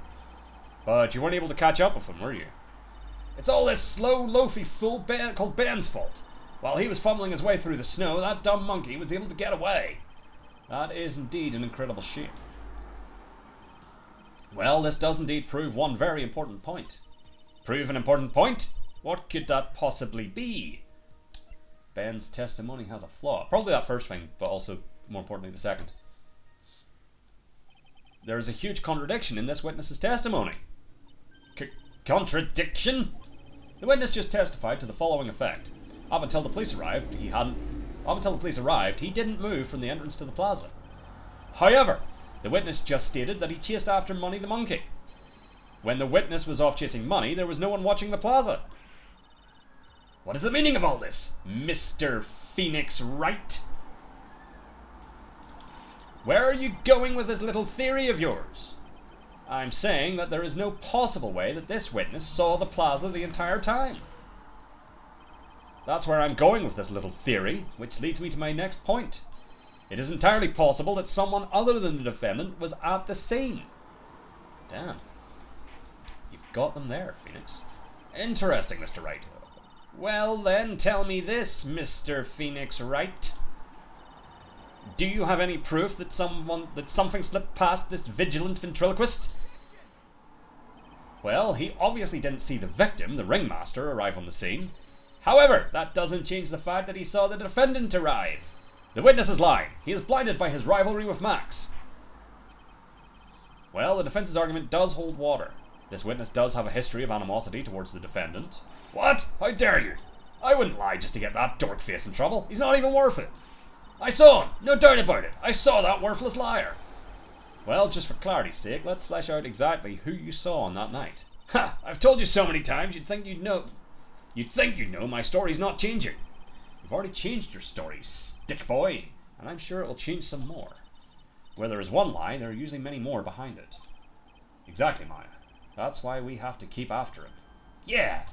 But you weren't able to catch up with him, were you? It's all this slow, loafy fool called Ben's fault. While he was fumbling his way through the snow, that dumb monkey was able to get away. That is indeed an incredible shame. Well, this does indeed prove one very important point. Prove an important point? What could that possibly be? Ben's testimony has a flaw. Probably that first thing, but also, more importantly, the second. There is a huge contradiction in this witness's testimony. Contradiction? The witness just testified to the following effect. Up until the police arrived, he didn't move from the entrance to the plaza. However, the witness just stated that he chased after Money the monkey. When the witness was off chasing Money, there was no one watching the plaza. What is the meaning of all this, Mr. Phoenix Wright? Where are you going with this little theory of yours? I'm saying that there is no possible way that this witness saw the plaza the entire time. That's where I'm going with this little theory, which leads me to my next point. It is entirely possible that someone other than the defendant was at the scene. Damn. You've got them there, Phoenix. Interesting, Mr. Wright. Well then, tell me this, Mr. Phoenix Wright. Do you have any proof that something slipped past this vigilant ventriloquist? Well, he obviously didn't see the victim, the ringmaster, arrive on the scene. However, that doesn't change the fact that he saw the defendant arrive. The witness is lying. He is blinded by his rivalry with Max. Well, the defense's argument does hold water. This witness does have a history of animosity towards the defendant. What? How dare you? I wouldn't lie just to get that dork face in trouble. He's not even worth it. I saw him, no doubt about it. I saw that worthless liar. Well, just for clarity's sake, let's flesh out exactly who you saw on that night. Ha! I've told you so many times you'd think you'd know. You'd think you'd know my story's not changing. You've already changed your story, stick boy, and I'm sure it'll change some more. Where there is one lie, there are usually many more behind it. Exactly, Maya. That's why we have to keep after him. Yeah!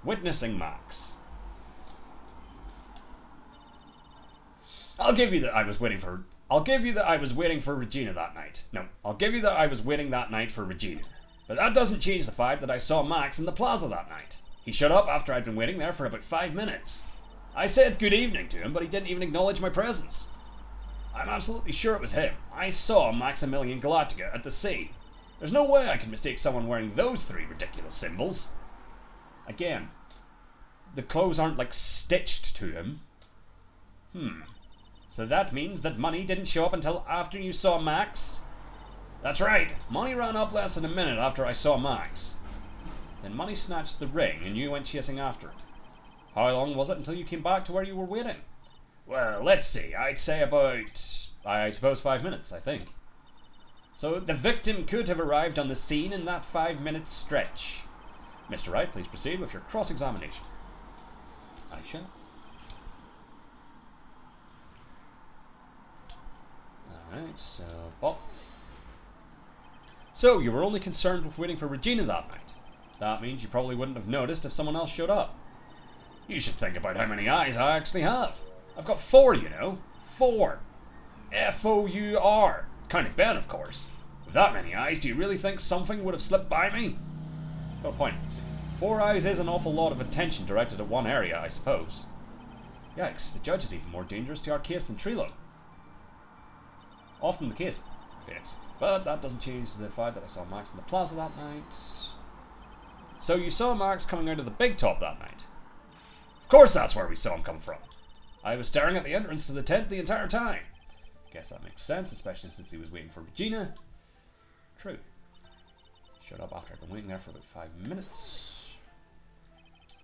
Witnessing Max. I'll give you that I was waiting for Regina that night. No, I'll give you that I was waiting that night for Regina. But that doesn't change the fact that I saw Max in the plaza that night. He showed up after I'd been waiting there for about 5 minutes. I said good evening to him, but he didn't even acknowledge my presence. I'm absolutely sure it was him. I saw Maximilian Galactica at the scene. There's no way I could mistake someone wearing those 3 ridiculous symbols. Again, the clothes aren't like stitched to him. So that means that Money didn't show up until after you saw Max? That's right. Money ran up less than a minute after I saw Max. Then Money snatched the ring and you went chasing after him. How long was it until you came back to where you were waiting? Well, let's see. I'd say about, I suppose 5 minutes, I think. So the victim could have arrived on the scene in that 5-minute stretch. Mr. Wright, please proceed with your cross-examination. I shall. Alright, so Bob. So you were only concerned with waiting for Regina that night. That means you probably wouldn't have noticed if someone else showed up. You should think about how many eyes I actually have. I've got 4, you know. 4. F-O-U-R. Counting Ben, of course. With that many eyes, do you really think something would have slipped by me? Got a point. 4 eyes is an awful lot of attention directed at one area, I suppose. Yikes, the judge is even more dangerous to our case than Trilogy. Often the case, Phoenix. But that doesn't change the fact that I saw Max in the plaza that night. So you saw Max coming out of the big top that night? Of course that's where we saw him come from. I was staring at the entrance to the tent the entire time. Guess that makes sense, especially since he was waiting for Regina. True. Showed up after I'd been waiting there for about 5 minutes.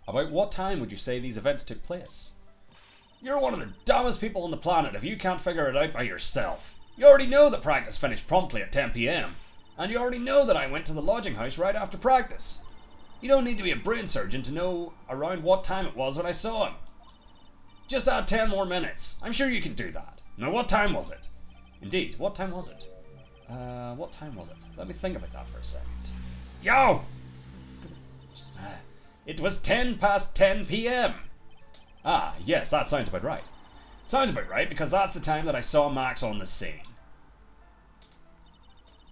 About what time would you say these events took place? You're one of the dumbest people on the planet if you can't figure it out by yourself. You already know that practice finished promptly at 10 PM. And you already know that I went to the lodging house right after practice. You don't need to be a brain surgeon to know around what time it was when I saw him. Just add 10 more minutes. I'm sure you can do that. Now, what time was it? Indeed, what time was it? What time was it? Let me think about that for a second. Yo! It was 10 past 10 PM. Ah, yes, that sounds about right. Sounds about right, because that's the time that I saw Max on the scene.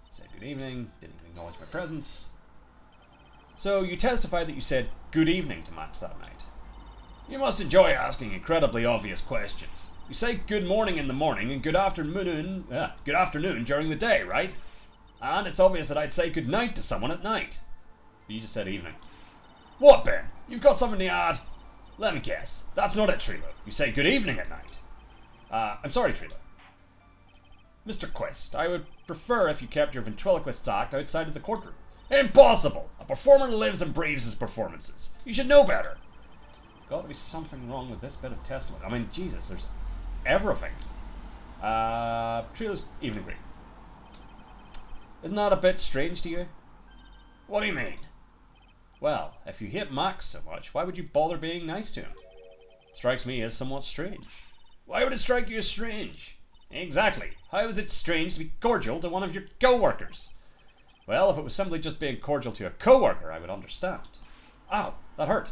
Said good evening, didn't even acknowledge my presence. So, you testified that you said good evening to Max that night. You must enjoy asking incredibly obvious questions. You say good morning in the morning and good afternoon during the day, right? And it's obvious that I'd say good night to someone at night. But you just said evening. What, Ben? You've got something to add? Let me guess. That's not it, Trilo. You say good evening at night. I'm sorry, Trilo. Mr. Quest, I would prefer if you kept your ventriloquist's act outside of the courtroom. Impossible! A performer lives and breathes his performances. You should know better. Got to be something wrong with this bit of testimony. I mean, Jesus, there's everything. Trilo's evening greeting. Isn't that a bit strange to you? What do you mean? Well, if you hate Max so much, why would you bother being nice to him? Strikes me as somewhat strange. Why would it strike you as strange? Exactly. How is it strange to be cordial to one of your co-workers? Well, if it was simply just being cordial to a co-worker, I would understand. Ow, that hurt.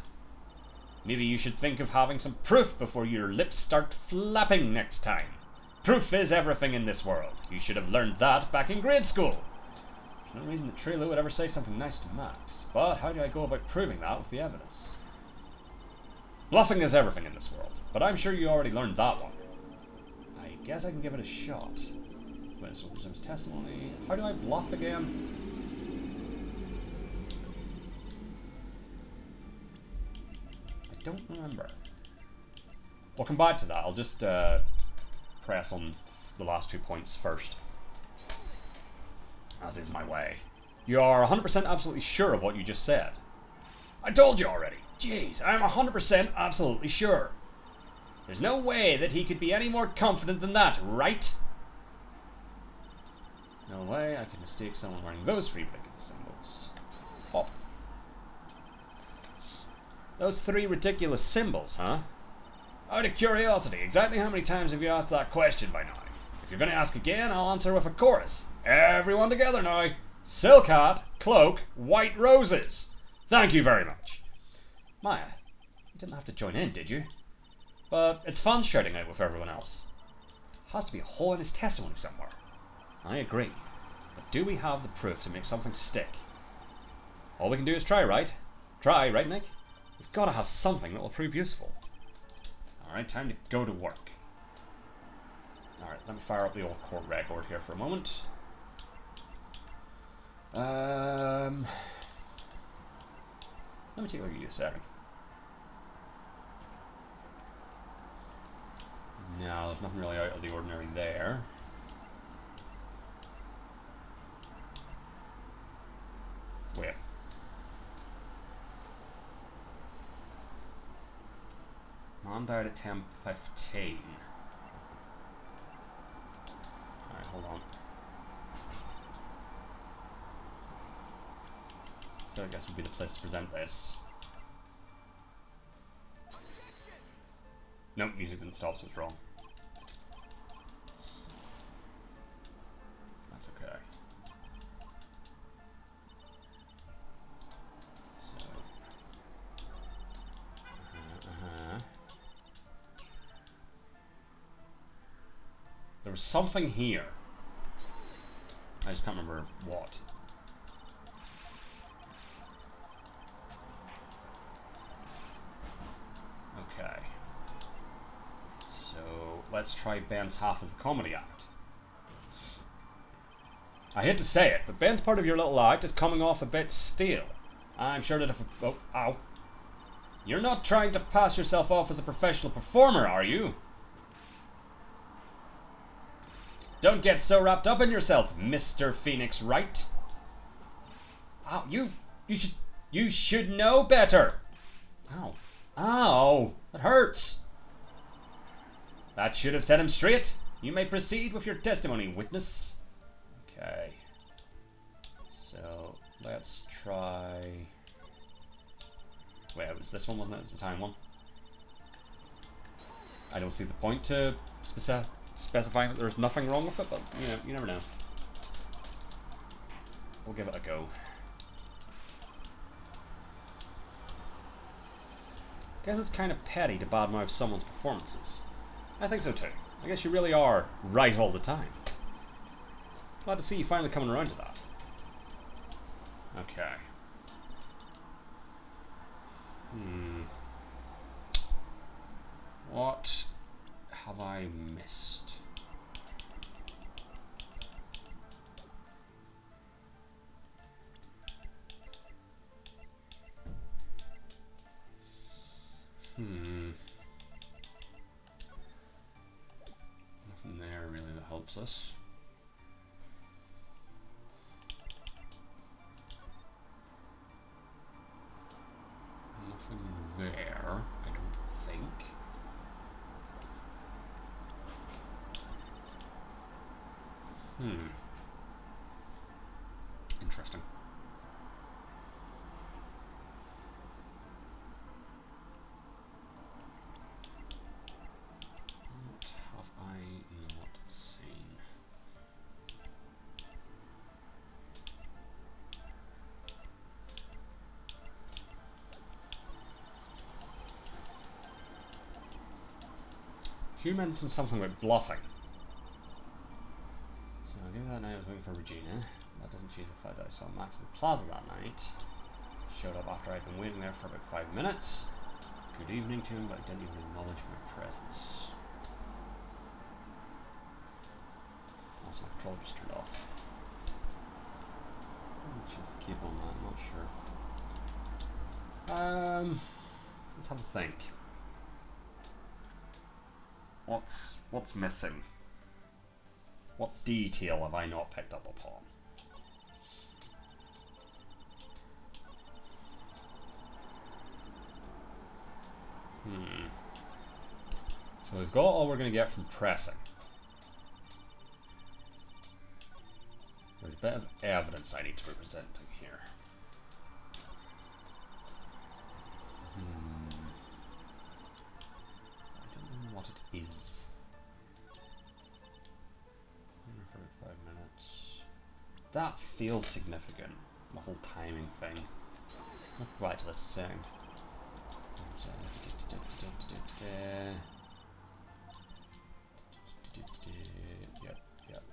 Maybe you should think of having some proof before your lips start flapping next time. Proof is everything in this world. You should have learned that back in grade school. There's no reason that Trilo would ever say something nice to Max. But how do I go about proving that with the evidence? Bluffing is everything in this world, but I'm sure you already learned that one. I guess I can give it a shot. Witness will presume his testimony. How do I bluff again? I don't remember. We'll come back to that. I'll just press on the last 2 points first. As is my way. You are 100% absolutely sure of what you just said. I told you already. Jeez, I'm 100% absolutely sure. There's no way that he could be any more confident than that, right? No way I could mistake someone wearing those three blinking symbols. Pop. Those three ridiculous symbols, huh? Out of curiosity, exactly how many times have you asked that question by now? If you're going to ask again, I'll answer with a chorus. Everyone together now. Silk hat, cloak, white roses. Thank you very much. Maya, you didn't have to join in, did you? But it's fun shouting out with everyone else. Has to be a hole in his testimony somewhere. I agree. But do we have the proof to make something stick? All we can do is try, right? Try, right, Nick? We've got to have something that will prove useful. Alright, time to go to work. Alright, let me fire up the old court record here for a moment. Let me take a look at you a second. No, there's nothing really out of the ordinary there. Wait. Mom died at 10:15. Alright, hold on. I feel like this would be the place to present this. Nope, music didn't stop, so it's wrong. That's okay. So... There was something here. I just can't remember what. Okay. So let's try Ben's half of the comedy act. I hate to say it, but Ben's part of your little act is coming off a bit stale. I'm sure that if... Oh, ow. You're not trying to pass yourself off as a professional performer, are you? Don't get so wrapped up in yourself, Mr. Phoenix Wright. Ow, you should know better. Ow. Ow, that hurts. That should have set him straight. You may proceed with your testimony, witness. Okay. So, let's try... Wait, it was this one, wasn't it? It was the time one. I don't see the point to specifying that there's nothing wrong with it, but, you know, you never know. We'll give it a go. Guess it's kind of petty to badmouth someone's performances. I think so too. I guess you really are right all the time. Glad to see you finally coming around to that. Okay. What have I missed? Nothing there really that helps us. Nothing there, I don't think. Interesting. What have I not seen? You mentioned something about bluffing. So I knew that night I was waiting for Regina. That doesn't change the fact that I saw Max at the plaza that night. Showed up after I'd been waiting there for about 5 minutes. Good evening to him, but I didn't even acknowledge my presence. Also, my controller just turned off. I'll change the cable on that, I'm not sure. Let's have a think. What's missing? What detail have I not picked up upon? So we've got all we're going to get from pressing. There's a bit of evidence I need to be presenting here. I don't know what it is. 45 minutes. That feels significant. The whole timing thing. I'll provide to this sound. Yep.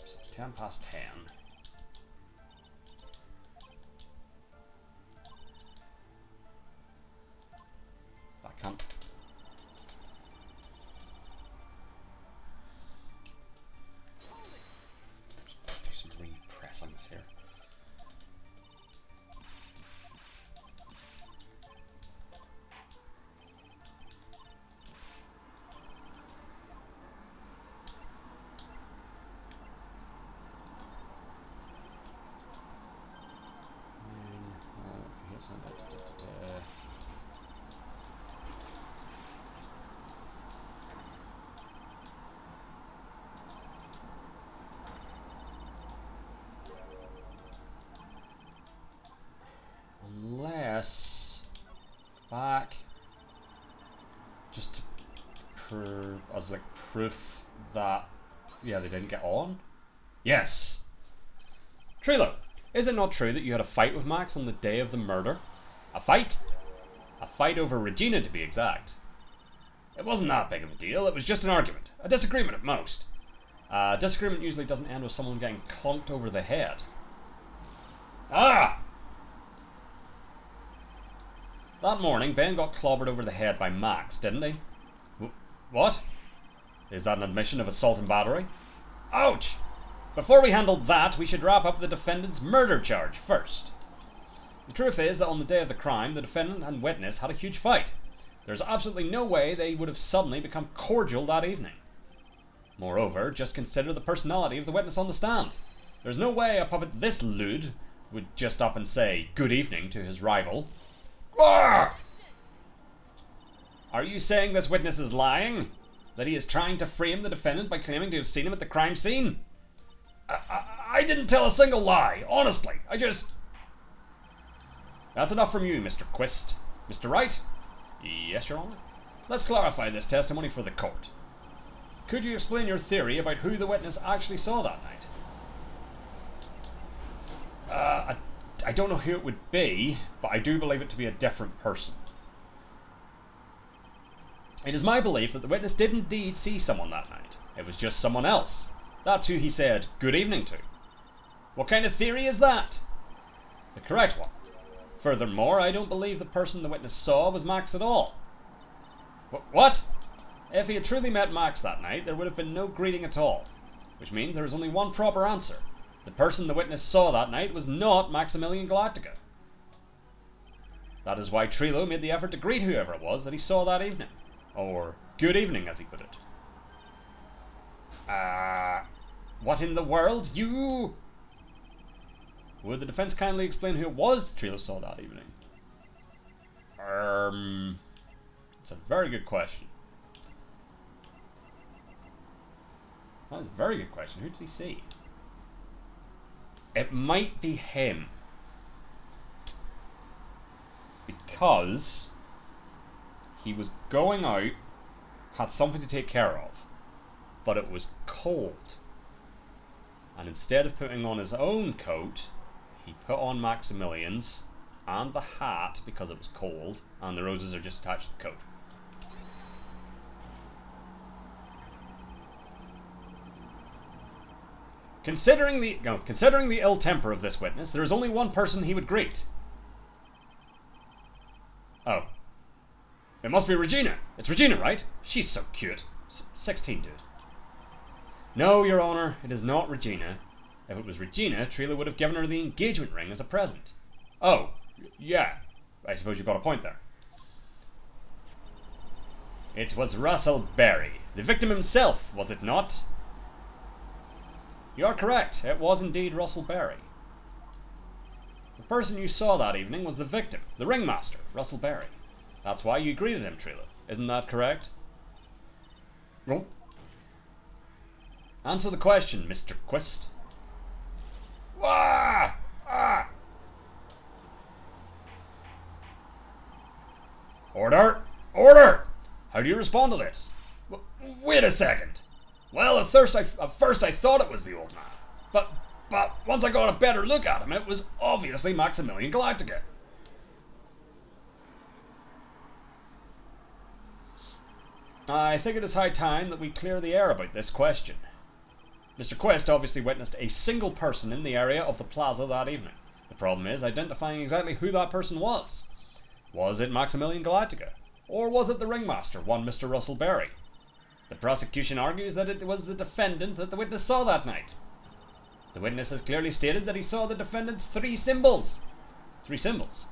So it's 10 past 10. I can't. Do some repressings here. Unless back just as like proof that they didn't get on. Yes. Trilo, is it not true that you had a fight with Max on the day of the murder? A fight? A fight over Regina, to be exact. It wasn't that big of a deal, it was just an argument. A disagreement at most. A disagreement usually doesn't end with someone getting clonked over the head. Ah! That morning, Ben got clobbered over the head by Max, didn't he? What? Is that an admission of assault and battery? Ouch! Before we handle that, we should wrap up the defendant's murder charge first. The truth is that on the day of the crime, the defendant and witness had a huge fight. There's absolutely no way they would have suddenly become cordial that evening. Moreover, just consider the personality of the witness on the stand. There's no way a puppet this lewd would just up and say good evening to his rival. Arrgh! Are you saying this witness is lying? That he is trying to frame the defendant by claiming to have seen him at the crime scene? I didn't tell a single lie, honestly. I just... That's enough from you, Mr. Quist. Mr. Wright? Yes, Your Honor? Let's clarify this testimony for the court. Could you explain your theory about who the witness actually saw that night? I don't know who it would be, but I do believe it to be a different person. It is my belief that the witness did indeed see someone that night. It was just someone else. That's who he said good evening to. What kind of theory is that? The correct one. Furthermore, I don't believe the person the witness saw was Max at all. What? If he had truly met Max that night, there would have been no greeting at all. Which means there is only one proper answer. The person the witness saw that night was not Maximilian Galactica. That is why Trilo made the effort to greet whoever it was that he saw that evening. Or good evening, as he put it. What in the world? You... Would the defense kindly explain who it was Trilo saw that evening? It's a very good question. That is a very good question. Who did he see? It might be him. Because he was going out, had something to take care of, but it was cold. And instead of putting on his own coat, he put on Maximilian's and the hat because it was cold, and the roses are just attached to the coat. Considering the ill temper of this witness, there is only one person he would greet. Oh. It must be Regina. It's Regina, right? She's so cute. 16, dude. No, Your Honor, it is not Regina. If it was Regina, Trilo would have given her the engagement ring as a present. Oh, yeah. I suppose you've got a point there. It was Russell Berry, the victim himself, was it not? You are correct. It was indeed Russell Berry. The person you saw that evening was the victim, the ringmaster, Russell Berry. That's why you greeted him, Trilo. Isn't that correct? No. Answer the question, Mr. Quist. Wah! Ah! Order! Order! How do you respond to this? Wait a second. Well, at first I thought it was the old man. But once I got a better look at him, it was obviously Maximilian Galactica. I think it is high time that we clear the air about this question. Mr. Quest obviously witnessed a single person in the area of the plaza that evening. The problem is identifying exactly who that person was. Was it Maximilian Galactica? Or was it the ringmaster, one Mr. Russell Berry? The prosecution argues that it was the defendant that the witness saw that night. The witness has clearly stated that he saw the defendant's three symbols. Three symbols?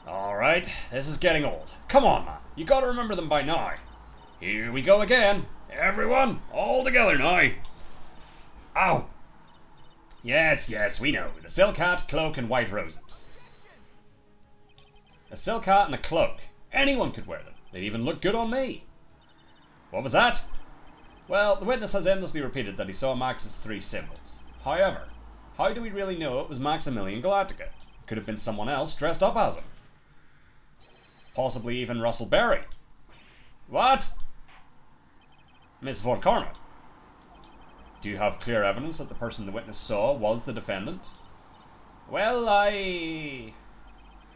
Alright, this is getting old. Come on, man. You gotta remember them by now. Here we go again. Everyone, all together now. Ow! Yes, we know. The silk hat, cloak, and white roses. A silk hat and a cloak. Anyone could wear them. They'd even look good on me. What was that? Well, the witness has endlessly repeated that he saw Max's three symbols. However, how do we really know it was Maximilian Galactica? It could have been someone else dressed up as him. Possibly even Russell Berry. What? Miss Von Karma. Do you have clear evidence that the person the witness saw was the defendant? Well,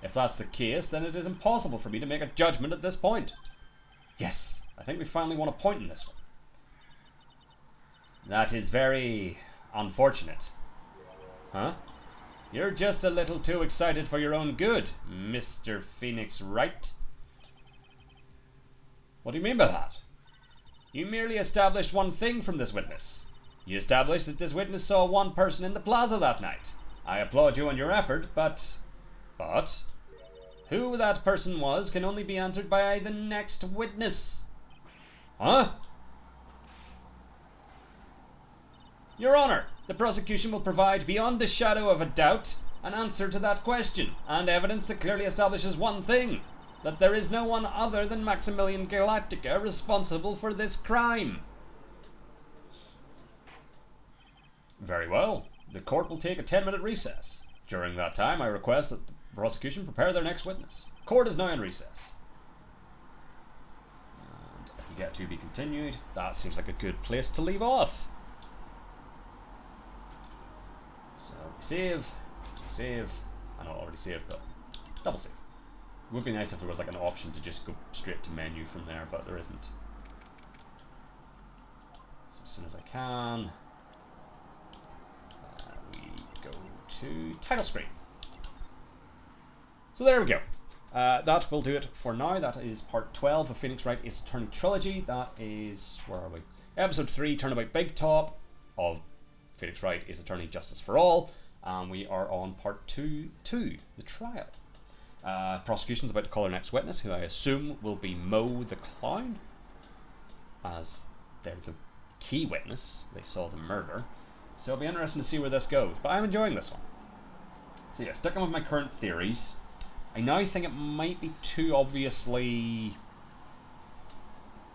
if that's the case, then it is impossible for me to make a judgment at this point. Yes, I think we finally want a point in this one. That is very unfortunate. Huh? You're just a little too excited for your own good, Mr. Phoenix Wright. What do you mean by that? You merely established one thing from this witness. You established that this witness saw one person in the plaza that night. I applaud you on your effort, but who that person was can only be answered by the next witness. Huh? Your Honor, the prosecution will provide, beyond a shadow of a doubt, an answer to that question, and evidence that clearly establishes one thing: that there is no one other than Maximilian Galactica responsible for this crime. Very well. The court will take a 10-minute recess. During that time, I request that the prosecution prepare their next witness. Court is now in recess. And if we get to be continued, that seems like a good place to leave off. So, save. I know I already saved, but double save. It would be nice if there was like an option to just go straight to menu from there, but there isn't. So as soon as I can, we go to title screen. So there we go. That will do it for now. That is part 12 of Phoenix Wright Ace Attorney Trilogy. That is, where are we? Episode 3, Turnabout Big Top of Phoenix Wright Ace Attorney Justice for All. And we are on part 2, the trial. Prosecution's about to call their next witness, who I assume will be Mo the Clown, as they're the key witness. They saw the murder. So it'll be interesting to see where this goes. But I'm enjoying this one. So yeah, sticking with my current theories, I now think it might be too obviously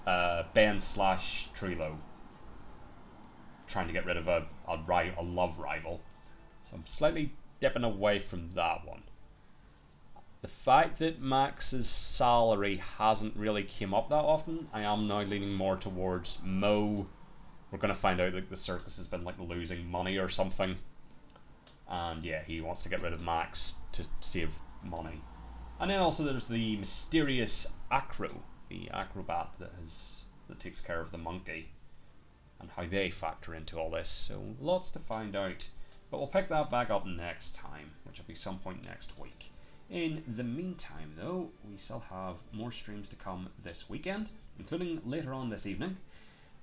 Ben / Trilo trying to get rid of a love rival. So I'm slightly dipping away from that one. The fact that Max's salary hasn't really came up that often, I am now leaning more towards Mo. We're going to find out that the circus has been like losing money or something. And yeah, he wants to get rid of Max to save money. And then also there's the mysterious Acro, the acrobat that takes care of the monkey, and how they factor into all this. So lots to find out. But we'll pick that back up next time, which will be some point next week. In the meantime, though, we still have more streams to come this weekend, including later on this evening,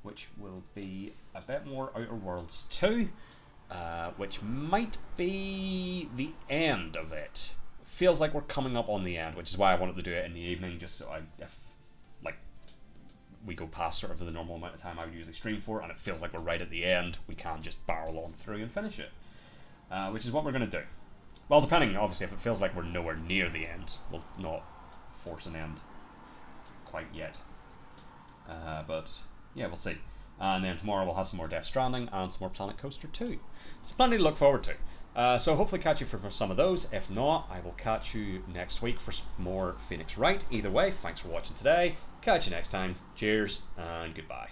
which will be a bit more Outer Worlds 2, which might be the end of it. Feels like we're coming up on the end, which is why I wanted to do it in the evening, just so if we go past sort of the normal amount of time I would usually stream for, and it feels like we're right at the end, we can just barrel on through and finish it, which is what we're going to do. Well, depending, obviously, if it feels like we're nowhere near the end, we'll not force an end quite yet. But yeah, we'll see. And then tomorrow we'll have some more Death Stranding and some more Planet Coaster 2. So plenty to look forward to. So hopefully catch you for some of those. If not, I will catch you next week for some more Phoenix Wright. Either way, thanks for watching today. Catch you next time. Cheers and goodbye.